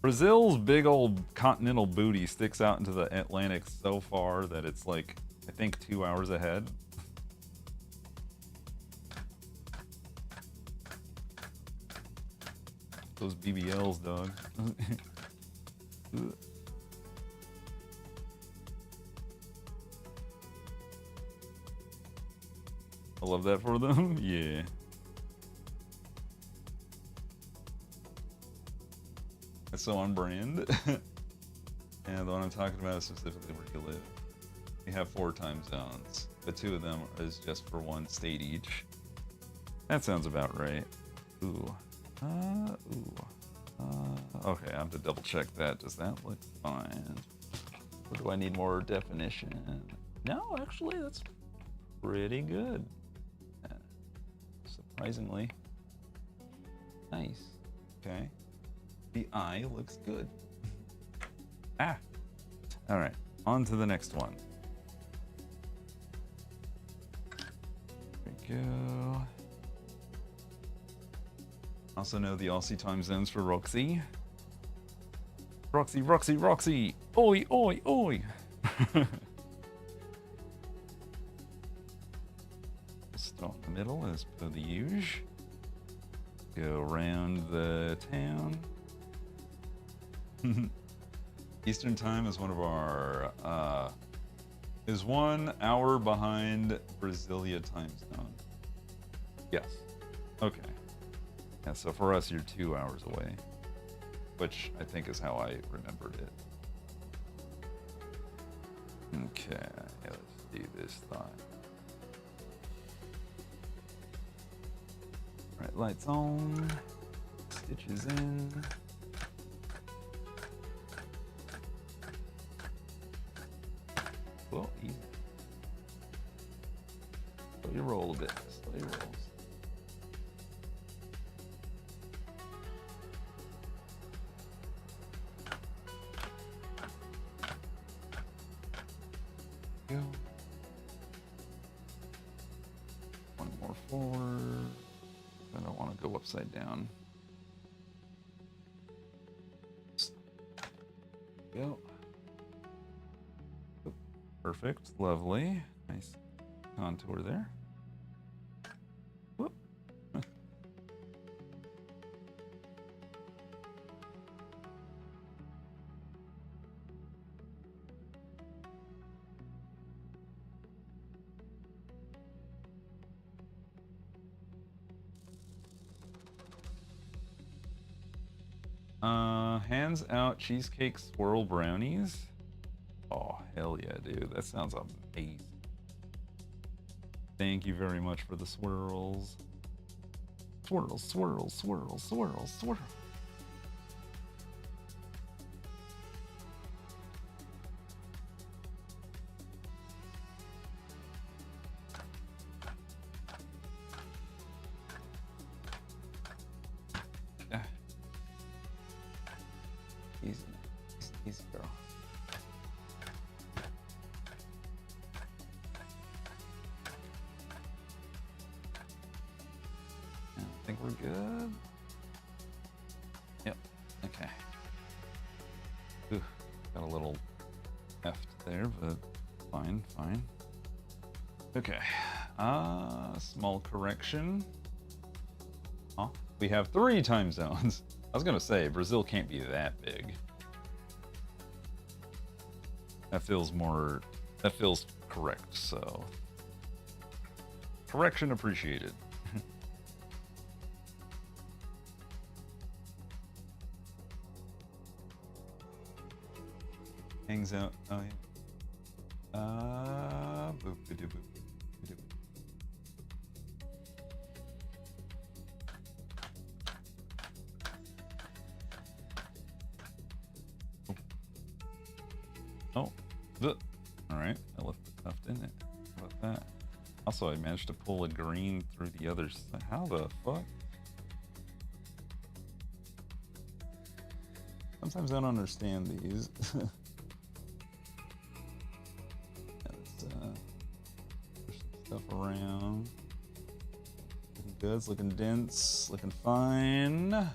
Brazil's big old continental booty sticks out into the Atlantic so far that it's like, I think 2 hours ahead. Those BBLs, dog. I love that for them. Yeah. That's so on brand. And the one I'm talking about is specifically where you live. We have 4 time zones, but 2 of them is just for 1 state each. That sounds about right. Ooh. Okay, I have to double check that. Does that look fine? Or do I need more definition? No, actually, that's pretty good. Surprisingly. Nice. Okay. The eye looks good. Ah. All right, on to the next one. There we go. Also know the Aussie time zones for Roxy. Roxy, Roxy, Roxy! Oi, oi, oi! Start in the middle as per the usual. Go around the town. Eastern time is one of our is 1 hour behind Brasilia time zone. Yes. Okay. Yeah, so for us, you're 2 hours away, which I think is how I remembered it. Okay, yeah, let's do this thing. Right, lights on. Stitches in. Well, easy. Slow your roll a bit. Slow your rolls. Go. One more forward. I don't want to go upside down. Go. Perfect. Lovely. Nice contour there. Whoop. Hands out cheesecake swirl brownies. Oh, hell yeah, dude. That sounds amazing. Thank you very much for the swirls. Swirl, swirl, swirl, swirl, swirl. Ah. Easy, easy, girl. I think we're good. Yep. Okay. Ooh, got a little effed there, but fine, fine. Okay. Small correction. Huh? We have 3 time zones. I was gonna say Brazil can't be that big. That feels more. That feels correct. So correction appreciated. Hangs out. Oh yeah. Boop, boop, boop, boop. Oh, all right. I left the tuft in it. How about that? Also, I managed to pull a green through the others. How the fuck? Sometimes I don't understand these. Let's push some stuff around. Looking good. It's looking dense. Looking fine.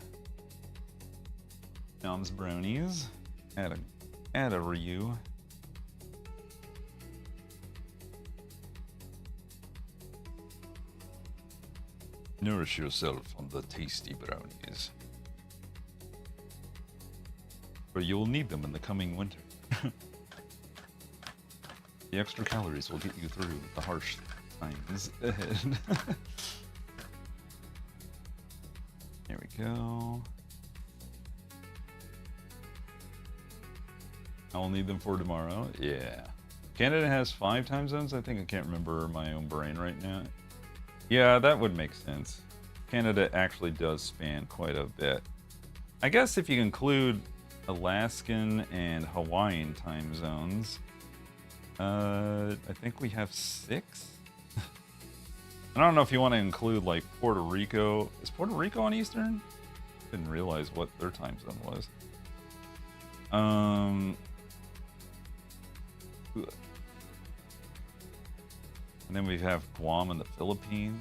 Dom's brownies. Add a Ryu. Nourish yourself on the tasty brownies, for you'll need them in the coming winter. The extra calories will get you through the harsh times ahead. There we go. I'll need them for tomorrow. Yeah. Canada has 5 time zones? I think I can't remember my own brain right now. Yeah, that would make sense. Canada actually does span quite a bit. I guess if you include Alaskan and Hawaiian time zones, I think we have 6. I don't know if you want to include like Puerto Rico. Is Puerto Rico on Eastern? Didn't realize what their time zone was. And then we have Guam and the Philippines.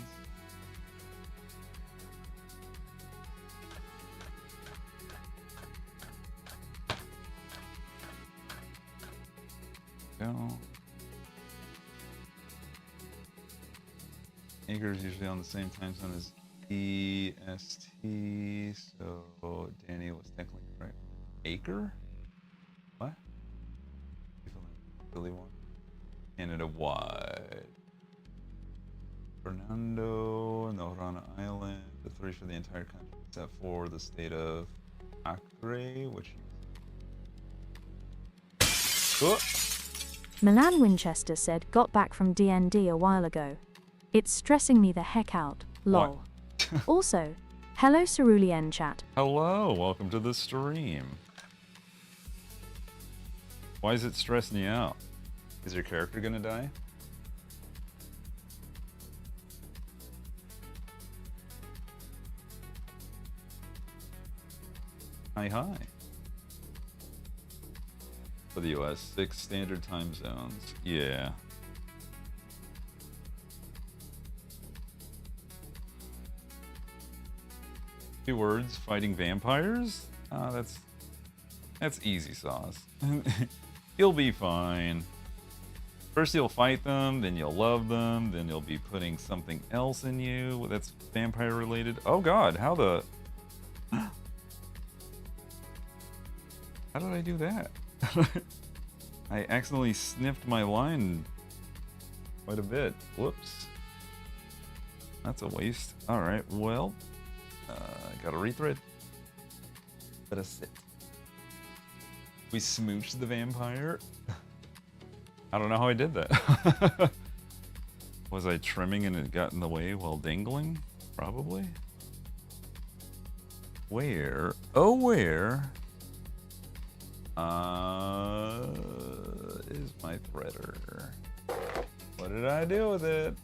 Go. Acre is usually on the same time zone as EST, so Danny was technically correct. Acre? What? Philly one. Canada wide. Fernando, Nohrana Island, the 3 for the entire country, except for the state of Acre, which. Oh. Milan Winchester said, got back from DND a while ago. It's stressing me the heck out. Lol. Also, hello Cerulian chat. Hello, welcome to the stream. Why is it stressing you out? Is your character gonna die? Hi. For the US, 6 standard time zones. Yeah. Two words, fighting vampires? That's easy sauce. You'll be fine. First you'll fight them, then you'll love them, then you'll be putting something else in you that's vampire related. Oh god, how the... How did I do that? I accidentally sniffed my line quite a bit. Whoops. That's a waste. Alright, well, gotta rethread. Let us sit. We smooched the vampire. I don't know how I did that. Was I trimming and it got in the way while dangling? Probably. Where? Oh, where? Is my threader? What did I do with it?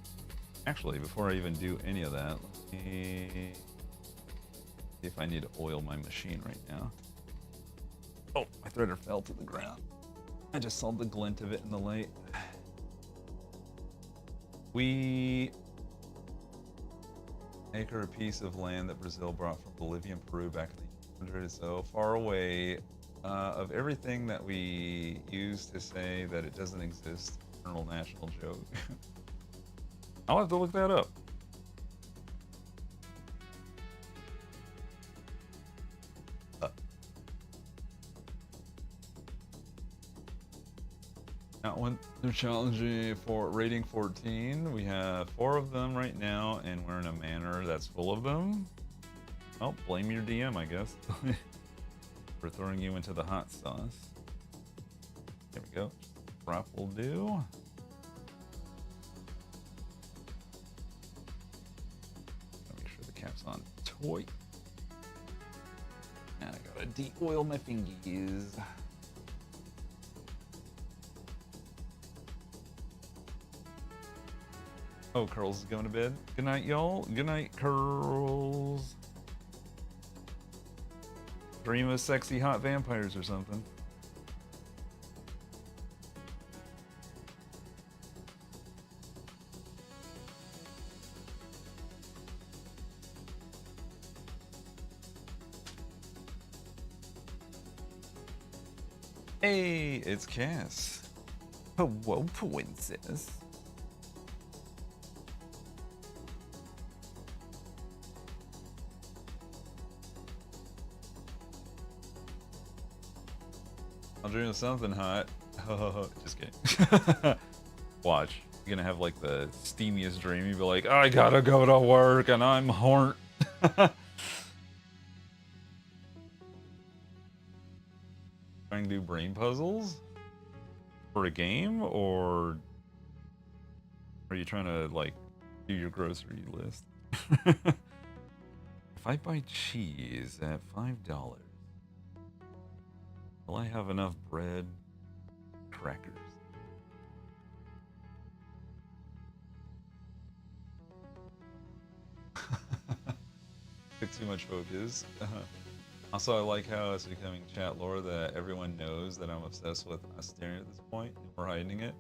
Actually, before I even do any of that, let me see if I need to oil my machine right now. Oh, my threader fell to the ground. I just saw the glint of it in the light. We acre a piece of land that Brazil brought from Bolivia and Peru back in the 1800s, so far away. Of everything that we use to say that it doesn't exist, eternal national joke. I'll have to look that up. That one, they're challenging for rating 14. We have 4 of them right now, and we're in a manor that's full of them. Well, blame your DM, I guess. For throwing you into the hot sauce. There we go. Prop will do. Make sure the cap's on toy. And I gotta de-oil my fingies. Oh, Curls is going to bed. Good night, y'all. Good night, Curls. Dream of sexy hot vampires or something. Hey, it's Cass. Hello, princess. I'll dream of something hot. Just kidding. Watch. You're gonna have like the steamiest dream. You'll be like, I gotta go to work and I'm horny. Trying to do brain puzzles? For a game? Or are you trying to like do your grocery list? If I buy cheese at $5, will I have enough bread, crackers? Took too much focus. Also, I like how it's becoming chat lore that everyone knows that I'm obsessed with Asterion at this point. We're hiding it.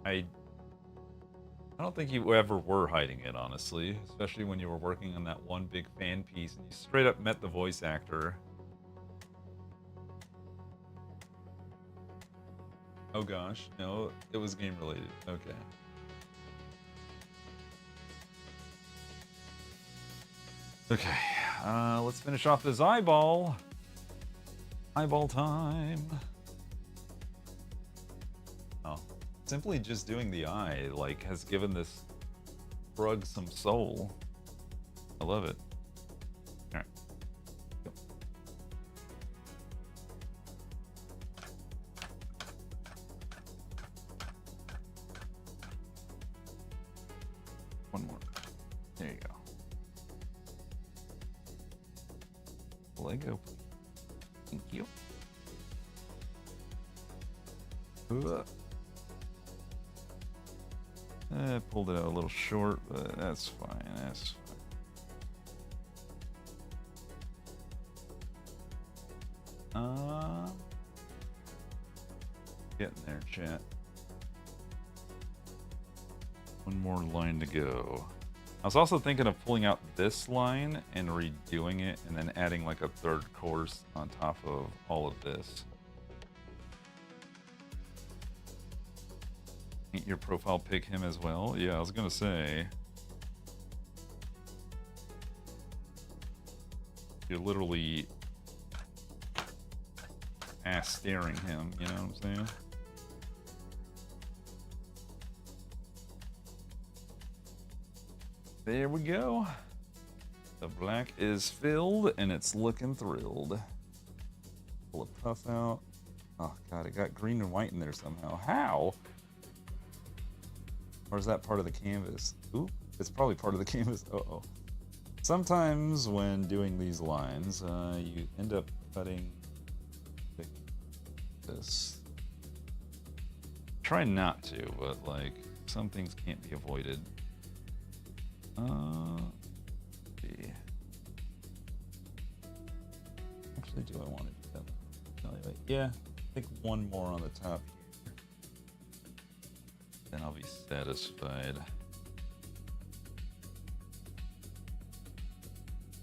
I don't think you ever were hiding it, honestly. Especially when you were working on that one big fan piece and you straight up met the voice actor. Oh gosh, no, it was game related. Okay. Okay, let's finish off this eyeball. Eyeball time. Oh, simply just doing the eye, like, has given this rug some soul. I love it. All right. Go. One more. There you go. Lego, please. Thank you. I pulled it out a little short, but that's fine. That's fine. Getting there, chat. One more line to go. I was also thinking of pulling out this line and redoing it and then adding like a third course on top of all of this. Ain't your profile pick him as well? Yeah, I was gonna say. You're literally ass staring him, you know what I'm saying? There we go. The black is filled and it's looking thrilled. Pull a puff out. Oh god, it got green and white in there somehow. How? Or is that part of the canvas? Ooh, it's probably part of the canvas. Uh-oh. Sometimes when doing these lines, you end up cutting this. Try not to, but like some things can't be avoided. Let's see. Actually, do I want to do that? Evaluate. Yeah, I think one more on the top here. Then I'll be satisfied.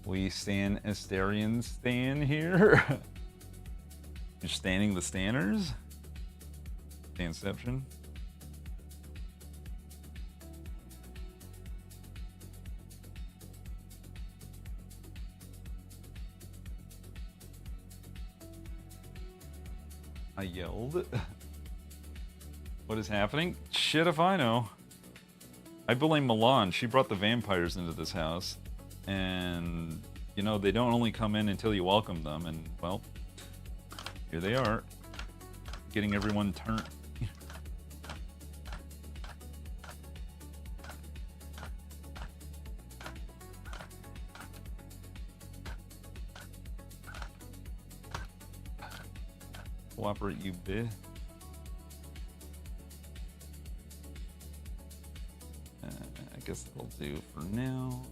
We stand Asterians stand here. You're standing the stanners? Standception? I yelled. What is happening? Shit if I know. I blame Milan. She brought the vampires into this house. And, you know, they don't only come in until you welcome them. And, well, here they are. Getting everyone turned. Cooperate, you bitch. I guess that'll do for now.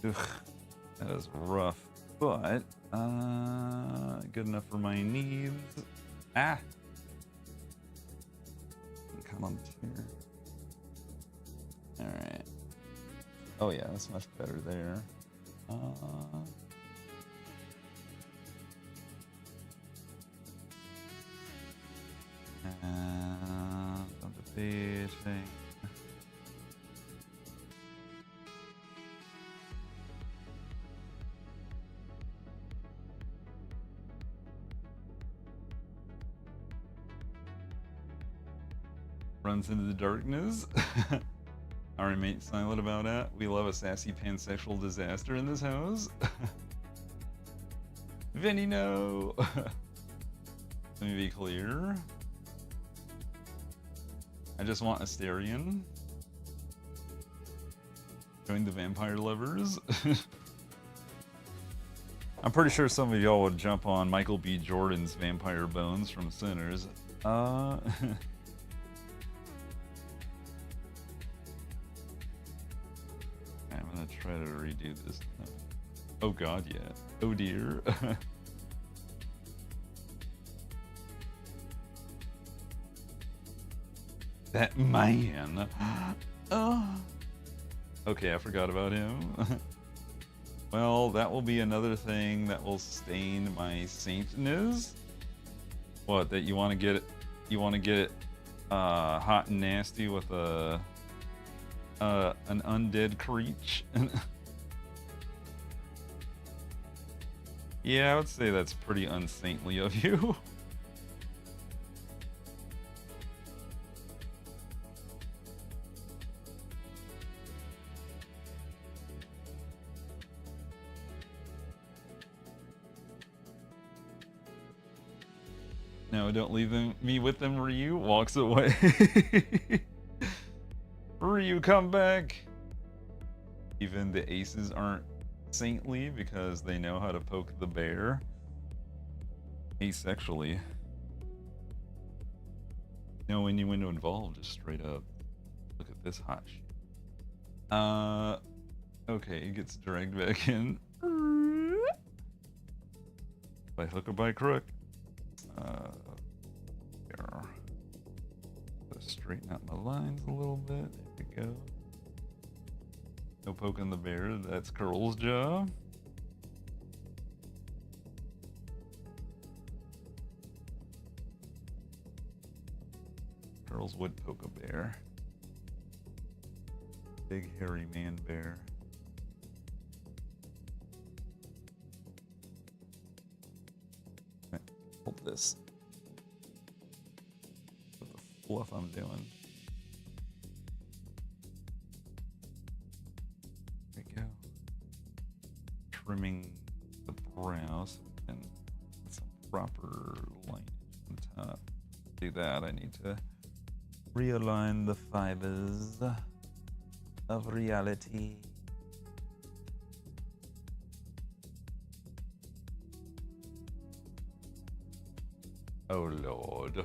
Ugh, that is rough, but good enough for my needs. Ah, come on the chair. All right. Oh yeah, that's much better there. On the bed thing. Runs into the darkness. I remain silent about it. We love a sassy pansexual disaster in this house. Vinny, no. Let me be clear. I just want Asterion. Join the vampire lovers. I'm pretty sure some of y'all would jump on Michael B. Jordan's Vampire Bones from Sinners. I'm gonna try to redo this. Oh god, yeah. Oh dear. That man. Oh. Okay, I forgot about him. Well, that will be another thing that will stain my saintness. What, that you want to get it? You want to get it hot and nasty with an undead creature? Yeah, I would say that's pretty unsaintly of you. No, don't leave me with them, Ryu. Walks away. Ryu, come back. Even the aces aren't saintly because they know how to poke the bear asexually. No innuendo involved, just straight up. Look at this hot shit. Okay, he gets dragged back in. By hook or by crook. There. Let's straighten out my lines a little bit. There we go. No poking the bear, that's Curl's job. Curls would poke a bear. Big hairy man bear. Hold this. What the fluff I'm doing. There we go. Trimming the brows and some proper lineage on top. To do that, I need to realign the fibers of reality. Oh Lord.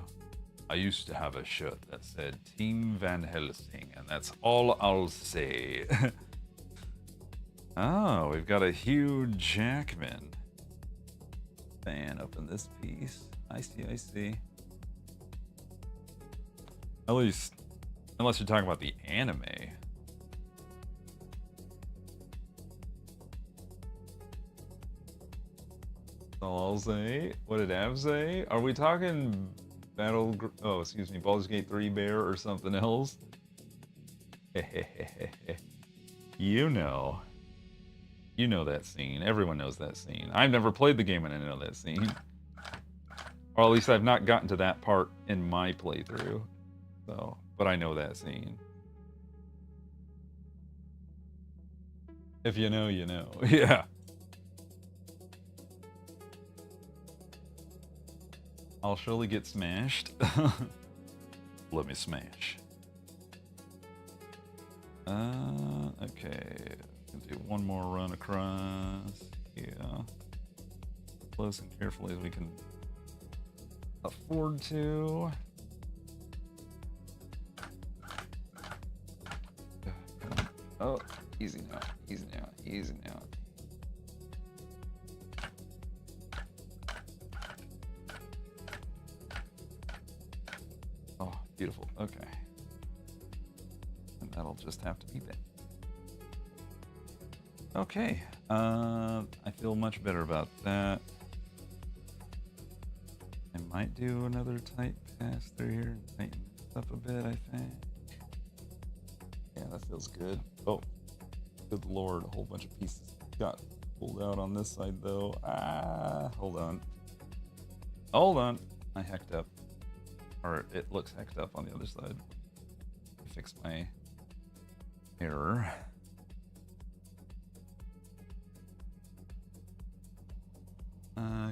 I used to have a shirt that said Team Van Helsing, and that's all I'll say. Oh, we've got a Hugh Jackman fan up in this piece. I see, I see. At least, unless you're talking about the anime. That's all I'll say. What did Av say? Are we talking Baldur's Gate 3 Bear or something else? You know. You know that scene. Everyone knows that scene. I've never played the game and I know that scene. Or at least I've not gotten to that part in my playthrough. So, but I know that scene. If you know, you know. Yeah. I'll surely get smashed. Let me smash. Okay. Do one more run across. Yeah. Close and carefully as we can afford to. Oh, easy now, easy now, easy now. Oh, beautiful. Okay. And that'll just have to be that. Okay. I feel much better about that. I might do another tight pass through here and tighten this up a bit, I think. Yeah, that feels good. Oh, good lord, a whole bunch of pieces got pulled out on this side though. Ah, hold on. Hold on. I hecked up. Or it looks hecked up on the other side. Fix my error.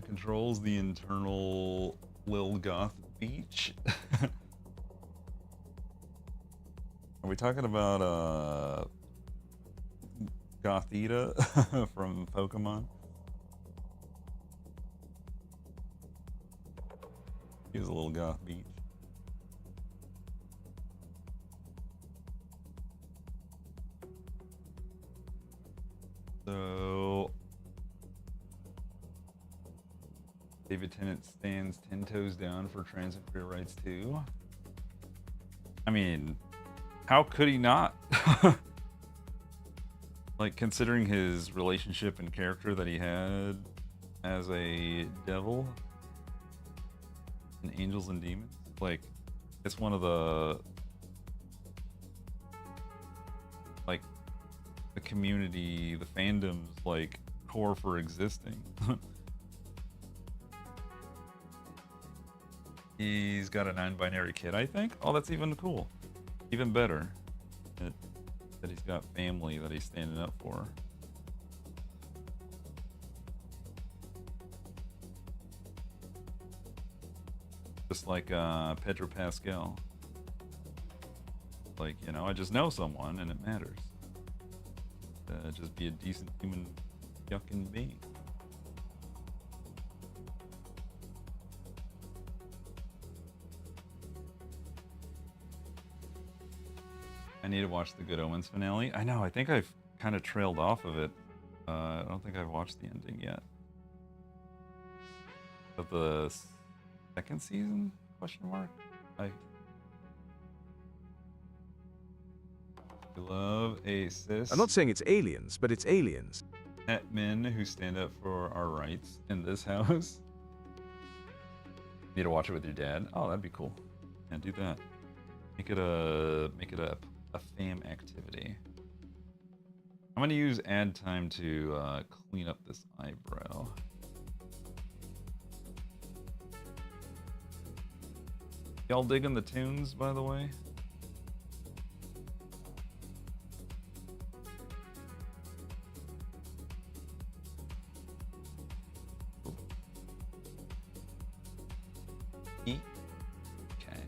Controls the internal Lil Goth Beach. Are we talking about Gothita from Pokemon? He was a little goth beach. So David Tennant stands 10 toes down for trans and queer rights too. I mean, how could he not? Like, considering his relationship and character that he had as a devil in Angels and Demons, like, it's one of the, like, the community, the fandom's, like, core for existing. He's got a non-binary kid, I think. Oh, that's even cool. Even better. That he's got family that he's standing up for. Just like Pedro Pascal. Like, you know, I just know someone and it matters. just be a decent human yucking being. I need to watch the Good Omens finale. I know, I think I've kind of trailed off of it. I don't think I've watched the ending yet. Of the second season? Question mark? I love a cis I'm not saying it's aliens, but it's aliens. het men who stand up for our rights in this house. Need to watch it with your dad? Oh, that'd be cool. Yeah, do that. Make it a fam activity. I'm gonna use ad time to clean up this eyebrow. Y'all digging the tunes, by the way? Okay.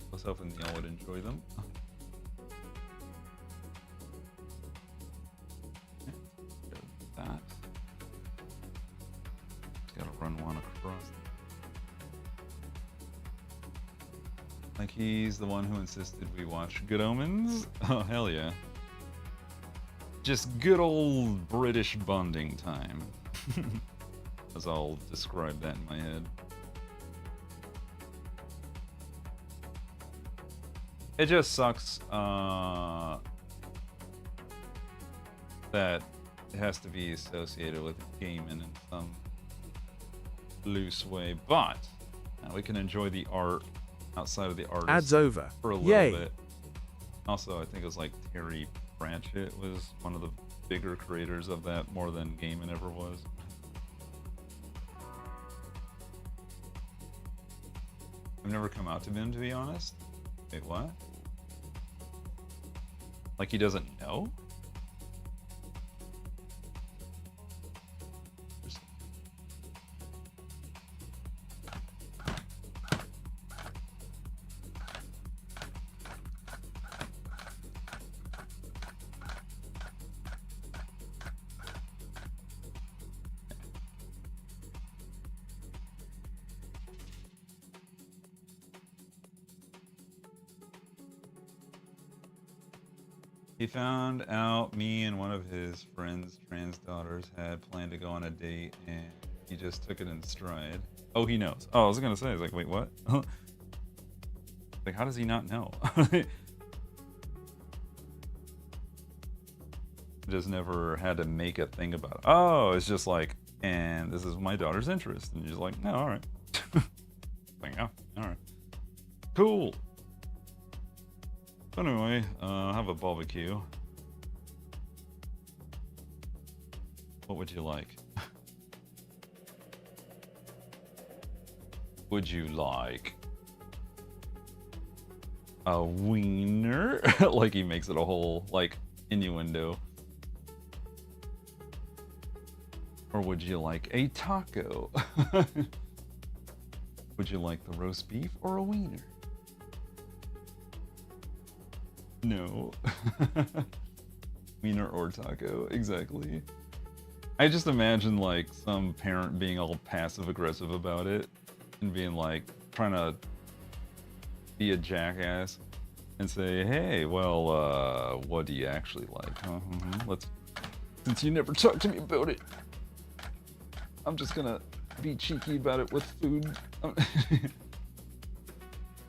I was hoping y'all would enjoy them. That. Gotta run one across. Like he's the one who insisted we watch Good Omens? Oh, hell yeah. Just good old British bonding time. As I'll describe that in my head. It just sucks that it has to be associated with gaming in some loose way, but we can enjoy the art outside of the artist Ads over. for a little Yay. bit. Also, I think it was like Terry Pratchett was one of the bigger creators of that, more than gaming ever was. I've never come out to him, to be honest. Wait, what? Like he doesn't know? He found out me and one of his friend's trans daughters had planned to go on a date, and he just took it in stride. Oh, he knows. Oh, I was gonna say, I was like, wait, what? Like, how does he not know? Just never had to make a thing about it. Oh, it's just like, and this is my daughter's interest, and you're just like, no, all right. Like, oh, all right, cool. Anyway, have a barbecue. What would you like? Would you like a wiener? Like he makes it a whole, like, innuendo. Or would you like a taco? Would you like the roast beef or a wiener? No. Wiener or taco, exactly. I just imagine like some parent being all passive aggressive about it and being like trying to be a jackass and say, hey, well, what do you actually like? Huh? Let's, since you never talked to me about it, I'm just gonna be cheeky about it with food.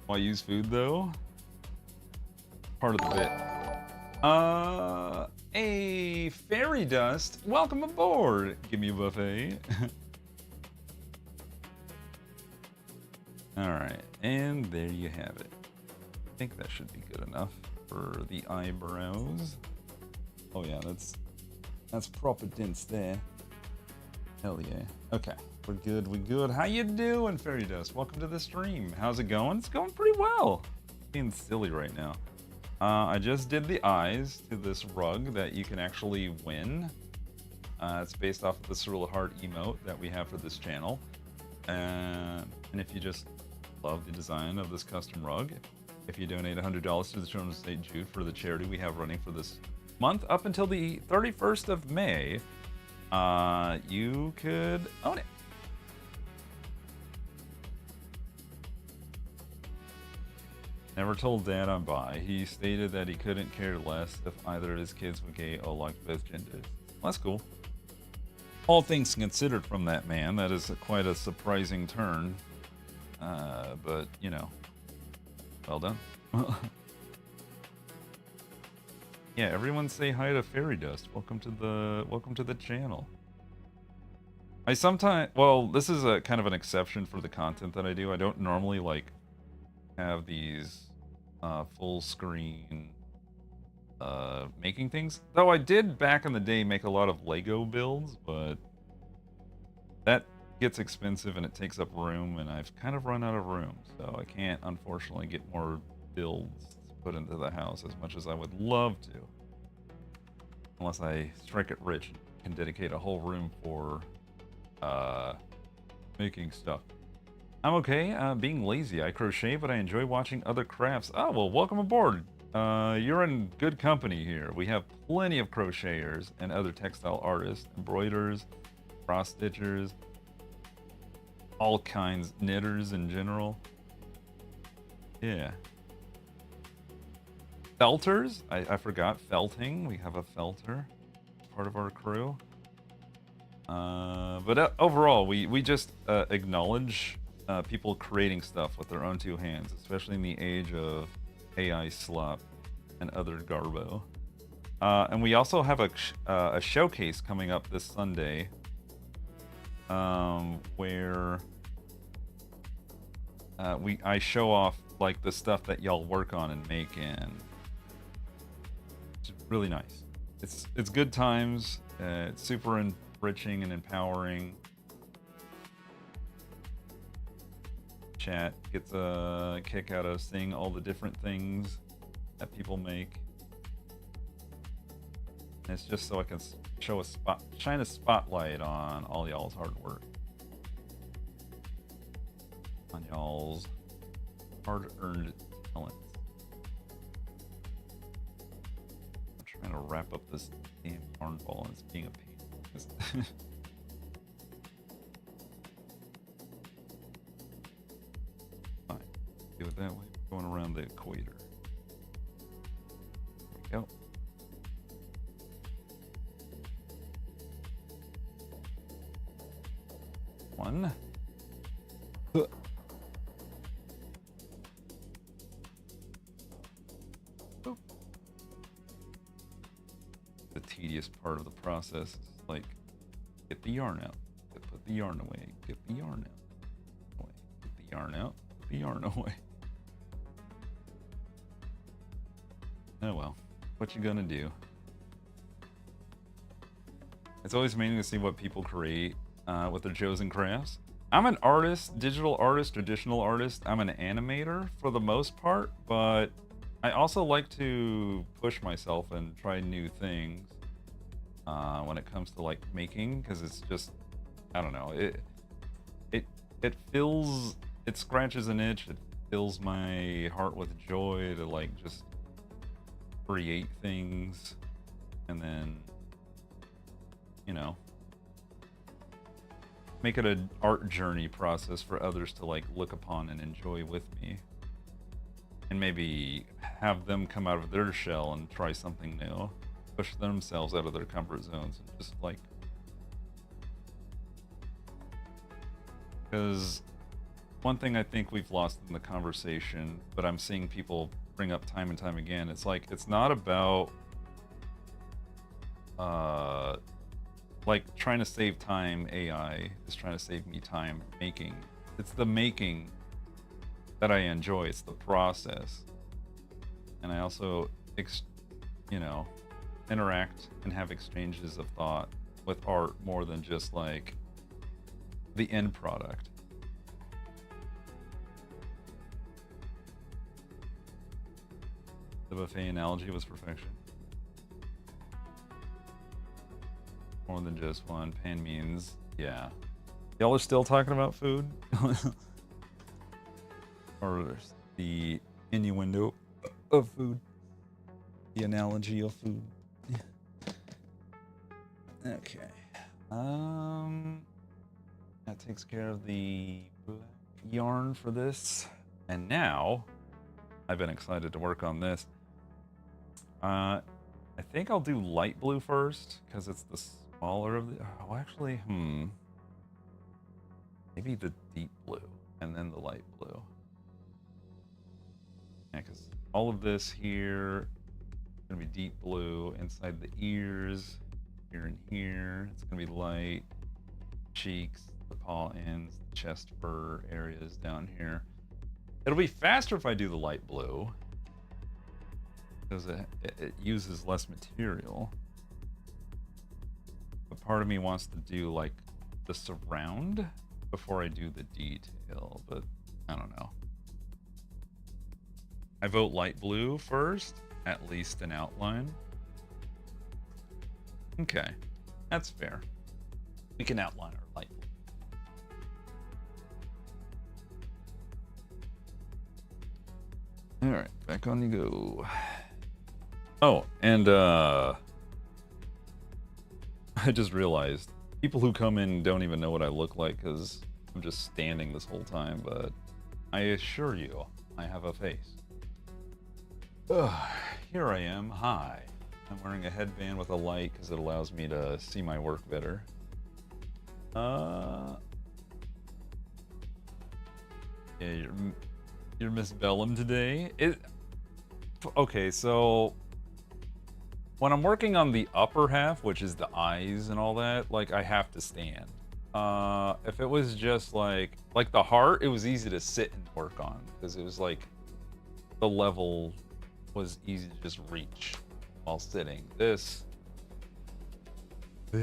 Why use food though? Part of the bit. Hey, Fairy Dust, welcome aboard. Give me a buffet. All right, and there you have it. I think that should be good enough for the eyebrows. Oh yeah, that's proper dense there. Hell yeah. Okay, we're good. We good. How you doing, Fairy Dust? Welcome to the stream. How's it going? It's going pretty well. Being silly right now. I just did the eyes to this rug that you can actually win. It's based off of the Cerulikat emote that we have for this channel. And if you just love the design of this custom rug, if you donate $100 to the Children of St. Jude for the charity we have running for this month up until the 31st of May, you could own it. Never told Dad I'm bi. He stated that he couldn't care less if either of his kids were gay or like both genders. Well, that's cool. All things considered from that man, that is quite a surprising turn. But, you know, well done. Yeah, everyone say hi to Fairy Dust. Welcome to the channel. I sometimes, well, this is a kind of an exception for the content that I do. I don't normally like have these full screen making things. Though I did back in the day make a lot of Lego builds, but that gets expensive and it takes up room, and I've kind of run out of room, so I can't unfortunately get more builds put into the house as much as I would love to. Unless I strike it rich and can dedicate a whole room for making stuff. I'm okay being lazy. I crochet, but I enjoy watching other crafts. Oh, well, welcome aboard. You're in good company here. We have plenty of crocheters and other textile artists, embroiderers, cross stitchers, all kinds, knitters in general. Yeah. Felters? I forgot felting. We have a felter, part of our crew. But overall, we just acknowledge people creating stuff with their own two hands, especially in the age of AI slop and other garbo. And we also have a showcase coming up this Sunday, where I show off like the stuff that y'all work on and make, and it's really nice. It's good times. It's super enriching and empowering. Chat gets a kick out of seeing all the different things that people make. And it's just so I can shine a spotlight on all y'all's hard work, on y'all's hard-earned talents. I'm trying to wrap up this damn yarn ball, and it's being a pain. Fine, do it that way. We're going around the equator. There we go. One. The tedious part of the process is like, get the yarn out, put the yarn away, get the yarn out, away, get the yarn out, put the yarn away. Oh well, what you gonna do? It's always amazing to see what people create with their chosen crafts. I'm an artist, digital artist, traditional artist. I'm an animator for the most part, but I also like to push myself and try new things when it comes to like making, because it's just, I don't know, it scratches an itch. It fills my heart with joy to like just create things, and then, you know, make it an art journey process for others to like look upon and enjoy with me, and maybe have them come out of their shell and try something new, push themselves out of their comfort zones, and just like, because one thing I think we've lost in the conversation, but I'm seeing people bring up time and time again, it's like, it's not about like trying to save time. AI is trying to save me time making. It's the making that I enjoy. It's the process. And I also, you know, interact and have exchanges of thought with art more than just like the end product. The buffet analogy was perfection. More than just one. Pan means, yeah. Y'all are still talking about food? Or the innuendo of food. The analogy of food. Okay. That takes care of the black yarn for this. And now, I've been excited to work on this. I think I'll do light blue first, because it's the smaller of the... Oh, actually, maybe the deep blue, and then the light blue. Yeah, because all of this here is going to be deep blue. Inside the ears, here and here, it's going to be light. Cheeks, the paw ends, the chest fur areas down here. It'll be faster if I do the light blue, because it uses less material. But part of me wants to do like the surround before I do the detail, but I don't know. I vote light blue first, at least an outline. Okay, that's fair. We can outline our light blue. All right, back on you go. Oh, and I just realized people who come in don't even know what I look like because I'm just standing this whole time, but I assure you, I have a face. Ugh, here I am. Hi. I'm wearing a headband with a light because it allows me to see my work better. Yeah, you're Miss Bellum today. Okay, so when I'm working on the upper half, which is the eyes and all that, like I have to stand. If it was just like the heart, it was easy to sit and work on because it was like the level was easy to just reach while sitting. This, you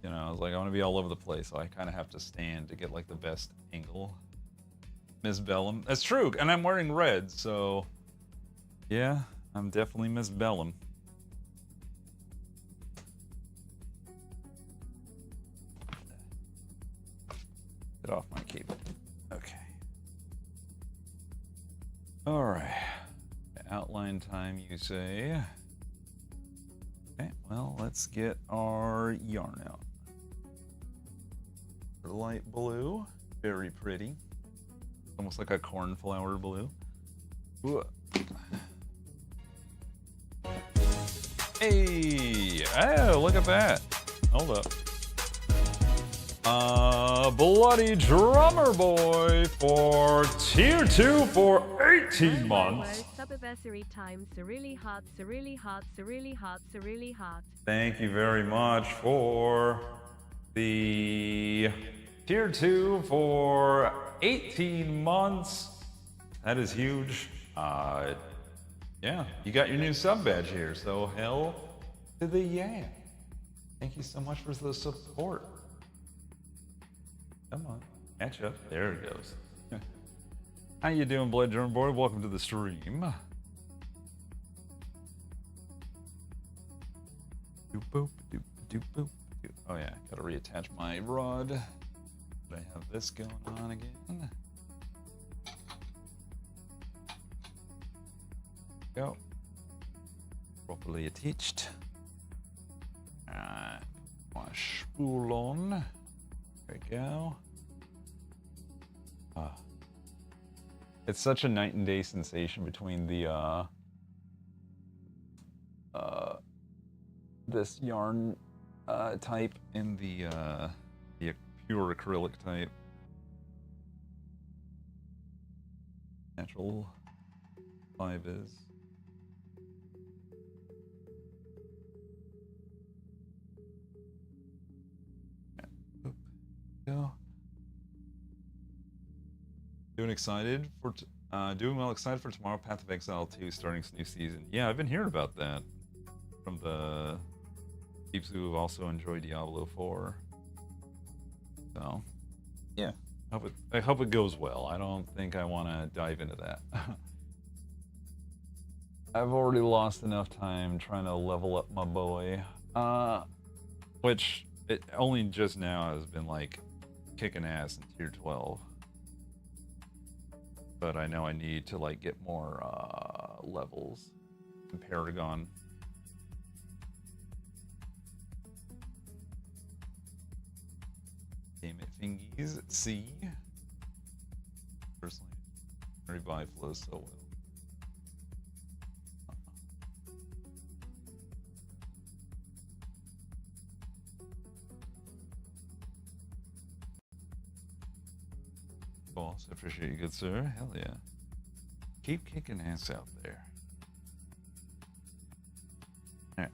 know, I was like, I want to be all over the place, so I kind of have to stand to get like the best angle. Miss Bellum. That's true, and I'm wearing red, so yeah, I'm definitely Miss Bellum. Get off my cable. Okay. All right. Outline time, you say. Okay, well, let's get our yarn out. Light blue, very pretty. Almost like a cornflower blue. Ooh. Hey! Oh, look at that. Hold up. Bloody Drummer Boy for Tier 2 for 18 months. Subiversary time, Cerulikat, Cerulikat, Cerulikat, Cerulikat. Thank you very much for the Tier 2 for 18 months. That is huge. Yeah, you got your new sub badge here, so hell to the yeah. Thank you so much for the support. Come on, catch up. There it goes. How you doing, Blood German Boy? Welcome to the stream. Doop boop, doop doop boop. Doop. Oh yeah, gotta reattach my rod. But I have this going on again. Go. Properly attached. My spool on. There we go. It's such a night and day sensation between the this yarn type and the pure acrylic type. Natural 5 is. Go. Doing well excited for tomorrow, Path of Exile 2 starting its new season. Yeah, I've been hearing about that from the peeps who have also enjoyed Diablo 4. So, yeah, I hope it goes well. I don't think I want to dive into that. I've already lost enough time trying to level up my boy, which it only just now has been like kicking ass in tier 12. but I know I need to like get more levels in Paragon. Damn it, fingies. C. Personally, revive flows so well. Boss, I appreciate you, good sir. Hell yeah. Keep kicking ass out there. Alright.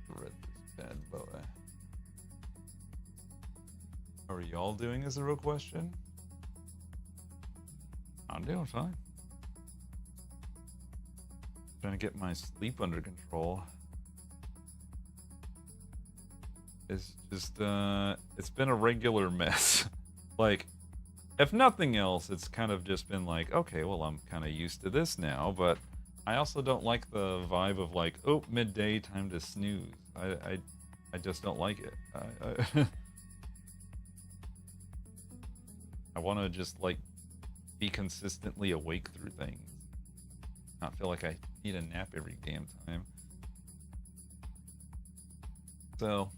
Read this bad boy. How are y'all doing is the real question? I'm doing fine. Trying to get my sleep under control. It's just, it's been a regular mess. Like, if nothing else, it's kind of just been like, okay, well, I'm kind of used to this now, but I also don't like the vibe of like, oh, midday, time to snooze. I just don't like it. I want to just like be consistently awake through things. Not feel like I need a nap every damn time. So,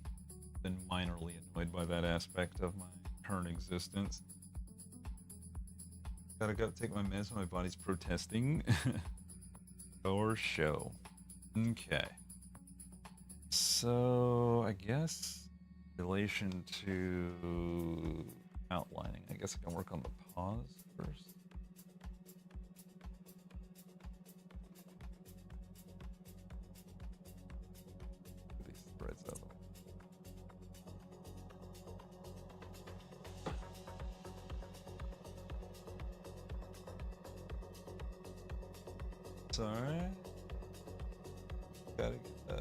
been minorly annoyed by that aspect of my current existence. Gotta take my meds when my body's protesting. For show. Okay. So, I guess relation to outlining. I guess I can work on the pause first. These threads out. Sorry. Gotta get,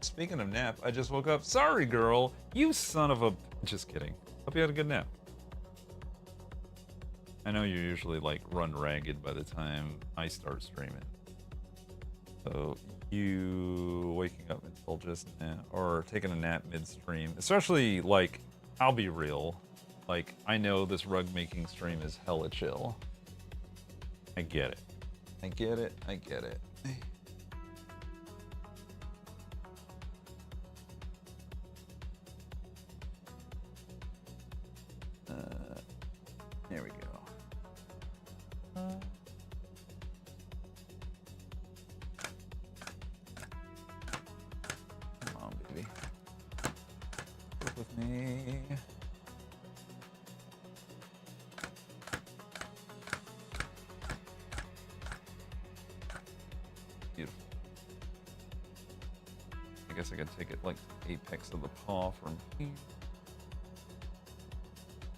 speaking of nap, I just woke up. Sorry, girl. You son of a... Just kidding. Hope you had a good nap. I know you usually like run ragged by the time I start streaming. So you waking up until just now, or taking a nap midstream, especially like, I'll be real. Like, I know this rug making stream is hella chill. I get it. I get it. I get it. There we go. Come on, baby. Work with me. Beautiful. I guess I could take it like the apex of the paw from here.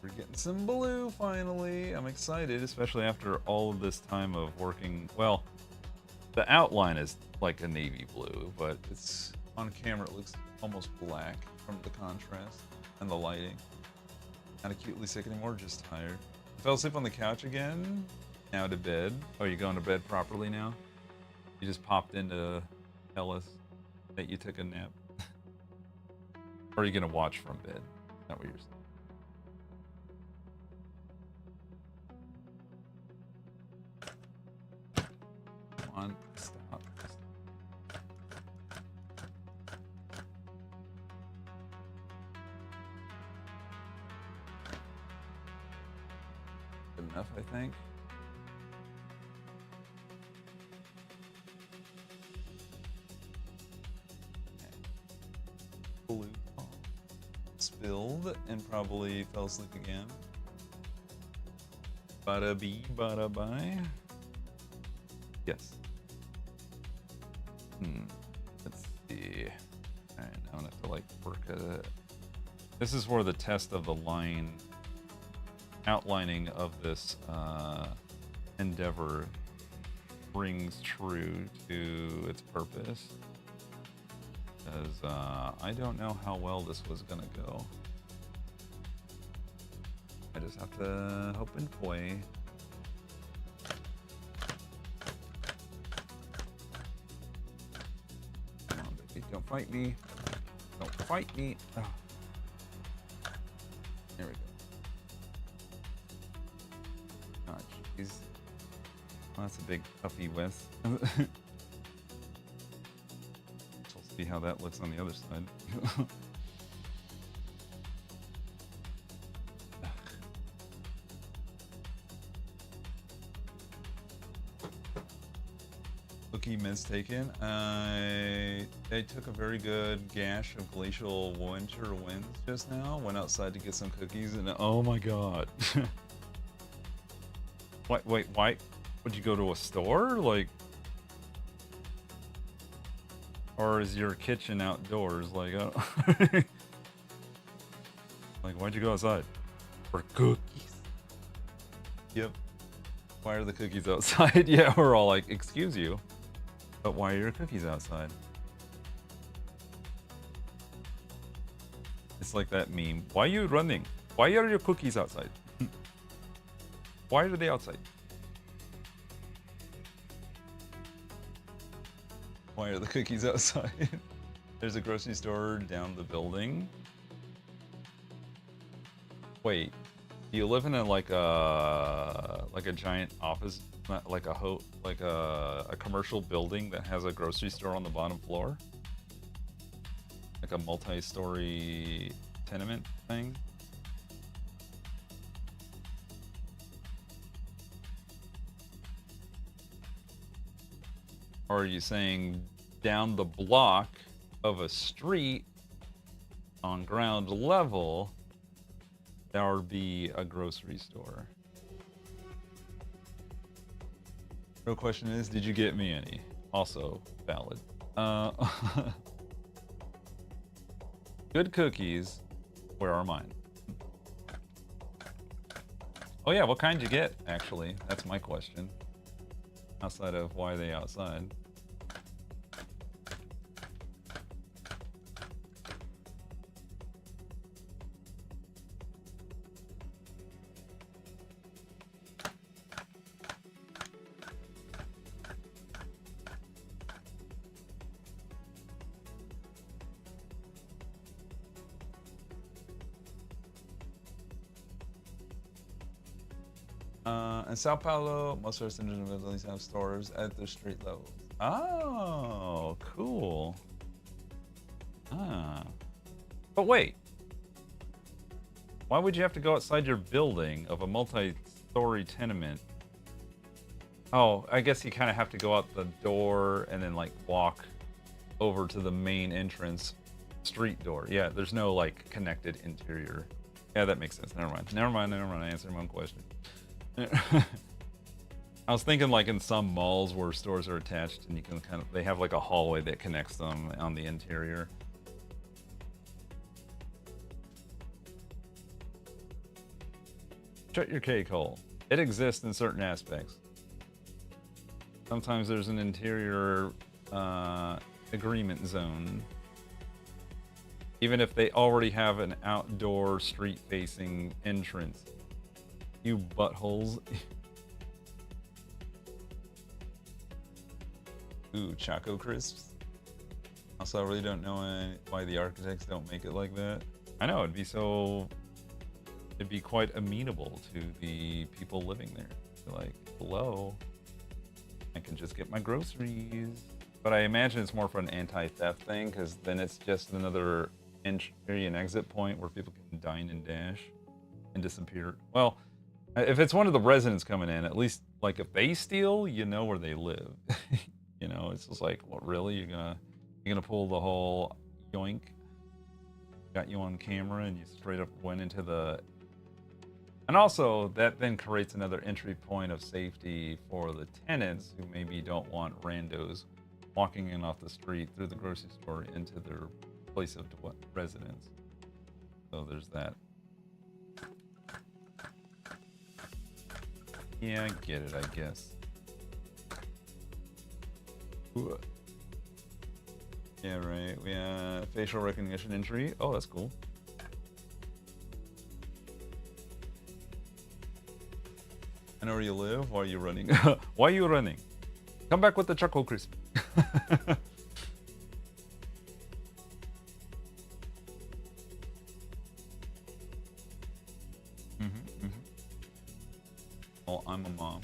We're getting some blue finally. I'm excited, especially after all of this time of working. Well, the outline is like a navy blue, but it's on camera. It looks almost black from the contrast and the lighting. Not acutely sick anymore, just tired. I fell asleep on the couch again. Now to bed. Oh, you going to bed properly now? You just popped into tell us that you took a nap. Or are you gonna watch from bed? Is that what you're saying? On, stop. Good enough, I think. Okay. Blue spilled and probably fell asleep again. Bada bee, bada bye. Yes. Let's see. Alright, now I'm gonna have to like work at it. This is where the test of the line outlining of this endeavor rings true to its purpose. Because I don't know how well this was gonna go. I just have to hope and pray. Don't fight me. Don't fight me. Oh. There we go. Notch. Well, that's a big puffy with. We'll see how that looks on the other side. Cookie mistaken. I took a very good gash of glacial winter winds just now. Went outside to get some cookies, and oh my god! Wait, why? Would you go to a store, like, or is your kitchen outdoors? Like, I don't like, why'd you go outside? For cookies. Yep. Why are the cookies outside? Yeah, we're all like, excuse you. But why are your cookies outside? It's like that meme. Why are you running? Why are your cookies outside? Why are they outside? Why are the cookies outside? There's a grocery store down the building. Wait, do you live in a like a giant office? Not like a commercial building that has a grocery store on the bottom floor, like a multi-story tenement thing. Or are you saying down the block of a street on ground level there would be a grocery store? Real question is, did you get me any? Also valid. Good cookies. Where are mine? Oh yeah, what kind you get, actually? That's my question. Outside of why are they outside? In Sao Paulo, most restaurants and buildings have stores at the street level. Oh, cool. Ah. But wait. Why would you have to go outside your building of a multi-story tenement? Oh, I guess you kind of have to go out the door and then like walk over to the main entrance street door. Yeah, there's no like connected interior. Yeah, that makes sense. Never mind. I answered my own question. I was thinking like in some malls where stores are attached and you can they have like a hallway that connects them on the interior. Shut your cake hole. It exists in certain aspects. Sometimes there's an interior agreement zone. Even if they already have an outdoor street-facing entrance. You buttholes. Ooh, Choco Crisps. Also, I really don't know why the architects don't make it like that. I know, it'd be quite amenable to the people living there. They're like, hello, I can just get my groceries. But I imagine it's more for an anti-theft thing, because then it's just another entry and exit point where people can dine and dash and disappear. Well, if it's one of the residents coming in, at least, like, if they steal, you know where they live. You know, it's just like, what, really? You're gonna pull the whole yoink? Got you on camera and you straight up went into the... And also, that then creates another entry point of safety for the tenants who maybe don't want randos walking in off the street through the grocery store into their place of residence. So there's that. Yeah, I get it, I guess. Ooh. Yeah, right. We have facial recognition entry. Oh, that's cool. I know where you live. Why are you running? Why are you running? Come back with the Choco Crisp. Well, I'm a mom.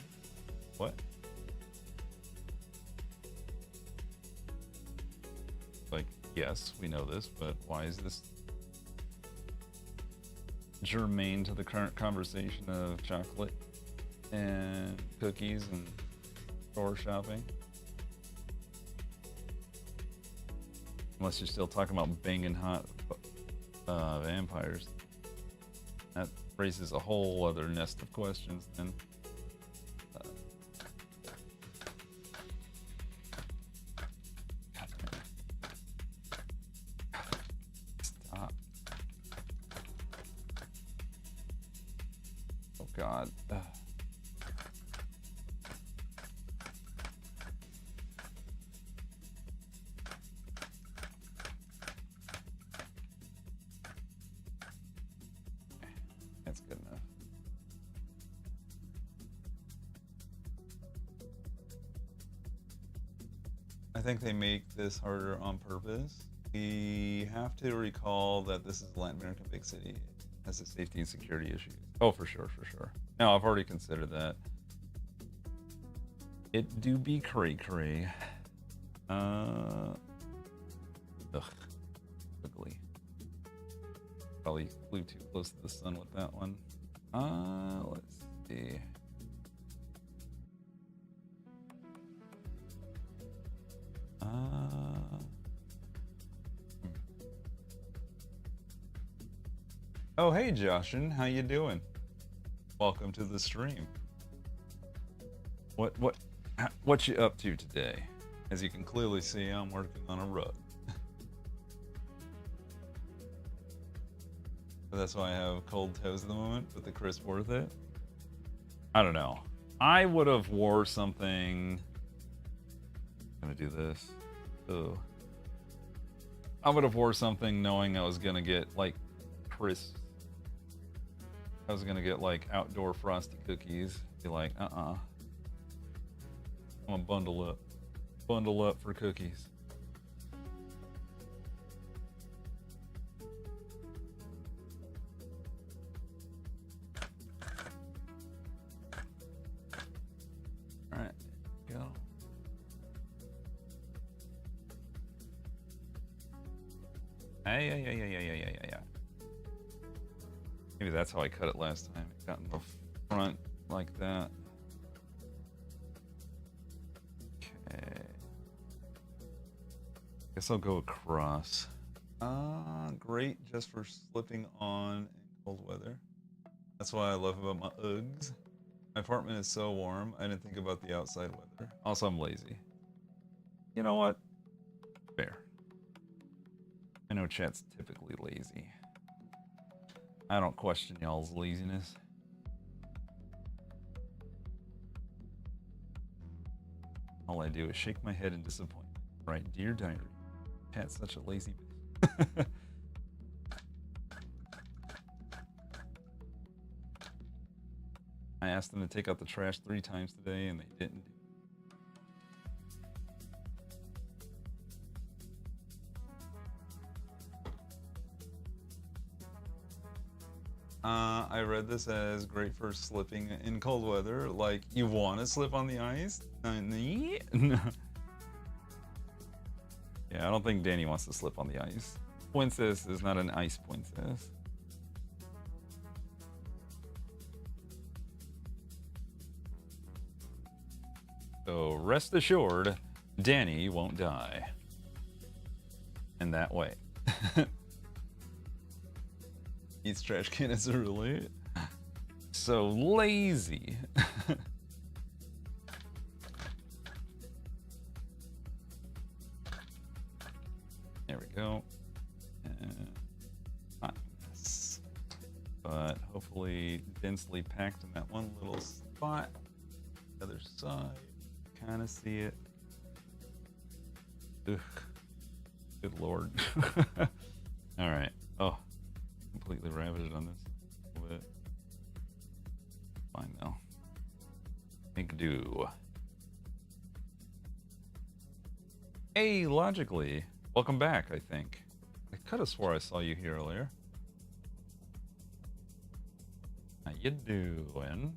What? Yes, we know this, but why is this germane to the current conversation of chocolate and cookies and store shopping? Unless you're still talking about banging hot vampires. That raises a whole other nest of questions then. Stop. Oh God. That's good enough. I think they make this harder on purpose. We have to recall that this is a Latin American big city. It has a safety and security issues. Oh, for sure, for sure. No, I've already considered that. It do be cray. Ugh. Ugly. Probably flew too close to the sun with that one. Let's see. Oh, hey, Joshin, how you doing? Welcome to the stream. What you up to today? As you can clearly see, I'm working on a rug. That's why I have cold toes at the moment, but the crisp worth it. I don't know. I would have wore something. I'm gonna do this. Oh. I would have wore something knowing I was gonna get like crisp. I was gonna get like outdoor frosty cookies. Be like, I'm gonna bundle up. Bundle up for cookies. Alright, go. Yeah. Maybe that's how I cut it last time. It got in the front like that. Okay. Guess I'll go across. Great just for slipping on in cold weather. That's what I love about my Uggs. My apartment is so warm, I didn't think about the outside weather. Also, I'm lazy. You know what? Fair. I know chat's typically lazy. I don't question y'all's laziness. All I do is shake my head in disappointment. Right, dear diary. Chat's such a lazy bitch. I asked them to take out the trash 3 times today and they didn't. I read this as great for slipping in cold weather. Like, you want to slip on the ice? No. Yeah, I don't think Danny wants to slip on the ice. Princess is not an ice princess. So rest assured, Danny won't die. In that way. Eats trash can as a relate. So lazy. There we go. Not this, but hopefully densely packed in that one little spot. The other side, kind of see it. Ugh. Good lord. All right. Oh, completely ravaged on this a little bit. Fine though. Make do. Hey, logically. Welcome back, I think. I could have swore I saw you here earlier. How you doing?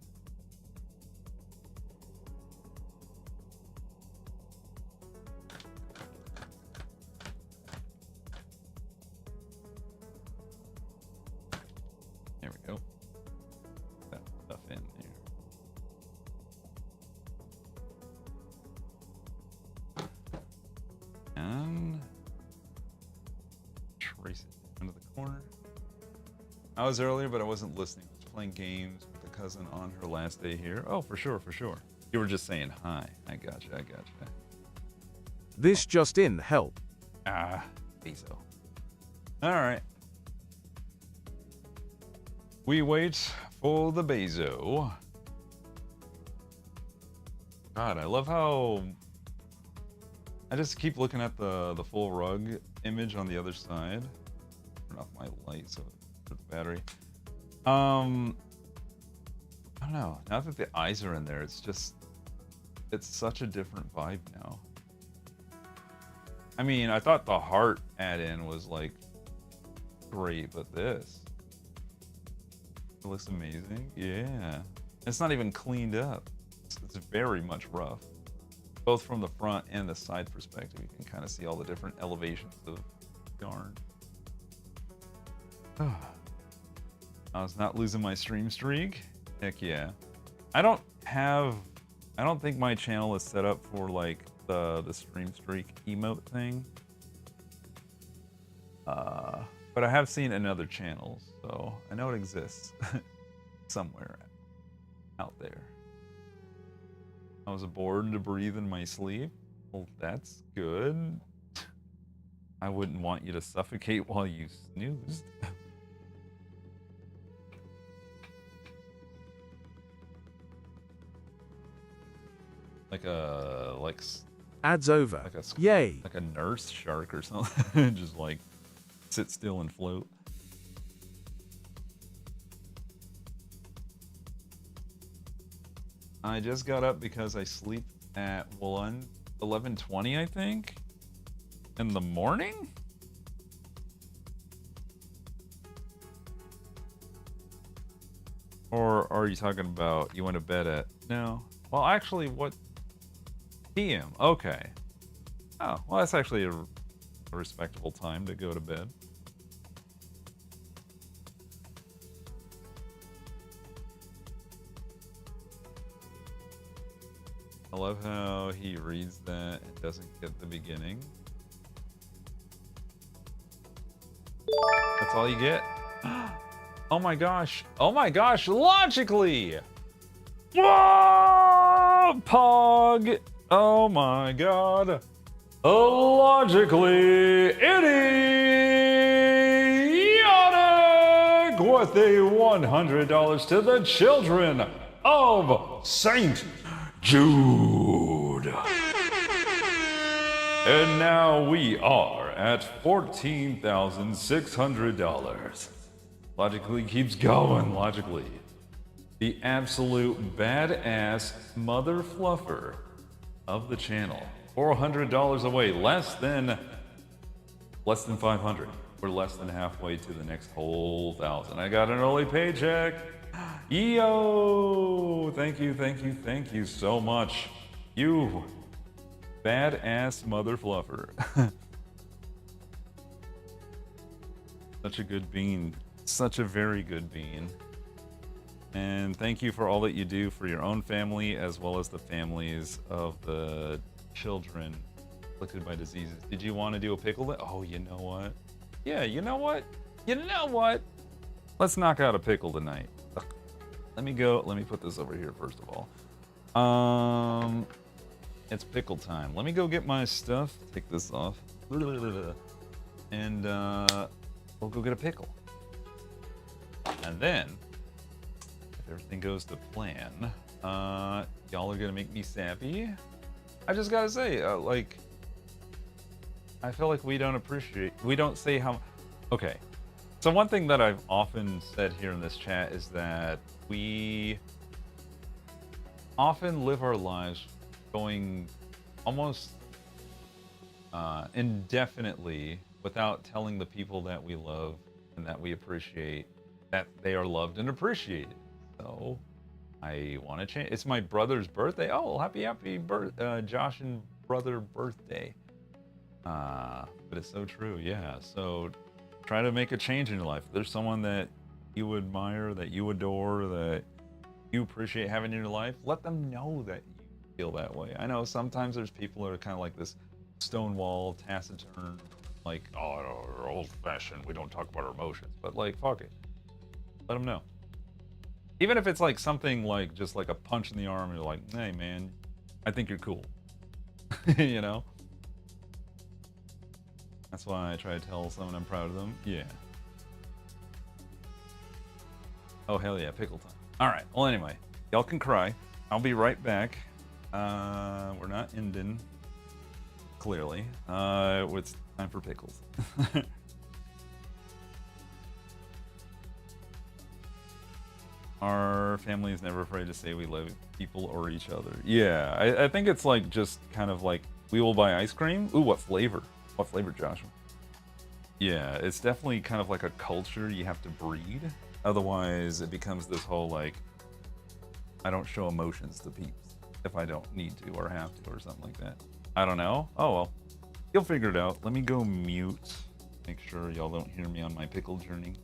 sitting into the corner. I was earlier, but I wasn't listening. I was playing games with a cousin on her last day here. Oh, for sure, for sure. You were just saying hi. I gotcha, I gotcha. This just in, help. Ah, Bezo. Alright. We wait for the Bezo. God, I love how... I just keep looking at the full rug image on the other side. Turn off my light so for the battery. I don't know. Now that the eyes are in there, it's such a different vibe now. I mean, I thought the heart add-in was like great, but this it looks amazing. Yeah, it's not even cleaned up. It's very much rough, both from the front and the side perspective. You can kind of see all the different elevations of yarn. I was not losing my stream streak. Heck yeah. I don't think my channel is set up for like the stream streak emote thing. But I have seen in other channels, so I know it exists somewhere out there. I was bored to breathe in my sleep. Well, that's good. I wouldn't want you to suffocate while you snoozed. like Ads over. like a Yay. like a nurse shark or something. Just like sit still and float. I just got up because I sleep at 11:20, I think, in the morning. Or are you talking about you went to bed at? No. Well, actually, what PM? Okay. Oh, well, that's actually a respectable time to go to bed. I love how he reads that and doesn't get the beginning. That's all you get? Oh my gosh. Oh my gosh, logically! Whoa! Pog! Oh my god. Logically idiotic! Worth a $100 to the children of Saint Jude. And now we are at $14,600. Logically keeps going, logically. The absolute badass mother fluffer of the channel. $400 away, less than 500. We're less than halfway to the next whole thousand. I got an early paycheck. Yo! Thank you so much. You badass mother fluffer. Such a good bean. Such a very good bean. And thank you for all that you do for your own family as well as the families of the children afflicted by diseases. Did you want to do a pickle? Oh, you know what? Yeah, you know what? You know what? Let's knock out a pickle tonight. Ugh. Let me put this over here first of all. It's pickle time. Let me go get my stuff. Take this off. And we'll go get a pickle. And then, if everything goes to plan, y'all are gonna make me sappy. I just gotta say, like, I feel like we don't say how. Okay, so one thing that I've often said here in this chat is that we often live our lives going almost indefinitely without telling the people that we love and that we appreciate that they are loved and appreciated. So I want to change. It's my brother's birthday. Oh, happy Josh and brother birthday. But it's so true. Yeah. So try to make a change in your life. If there's someone that you admire, that you adore, that you appreciate having in your life, let them know that you feel that way. I know sometimes there's people that are kind of like this stonewall, taciturn like, oh, we're old-fashioned. We don't talk about our emotions. But like, fuck it. Let them know. Even if it's like something like just like a punch in the arm, and you're like, hey man, I think you're cool. You know? That's why I try to tell someone I'm proud of them. Yeah. Oh, hell yeah, pickle time. Alright, well anyway, y'all can cry. I'll be right back. We're not ending, clearly. It's time for pickles. Our family is never afraid to say we love people or each other. Yeah, I think it's like just kind of like, we will buy ice cream? Ooh, what flavor? What flavor, Joshua? Yeah, it's definitely kind of like a culture you have to breed. Otherwise, it becomes this whole like, I don't show emotions to peeps if I don't need to or have to or something like that. I don't know. Oh well, you'll figure it out. Let me go mute. Make sure y'all don't hear me on my pickle journey.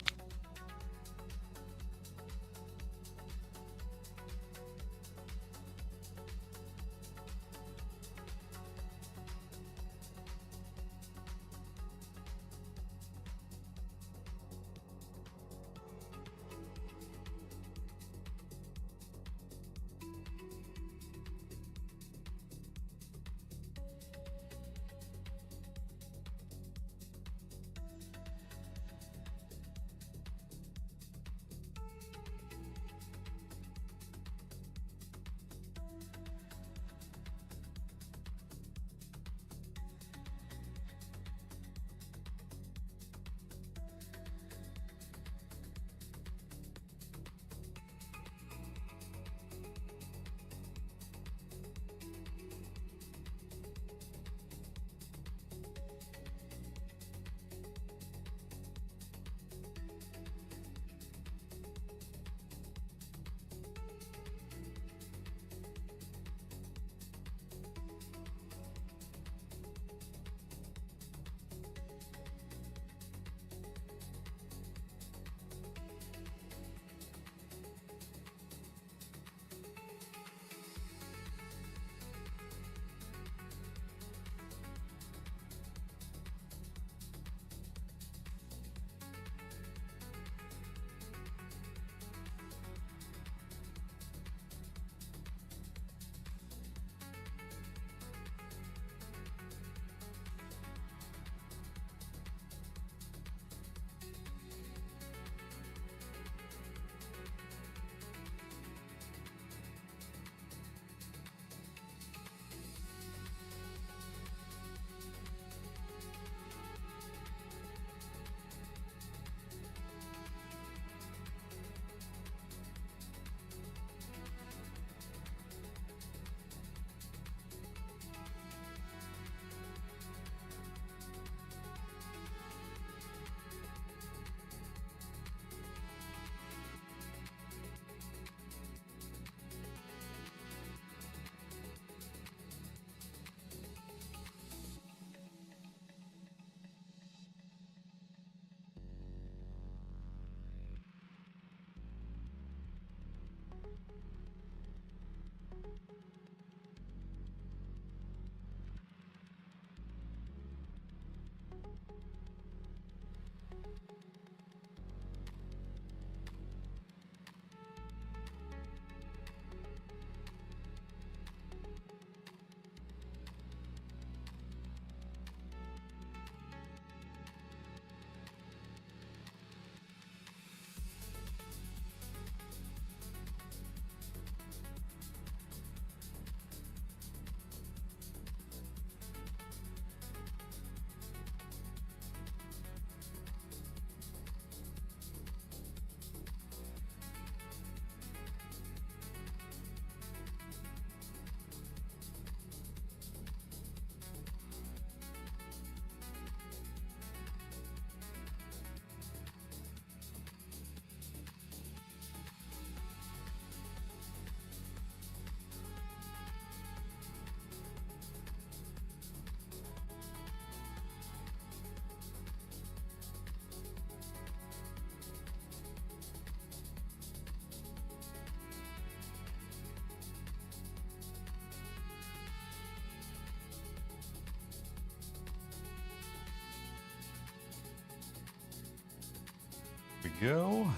go.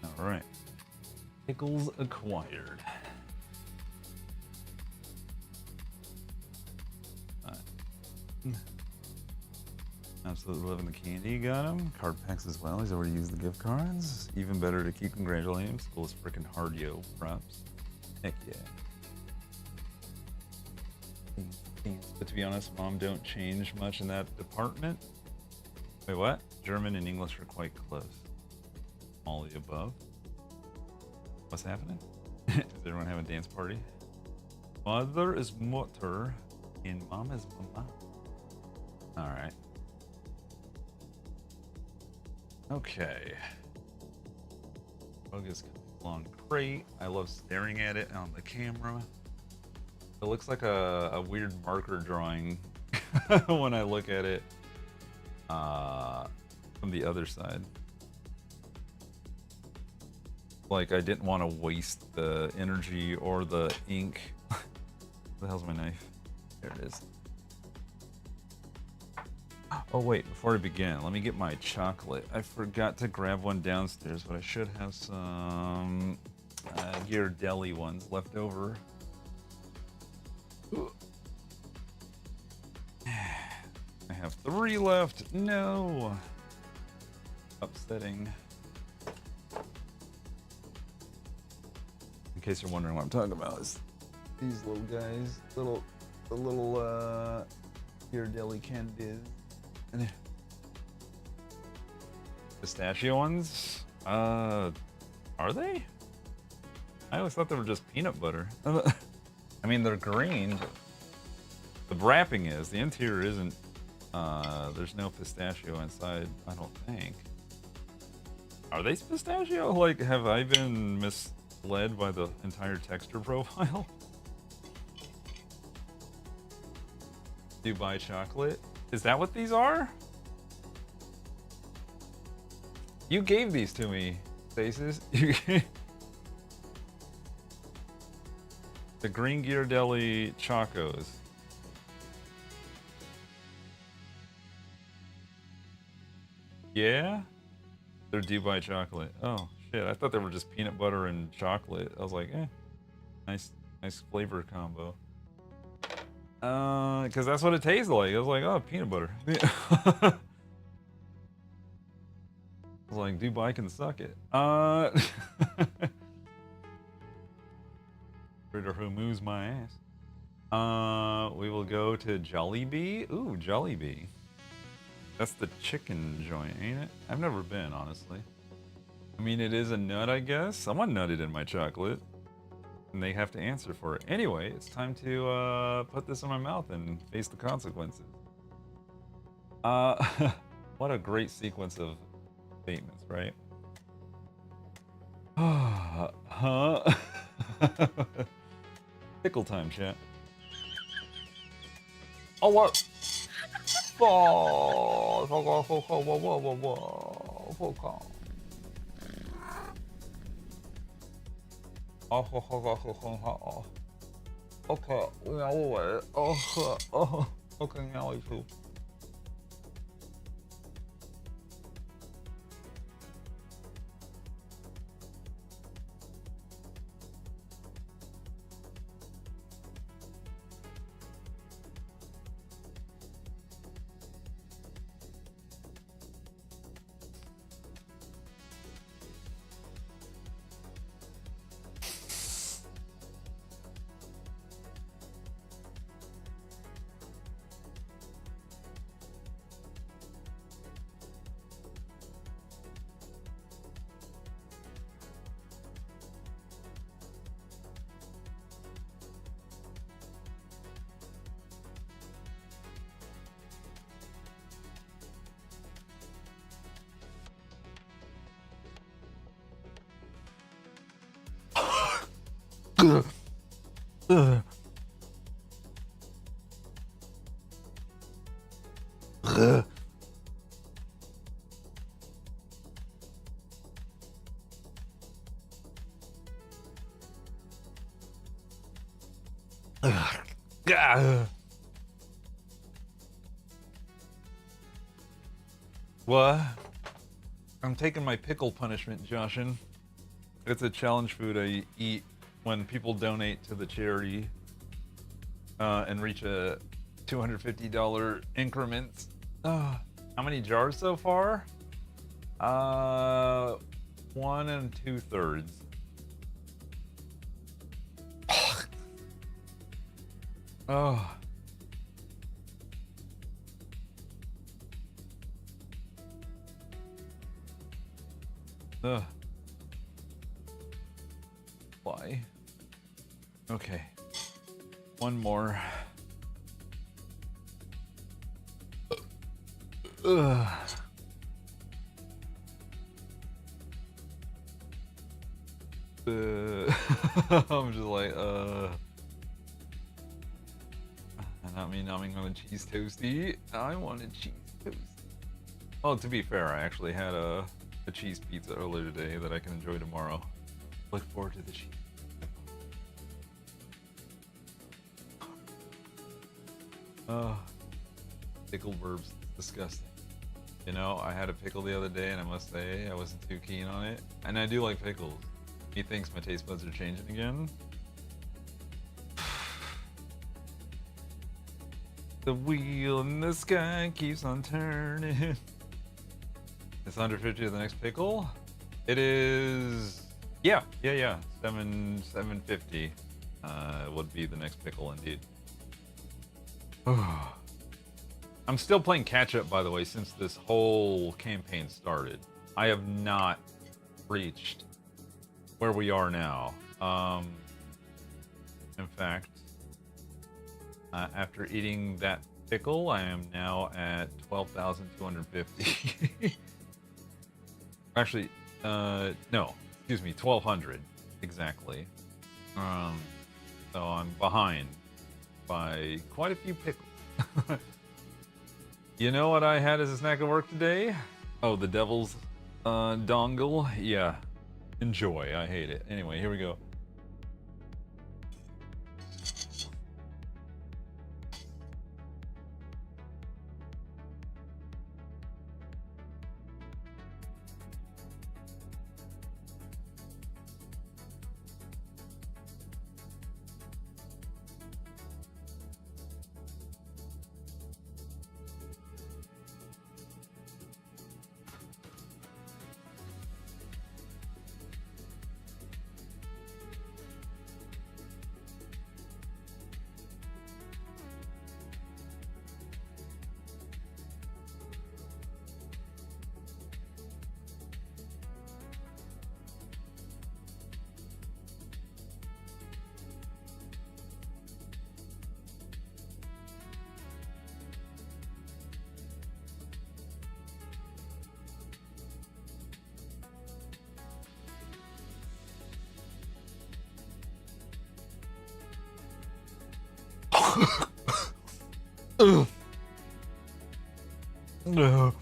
All right. Pickles acquired. Absolutely loving the candy. Got him. Card packs as well. He's already used the gift cards. Even better to keep congratulating him. School is freaking hard, yo. Props. Heck yeah. But to be honest, Mom don't change much in that department. Wait, what? German and English are quite close. All of the above. What's happening? Does everyone have a dance party? Mother is Mutter and Mom is Mama. Alright. Okay. Bug is coming along great. I love staring at it on the camera. It looks like a weird marker drawing when I look at it from the other side. Like I didn't want to waste the energy or the ink. Where the hell's my knife? There it is. Oh wait, before I begin, let me get my chocolate. I forgot to grab one downstairs, but I should have some Ghirardelli ones left over. I have 3 left. No. Upsetting. In case you're wondering what I'm talking about, is these little guys, the little Ghirardelli candies. Pistachio ones? Are they? I always thought they were just peanut butter. I mean, they're green, but the wrapping is. The interior isn't. There's no pistachio inside, I don't think. Are they pistachio? Like, have I been misled by the entire texture profile? Dubai chocolate? Is that what these are? You gave these to me, Faces. The green Ghirardelli Chacos. Yeah? They're Dubai chocolate. Oh, shit. I thought they were just peanut butter and chocolate. I was like, nice flavor combo. Because that's what it tastes like. I was like, oh, peanut butter. I was like, Dubai can suck it. Ready to moves my ass. We will go to Jollibee. Ooh, Jollibee. That's the chicken joint, ain't it? I've never been, honestly. I mean, it is a nut, I guess. Someone nutted in my chocolate. And they have to answer for it. Anyway, it's time to put this in my mouth and face the consequences. What a great sequence of statements, right? Huh? Pickle time, chat. Oh, what? Oh, OK，我咬我尾，哦呵，哦，OK，咬我一口。What? I'm taking my pickle punishment, Joshin. It's a challenge food I eat when people donate to the charity and reach a $250 increments. How many jars so far? 1 2/3. Oh. Ugh. Why? Okay. One more. Ugh. I'm just like, not me numbing on a cheese toasty. I want a cheese toast. Oh, to be fair, I actually had a cheese pizza earlier today that I can enjoy tomorrow. Look forward to the cheese. Pickle verbs, disgusting. You know, I had a pickle the other day and I must say I wasn't too keen on it. And I do like pickles. He thinks my taste buds are changing again. The wheel in the sky keeps on turning. It's 150 to the next pickle. It is, yeah. 750 would be the next pickle indeed. I'm still playing catch up, by the way, since this whole campaign started. I have not reached where we are now. In fact, after eating that pickle, I am now at 12,250. Actually, no, excuse me, 1,200 exactly. So I'm behind by quite a few pickles. You know what I had as a snack at work today? Oh, the devil's dongle. Yeah, enjoy. I hate it. Anyway, here we go. No.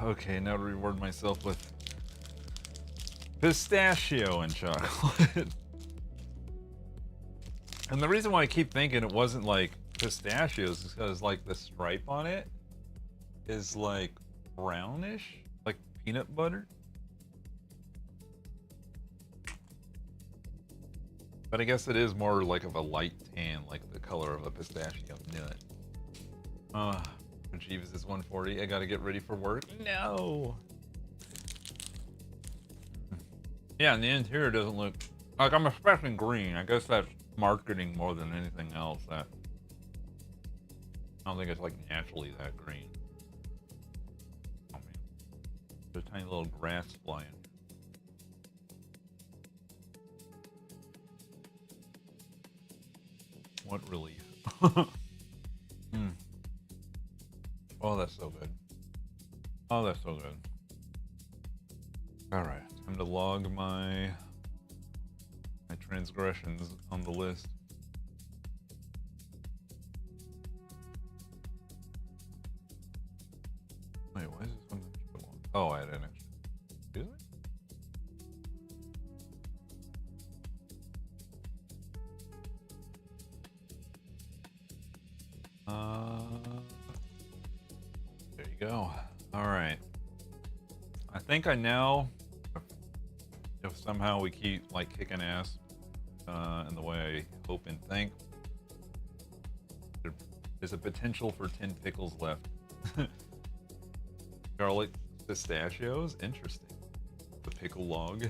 Okay, now to reward myself with pistachio and chocolate. And the reason why I keep thinking it wasn't like pistachios is because like the stripe on it is like brownish, like peanut butter. But I guess it is more like of a light tan, like the color of a pistachio nut. Jeeves is 140. I gotta get ready for work. No. Yeah, and the interior doesn't look like I'm expecting green. I guess that's marketing more than anything else. That I don't think it's like naturally that green. Oh man, there's a tiny little grass flying. What relief. Oh, that's so good. Oh, that's so good. All right, time to log my transgressions on the list. Wait, why is this one so long? Oh, I had an extra. Is it? There you go. All right. I think I know if somehow we keep like kicking ass in the way I hope and think. There's a potential for 10 pickles left. Garlic pistachios, interesting. The pickle log.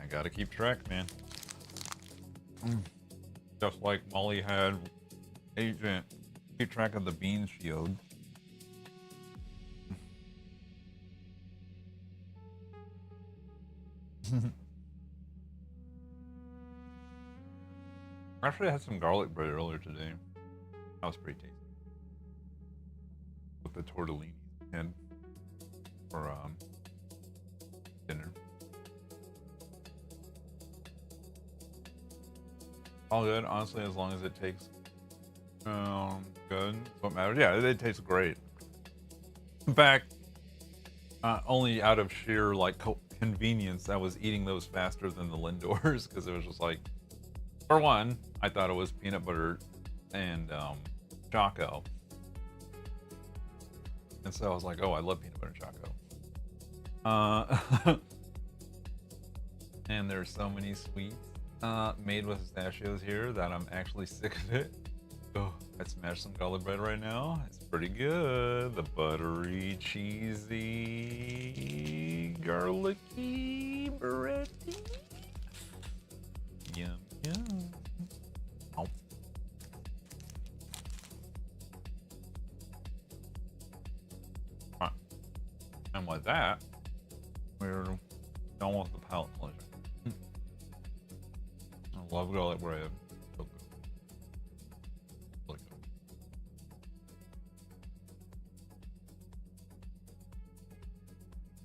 I gotta keep track, man. Just like Molly had Agent keep track of the beans she owed. Actually, I had some garlic bread earlier today. That was pretty tasty. With the tortellini and for dinner. All good, honestly, as long as it tastes good. What matters? Yeah, it tastes great. In fact, only out of sheer like convenience, I was eating those faster than the Lindors because it was just like, for one, I thought it was peanut butter and Choco, and so I was like, oh, I love peanut butter and Choco. And there's so many sweets made with pistachios here that I'm actually sick of it. Oh, I smashed some garlic bread right now. It's pretty good. The buttery, cheesy, garlicky bread. Yum, yum. Oh. Right. And with that, we're done with the palate pleasure. I love garlic bread. So good. Really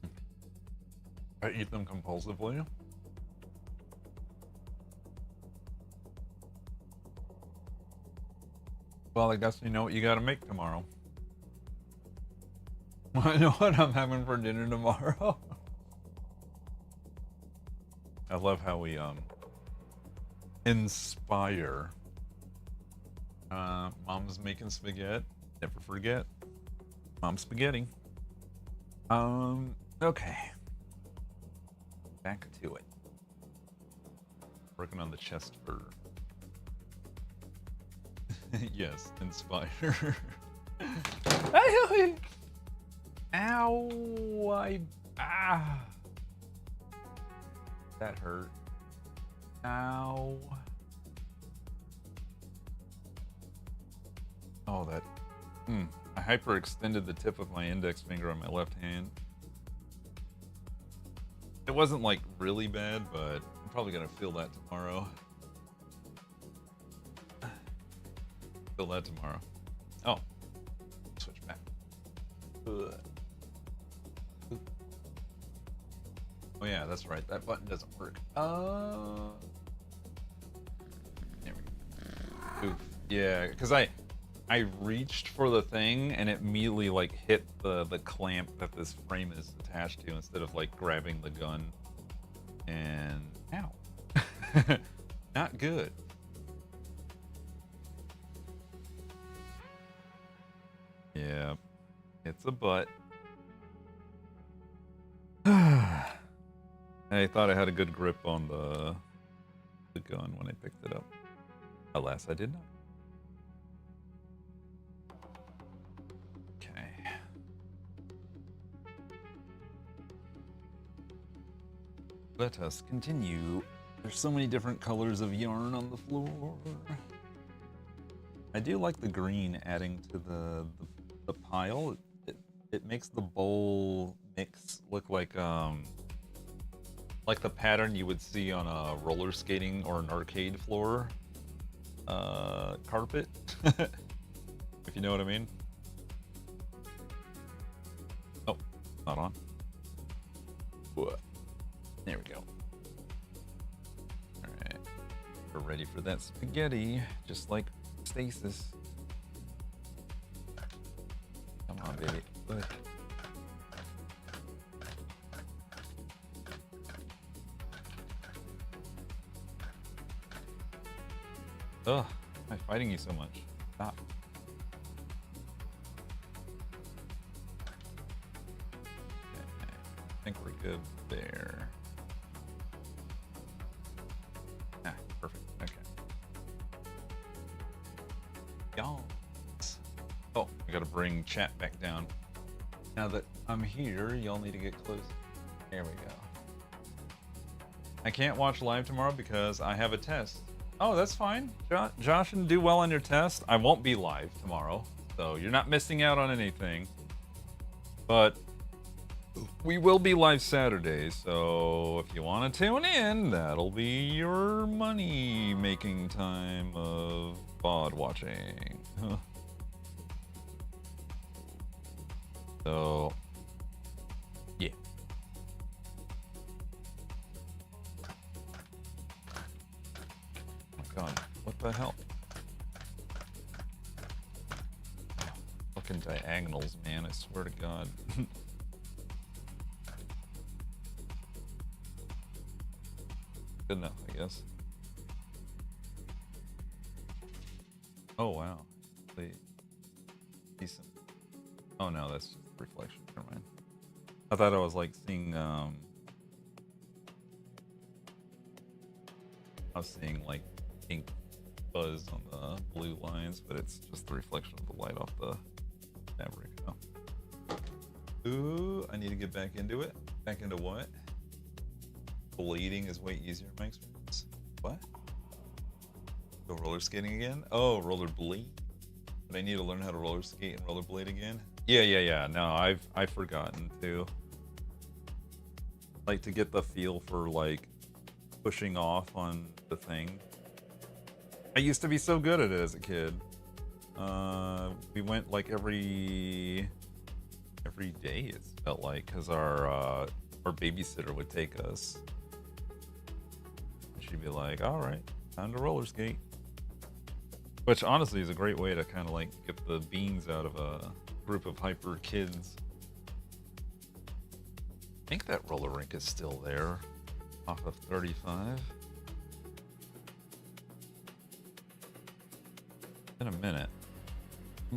good. I eat them compulsively. Well, I guess you know what you gotta make tomorrow. I know what I'm having for dinner tomorrow. I love how we inspire. Mom's making spaghetti. Never forget. Mom's spaghetti. Okay. Back to it. Working on the chest fur. Yes, inspire. Ow! That hurt. Ow. Oh, that. I hyperextended the tip of my index finger on my left hand. It wasn't like really bad, but I'm probably gonna feel that tomorrow. Feel that tomorrow. Oh, switch back. Ugh. Oh yeah, that's right. That button doesn't work. There we go. Oof. Yeah, because I reached for the thing and it immediately like hit the clamp that this frame is attached to instead of like grabbing the gun. And ow. Not good. Yeah, it's a butt. I thought I had a good grip on the gun when I picked it up. Alas, I did not. Okay. Let us continue. There's so many different colors of yarn on the floor. I do like the green adding to the pile. It makes the bowl mix look like the pattern you would see on a roller skating or an arcade floor carpet, if you know what I mean. Oh, not on. There we go. Alright. We're ready for that spaghetti, just like stasis. Come on, baby. Good. Ugh, why am I fighting you so much? Stop. Okay, I think we're good there. Ah, perfect. Okay. Yawns. Oh, I gotta bring chat back down. Now that I'm here, y'all need to get close. There we go. I can't watch live tomorrow because I have a test. Oh, that's fine. Josh, and do well on your test. I won't be live tomorrow, so you're not missing out on anything. But we will be live Saturday, so if you want to tune in, that'll be your money-making time of VOD watching. So, yeah. God, what the hell? Fucking diagonals, man, I swear to God. Good enough, I guess. Oh, wow. Decent. Oh, no, that's just reflection. Never mind. I thought I was like seeing, I was seeing like pink buzz on the blue lines, but it's just the reflection of the light off the fabric. Oh. Ooh, I need to get back into it. Back into what? Blading is way easier in my experience. What? Go roller skating again? Oh, roller blade. But I need to learn how to roller skate and roller blade again. Yeah. No, I've forgotten to. Like to get the feel for like pushing off on the thing. I used to be so good at it as a kid. We went like every day, it felt like, because our babysitter would take us. And she'd be like, all right, time to roller skate. Which honestly is a great way to kind of like get the beans out of a group of hyper kids. I think that roller rink is still there off of 35. In a minute.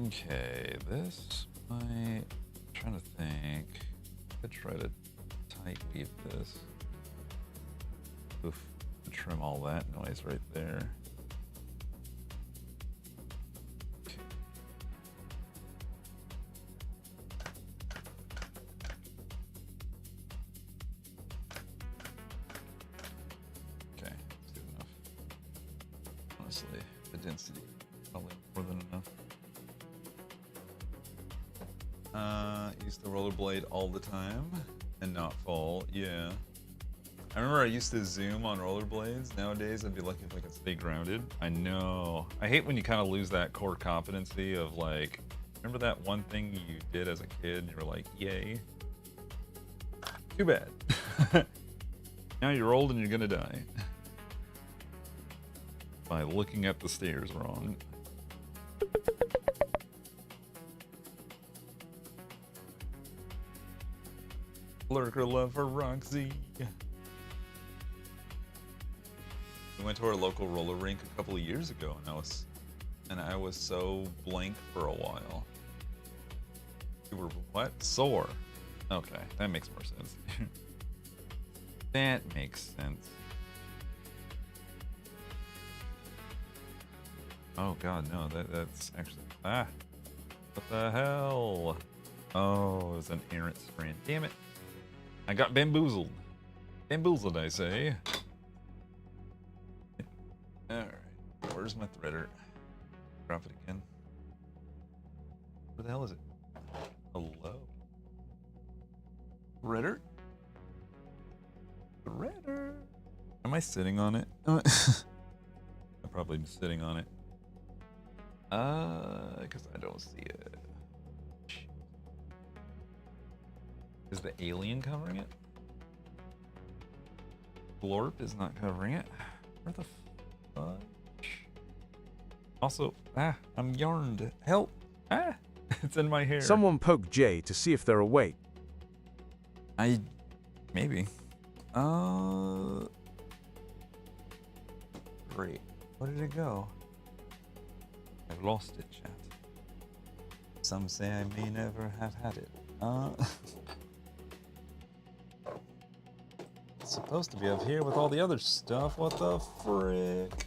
Okay, this might. I'm trying to think. I could try to tight weave this. Oof. Trim all that noise right there. Okay. Okay, that's good enough. Honestly, the density. Probably more than enough. Used to rollerblade all the time and not fall. Yeah. I remember I used to zoom on rollerblades. Nowadays, I'd be lucky if I could stay grounded. I know. I hate when you kind of lose that core competency of like, remember that one thing you did as a kid and you were like, yay. Too bad. Now you're old and you're gonna die. By looking at the stairs wrong. Lurker love for Roxy. We went to our local roller rink a couple of years ago, and I was so blank for a while. You were what? Sore. Okay, that makes more sense. That makes sense. Oh god, no, that's actually what the hell? Oh, it was an errant strand. Damn it. I got bamboozled. Bamboozled, I say. Alright, where's my threader? Drop it again. Where the hell is it? Hello? Threader? Threader? Am I sitting on it? I'm probably sitting on it. Because I don't see it. Is the alien covering it? glorp is not covering it. Where the fudge? Also, I'm yarned. Help! It's in my hair. Someone poke Jay to see if they're awake. Maybe. Great. Where did it go? I've lost it, chat. Some say I may never have had it. It's supposed to be up here with all the other stuff. What the frick?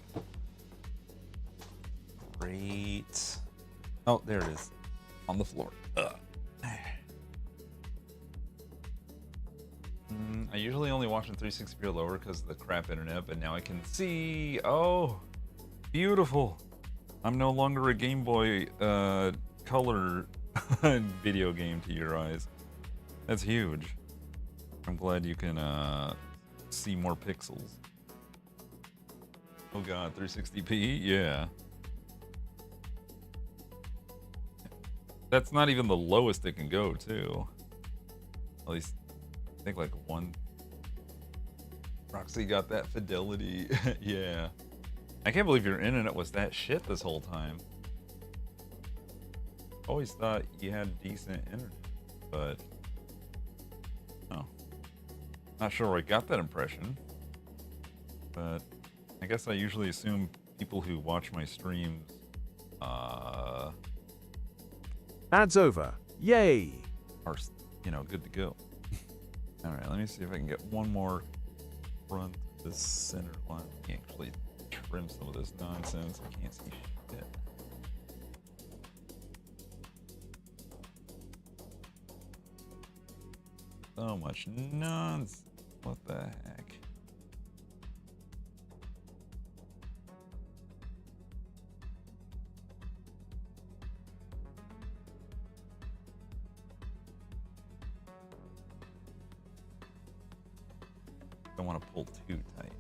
Great. Oh, there it is. On the floor. I usually only watch in 360p or lower because of the crap internet, but now I can see. Oh, beautiful. I'm no longer a Game Boy Color video game to your eyes. That's huge. I'm glad you can see more pixels. Oh god, 360p? Yeah. That's not even the lowest it can go, too. At least, I think like one. Roxy got that fidelity. Yeah. I can't believe your internet was that shit this whole time. Always thought you had decent internet, but oh, not sure where I got that impression. But I guess I usually assume people who watch my streams, Ads over. Yay! are, you know, good to go. All right, let me see if I can get one more run to this center line. I can actually trim some of this nonsense. I can't see shit. So much nonsense. What the heck? Don't want to pull too tight.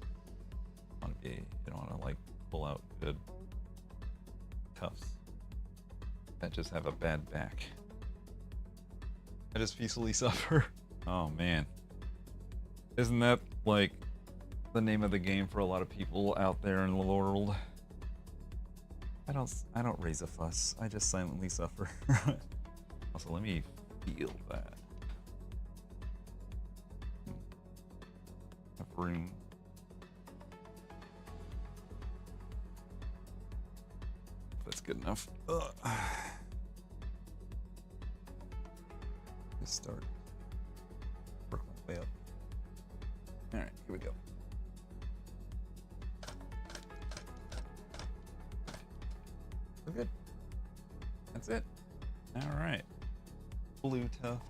You don't want to like pull out good cuffs that just have a bad back. I just peacefully suffer. Oh man, isn't that like the name of the game for a lot of people out there in the world? I don't raise a fuss. I just silently suffer. Also, let me feel that. Have room. That's good enough. Just start. Work my way up. All right, here we go. We're good. That's it. All right. Blue tuft.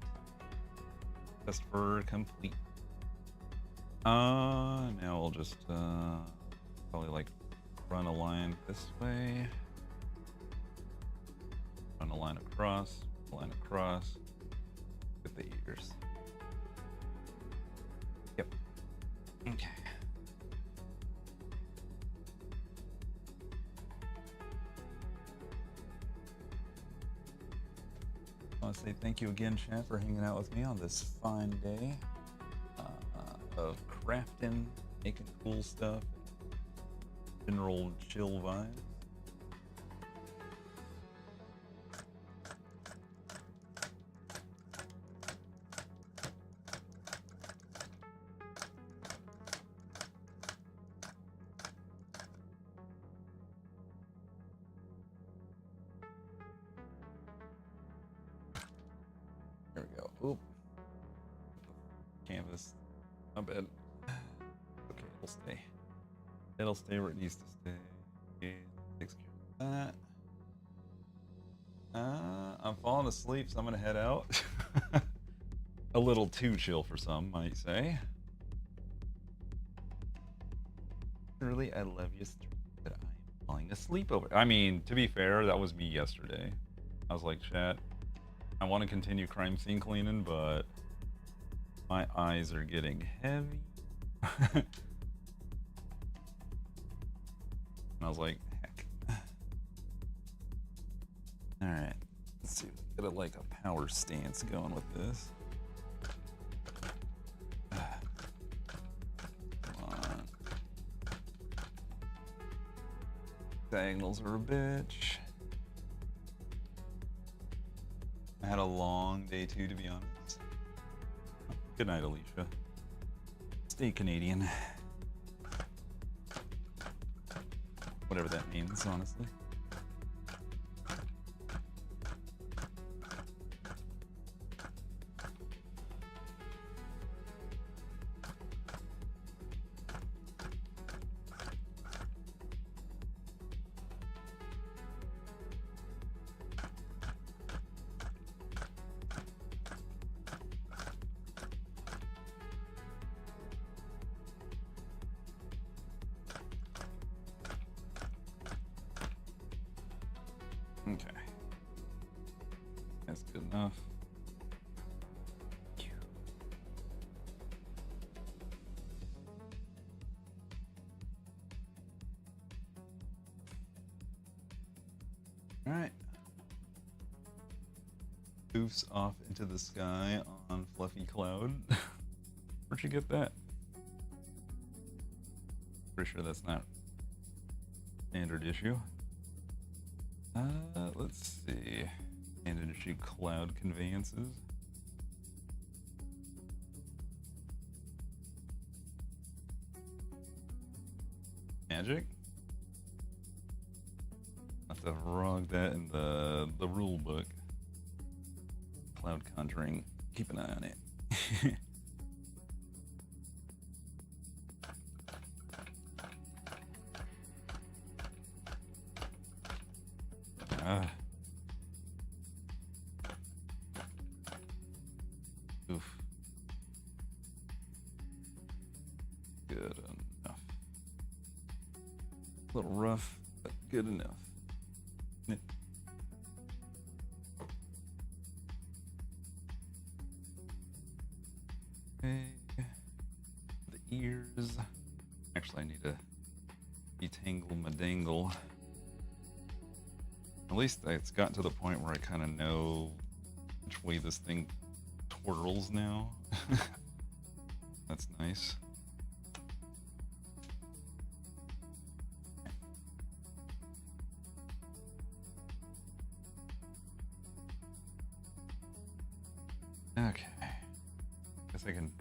Test fur complete. Now we'll just probably like run a line this way. Run a line across. With the ears. Yep. Okay. I want to say thank you again, chat, for hanging out with me on this fine day of crafting, making cool stuff, general chill vibes. There we go. Oop. Canvas. Not bad. Okay, it'll stay. It'll stay where it needs to stay. Takes care of that. I'm falling asleep, so I'm gonna head out. A little too chill for some, might say. Really, I love you, but I'm falling asleep over. I mean, to be fair, that was me yesterday. I was like, chat, I want to continue crime scene cleaning, but my eyes are getting heavy. And I was like, heck. All right, let's see. Get a like a power stance going with this. Come on. Diagonals are a bitch. I had a long day too, to be honest. Good night, Alicia. Stay Canadian. Whatever that means, honestly. Okay. That's good enough. All right. Poofs off into the sky on fluffy cloud. Where'd you get that? Pretty sure that's not standard issue. Let's see. Standard issue cloud conveyances. Magic? Have to log that in the rule book. Cloud conjuring. Keep an eye on it. Oof. Good enough. A little rough, but good enough. Okay. The ears. Actually, I need to detangle my dangle. At least it's gotten to the point where I kind of know which way this thing twirls now. That's nice. Okay. Guess I can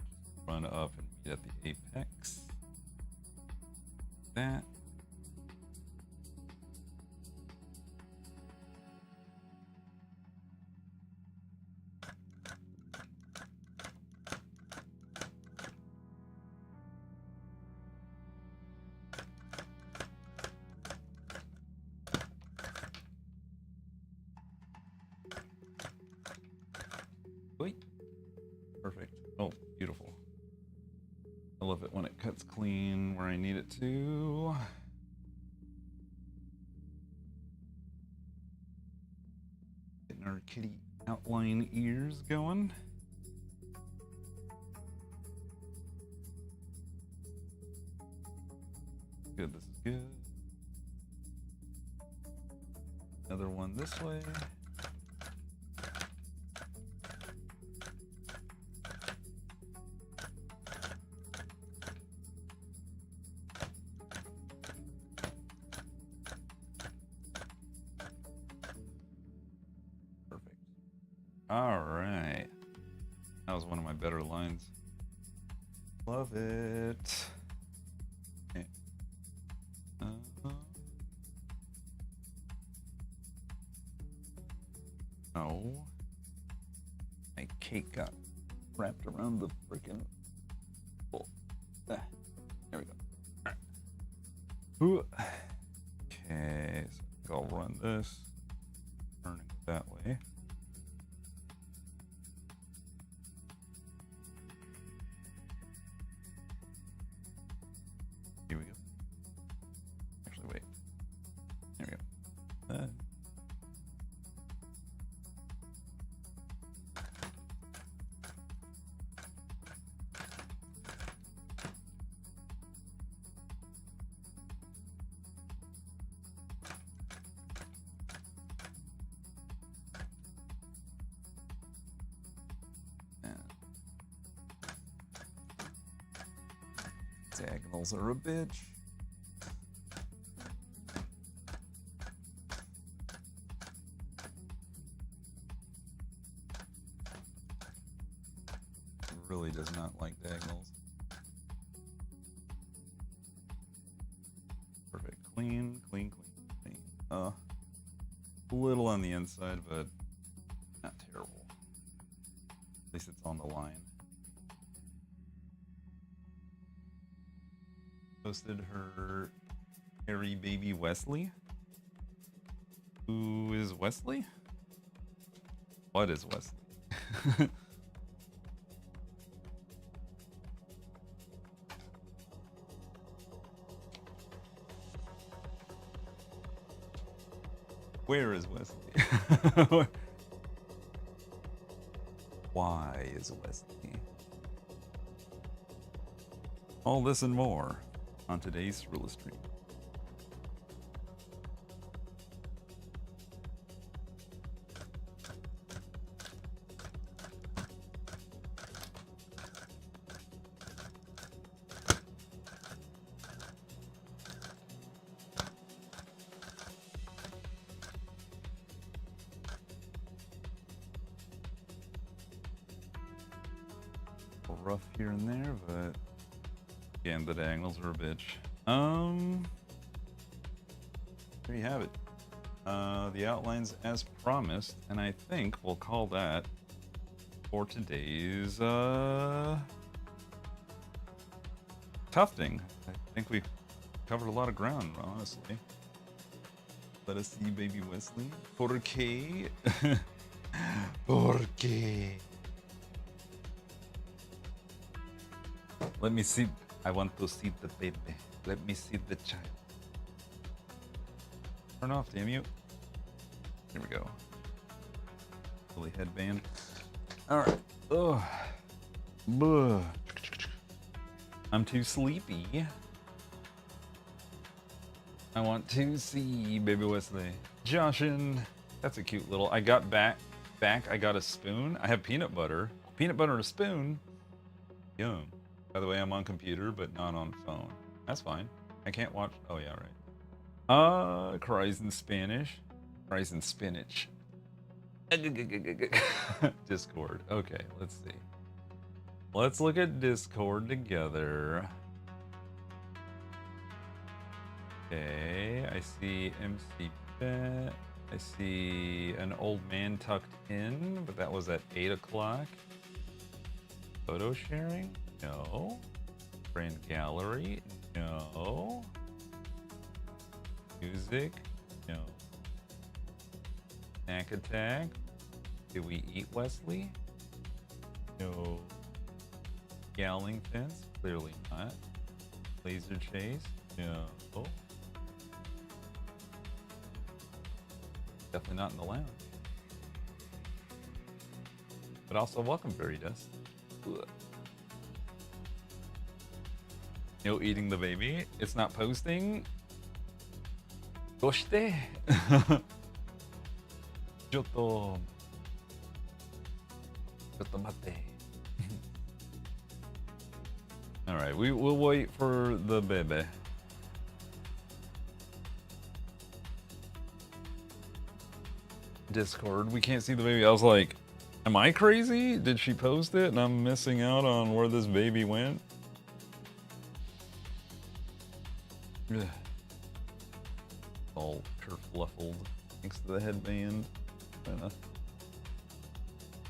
run up and meet at the apex. That. Wait. Perfect. Oh, beautiful. I love it when it cuts clean where I need it to. Getting our kitty outline ears going. Good, this is good. Another one this way. All right. That was one of my better lines. Love it. Okay. Oh. My cake got wrapped around the freaking. Oh. There we go. All right. Ooh. Okay. So I'll run this. Turning it that way. Here we go. Actually, wait. There we go. Diagonals are a bitch. really does not like diagonals. Perfect. Clean, clean, clean, clean. A little on the inside, but not terrible. At least it's on the line. Posted her hairy baby Wesley. Who is Wesley? What is Wesley? Where is Wesley? Why is Wesley? All this and more on today's Cerulikat stream. Rough here and there, but again, the diagonals are a bitch. There you have it. The outlines as promised, and I think we'll call that for today's tufting. I think we covered a lot of ground, honestly. Let us see baby Wesley. Por qué? Por qué? Let me see. I want to see the baby. Let me see the child. Turn off, damn you. Here we go. Fully headband. Alright. Ugh. Ugh. I'm too sleepy. I want to see baby Wesley. Joshin. That's a cute little. I got back. I got a spoon. I have peanut butter. Peanut butter and a spoon. Yum. By the way, I'm on computer, but not on phone. That's fine. I can't watch. Oh, yeah, right. Cries in Spanish. Cries in spinach. Discord. Okay, let's see. Let's look at Discord together. Okay, I see MC Bet. I see an old man tucked in, but that was at 8 o'clock. Photo sharing? No. Friend gallery? No. Music? No. Snack attack? Did we eat Wesley? No. Yowling fence? Clearly not. Laser chase? No. Definitely not in the lounge. But also welcome, Fairy Dust. Ugh. No eating the baby. It's not posting. Goshite. Joto mate. All right, we'll wait for the baby. Discord, we can't see the baby. I was like, am I crazy? Did she post it and I'm missing out on where this baby went? Ugh. All kerfluffled thanks to the headband.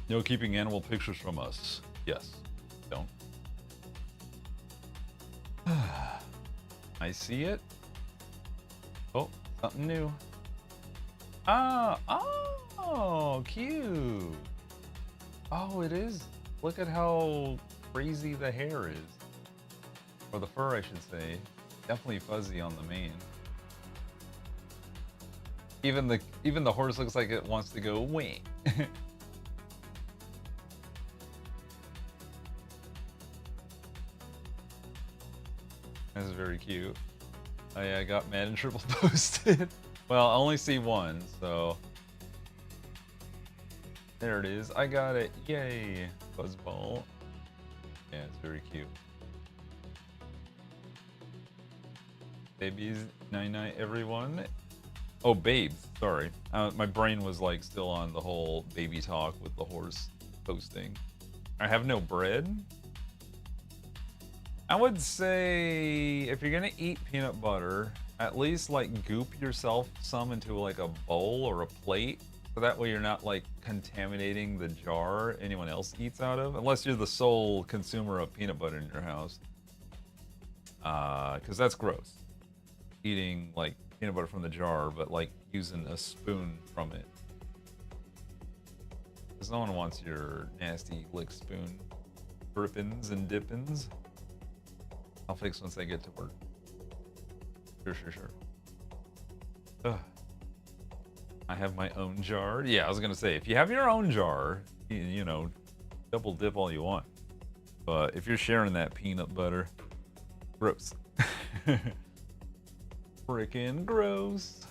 No keeping animal pictures from us. Yes. Don't. I see it. Oh, something new. Oh, cute. Oh, it is. Look at how crazy the hair is. Or the fur, I should say. Definitely fuzzy on the mane. Even the horse looks like it wants to go wing. That's very cute. I got mad and triple posted. Well, I only see one, so there it is. I got it. Yay, fuzzball. Yeah, it's very cute. Babies, night everyone. Oh, babes. Sorry, my brain was like still on the whole baby talk with the horse posting. I have no bread. I would say if you're gonna eat peanut butter, at least like goop yourself some into like a bowl or a plate. So that way you're not like contaminating the jar anyone else eats out of, unless you're the sole consumer of peanut butter in your house. Because that's gross. Eating like peanut butter from the jar, but like using a spoon from it. Because no one wants your nasty lick spoon drippins and dippins. I'll fix once I get to work. Sure. Ugh. I have my own jar. Yeah, I was gonna say, if you have your own jar, you know, double dip all you want. But if you're sharing that peanut butter, gross. Frickin' gross.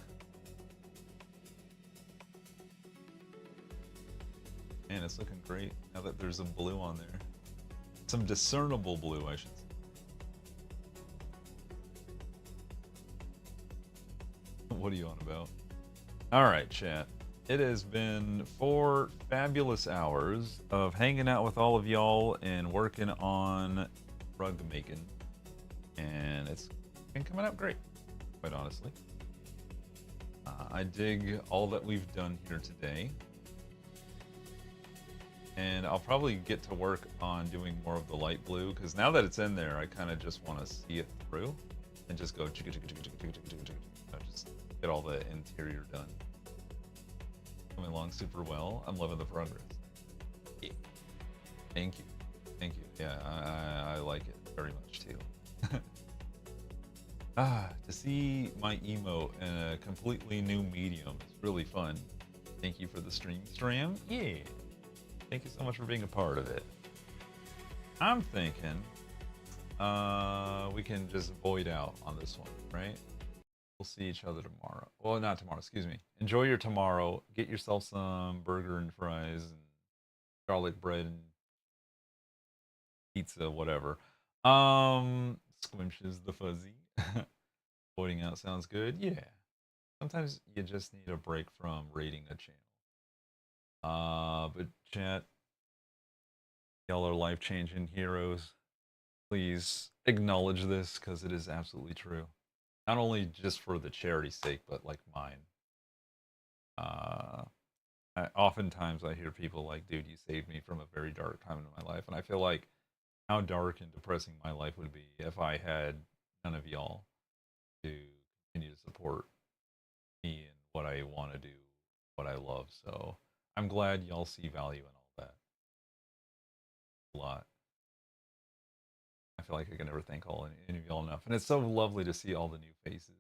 Man, it's looking great now that there's some blue on there. Some discernible blue, I should say. What are you on about? All right, chat. It has been 4 fabulous hours of hanging out with all of y'all and working on rug making. And it's been coming out great, quite honestly. I dig all that we've done here today. And I'll probably get to work on doing more of the light blue, because now that it's in there, I kind of just want to see it through and just go chicka chicka chicka chicka chicka chicka chicka. Just get all the interior done. Coming along super well. I'm loving the progress. Yeah. Thank you. Yeah, I like it very much too. To see my emote in a completely new medium is really fun. Thank you for the stream. Yeah. Thank you so much for being a part of it. I'm thinking we can just void out on this one, right? We'll see each other tomorrow. Well, not tomorrow, excuse me. Enjoy your tomorrow. Get yourself some burger and fries and garlic bread and pizza, whatever. Squimches the fuzzy. Voiding out sounds good. Yeah. Sometimes you just need a break from rating a channel. But chat, y'all are life-changing heroes. Please acknowledge this, because it is absolutely true. Not only just for the charity's sake, but like mine. Oftentimes I hear people like, dude, you saved me from a very dark time in my life. And I feel like how dark and depressing my life would be if I had none of y'all to continue to support me and what I want to do, what I love. So I'm glad y'all see value in all that. A lot. I feel like I can never thank any of y'all enough. And it's so lovely to see all the new faces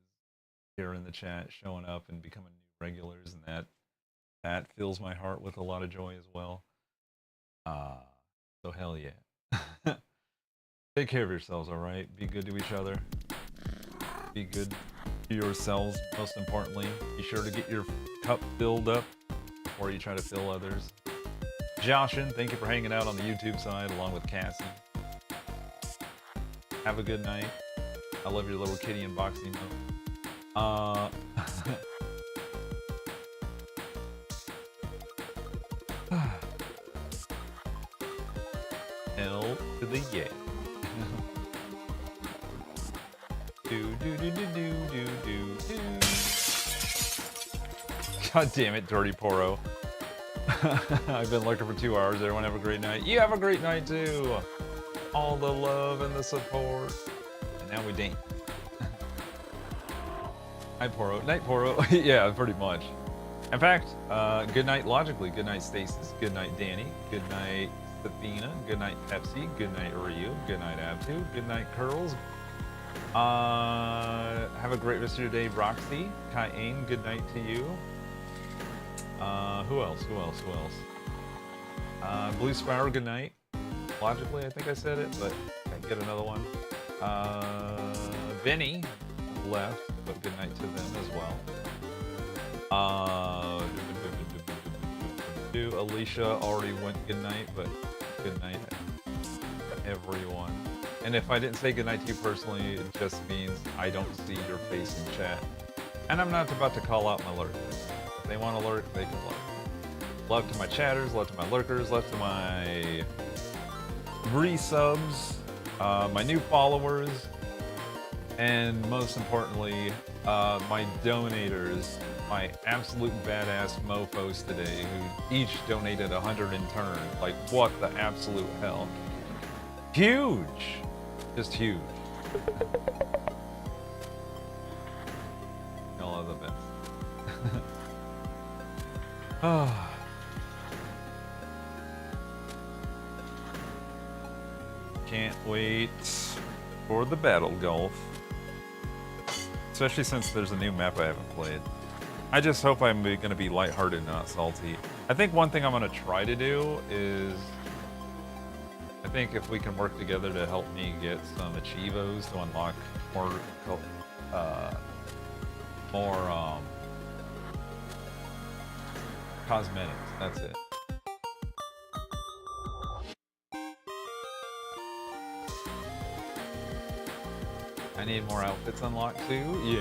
here in the chat showing up and becoming new regulars, and that fills my heart with a lot of joy as well. So hell yeah. Take care of yourselves, all right? Be good to each other. Be good to yourselves, most importantly. Be sure to get your cup filled up before you try to fill others. Joshin, thank you for hanging out on the YouTube side along with Cassie. Have a good night. I love your little kitty unboxing note. L to the yeah. do. God damn it, Dirty Poro. I've been lurking for 2 hours. Everyone have a great night. You have a great night too. All the love and the support. And now we dink. Hi Poro. Night Poro. Yeah, pretty much. In fact, good night Logically. Good night Stasis. Good night Danny. Good night Athena. Good night Pepsi. Good night Ryu. Good night Abtu. Good night Curls. Have a great rest of your day, Roxy. Cayenne, good night to you. Who else? Blue Spiral, good night. Logically, I think I said it, but I can get another one. Vinny left, but good night to them as well. Alicia already went good night, but good night everyone. And if I didn't say good night to you personally, it just means I don't see your face in chat. And I'm not about to call out my lurkers. If they want to lurk, they can lurk. Love to my chatters, love to my lurkers, love to my resubs, my new followers, and most importantly, my donators, my absolute badass mofos today, who each donated 100 in turn. Like, what the absolute hell? Huge! Just huge. Y'all are the best. Oh. Can't wait for the battle golf. Especially since there's a new map I haven't played. I just hope I'm going to be lighthearted, not salty. I think one thing I'm going to try to do is... I think if we can work together to help me get some achievos to unlock more... cosmetics. That's it. I need more outfits unlocked too? Yeah.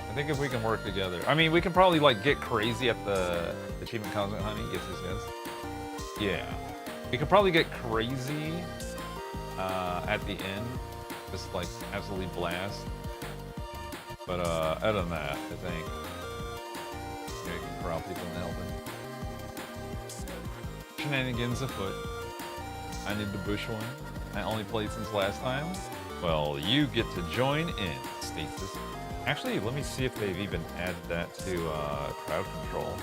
I think if we can work together. I mean, we can probably like get crazy at the achievement cosmic honey. Yes, yes, yes. Yeah. We could probably get crazy at the end. Just like absolutely blast. But other than that, I think we can corral people in helping. Shenanigans afoot. I need the bush one. I only played since last time. Well, you get to join in, Stasis. Actually, let me see if they've even added that to crowd control.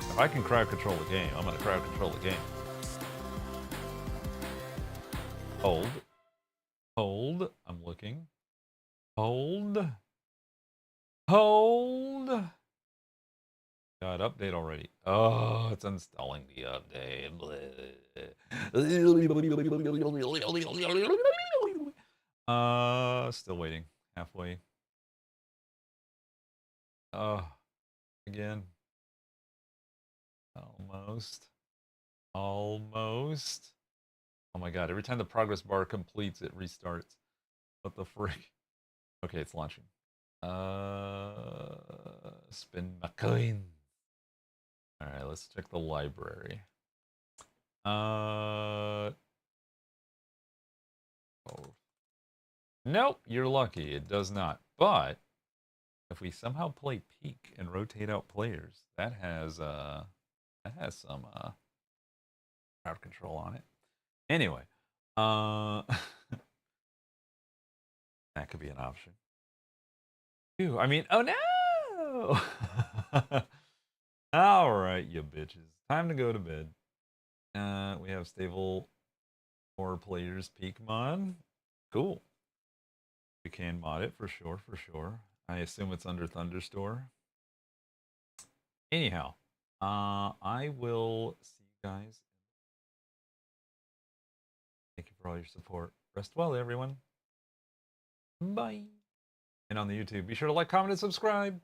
If I can crowd control the game, I'm gonna crowd control the game. Hold. Hold. I'm looking. Hold. Hold. God, update already. Oh, it's installing the update. Still waiting. Halfway. Again. Almost. Almost. Oh my god, every time the progress bar completes, it restarts. What the frick? Okay, it's launching. Spin my coin. Alright, let's check the library. Oh. Nope, you're lucky. It does not. But if we somehow play peek and rotate out players, that has some crowd control on it. Anyway, that could be an option. Ew, I mean, oh no! All right, you bitches. Time to go to bed. We have stable 4 players peak mod. Cool. We can mod it for sure, for sure. I assume it's under Thunderstore. Anyhow, I will see you guys. Thank you for all your support. Rest well, everyone. Bye. And on the YouTube, be sure to like, comment, and subscribe.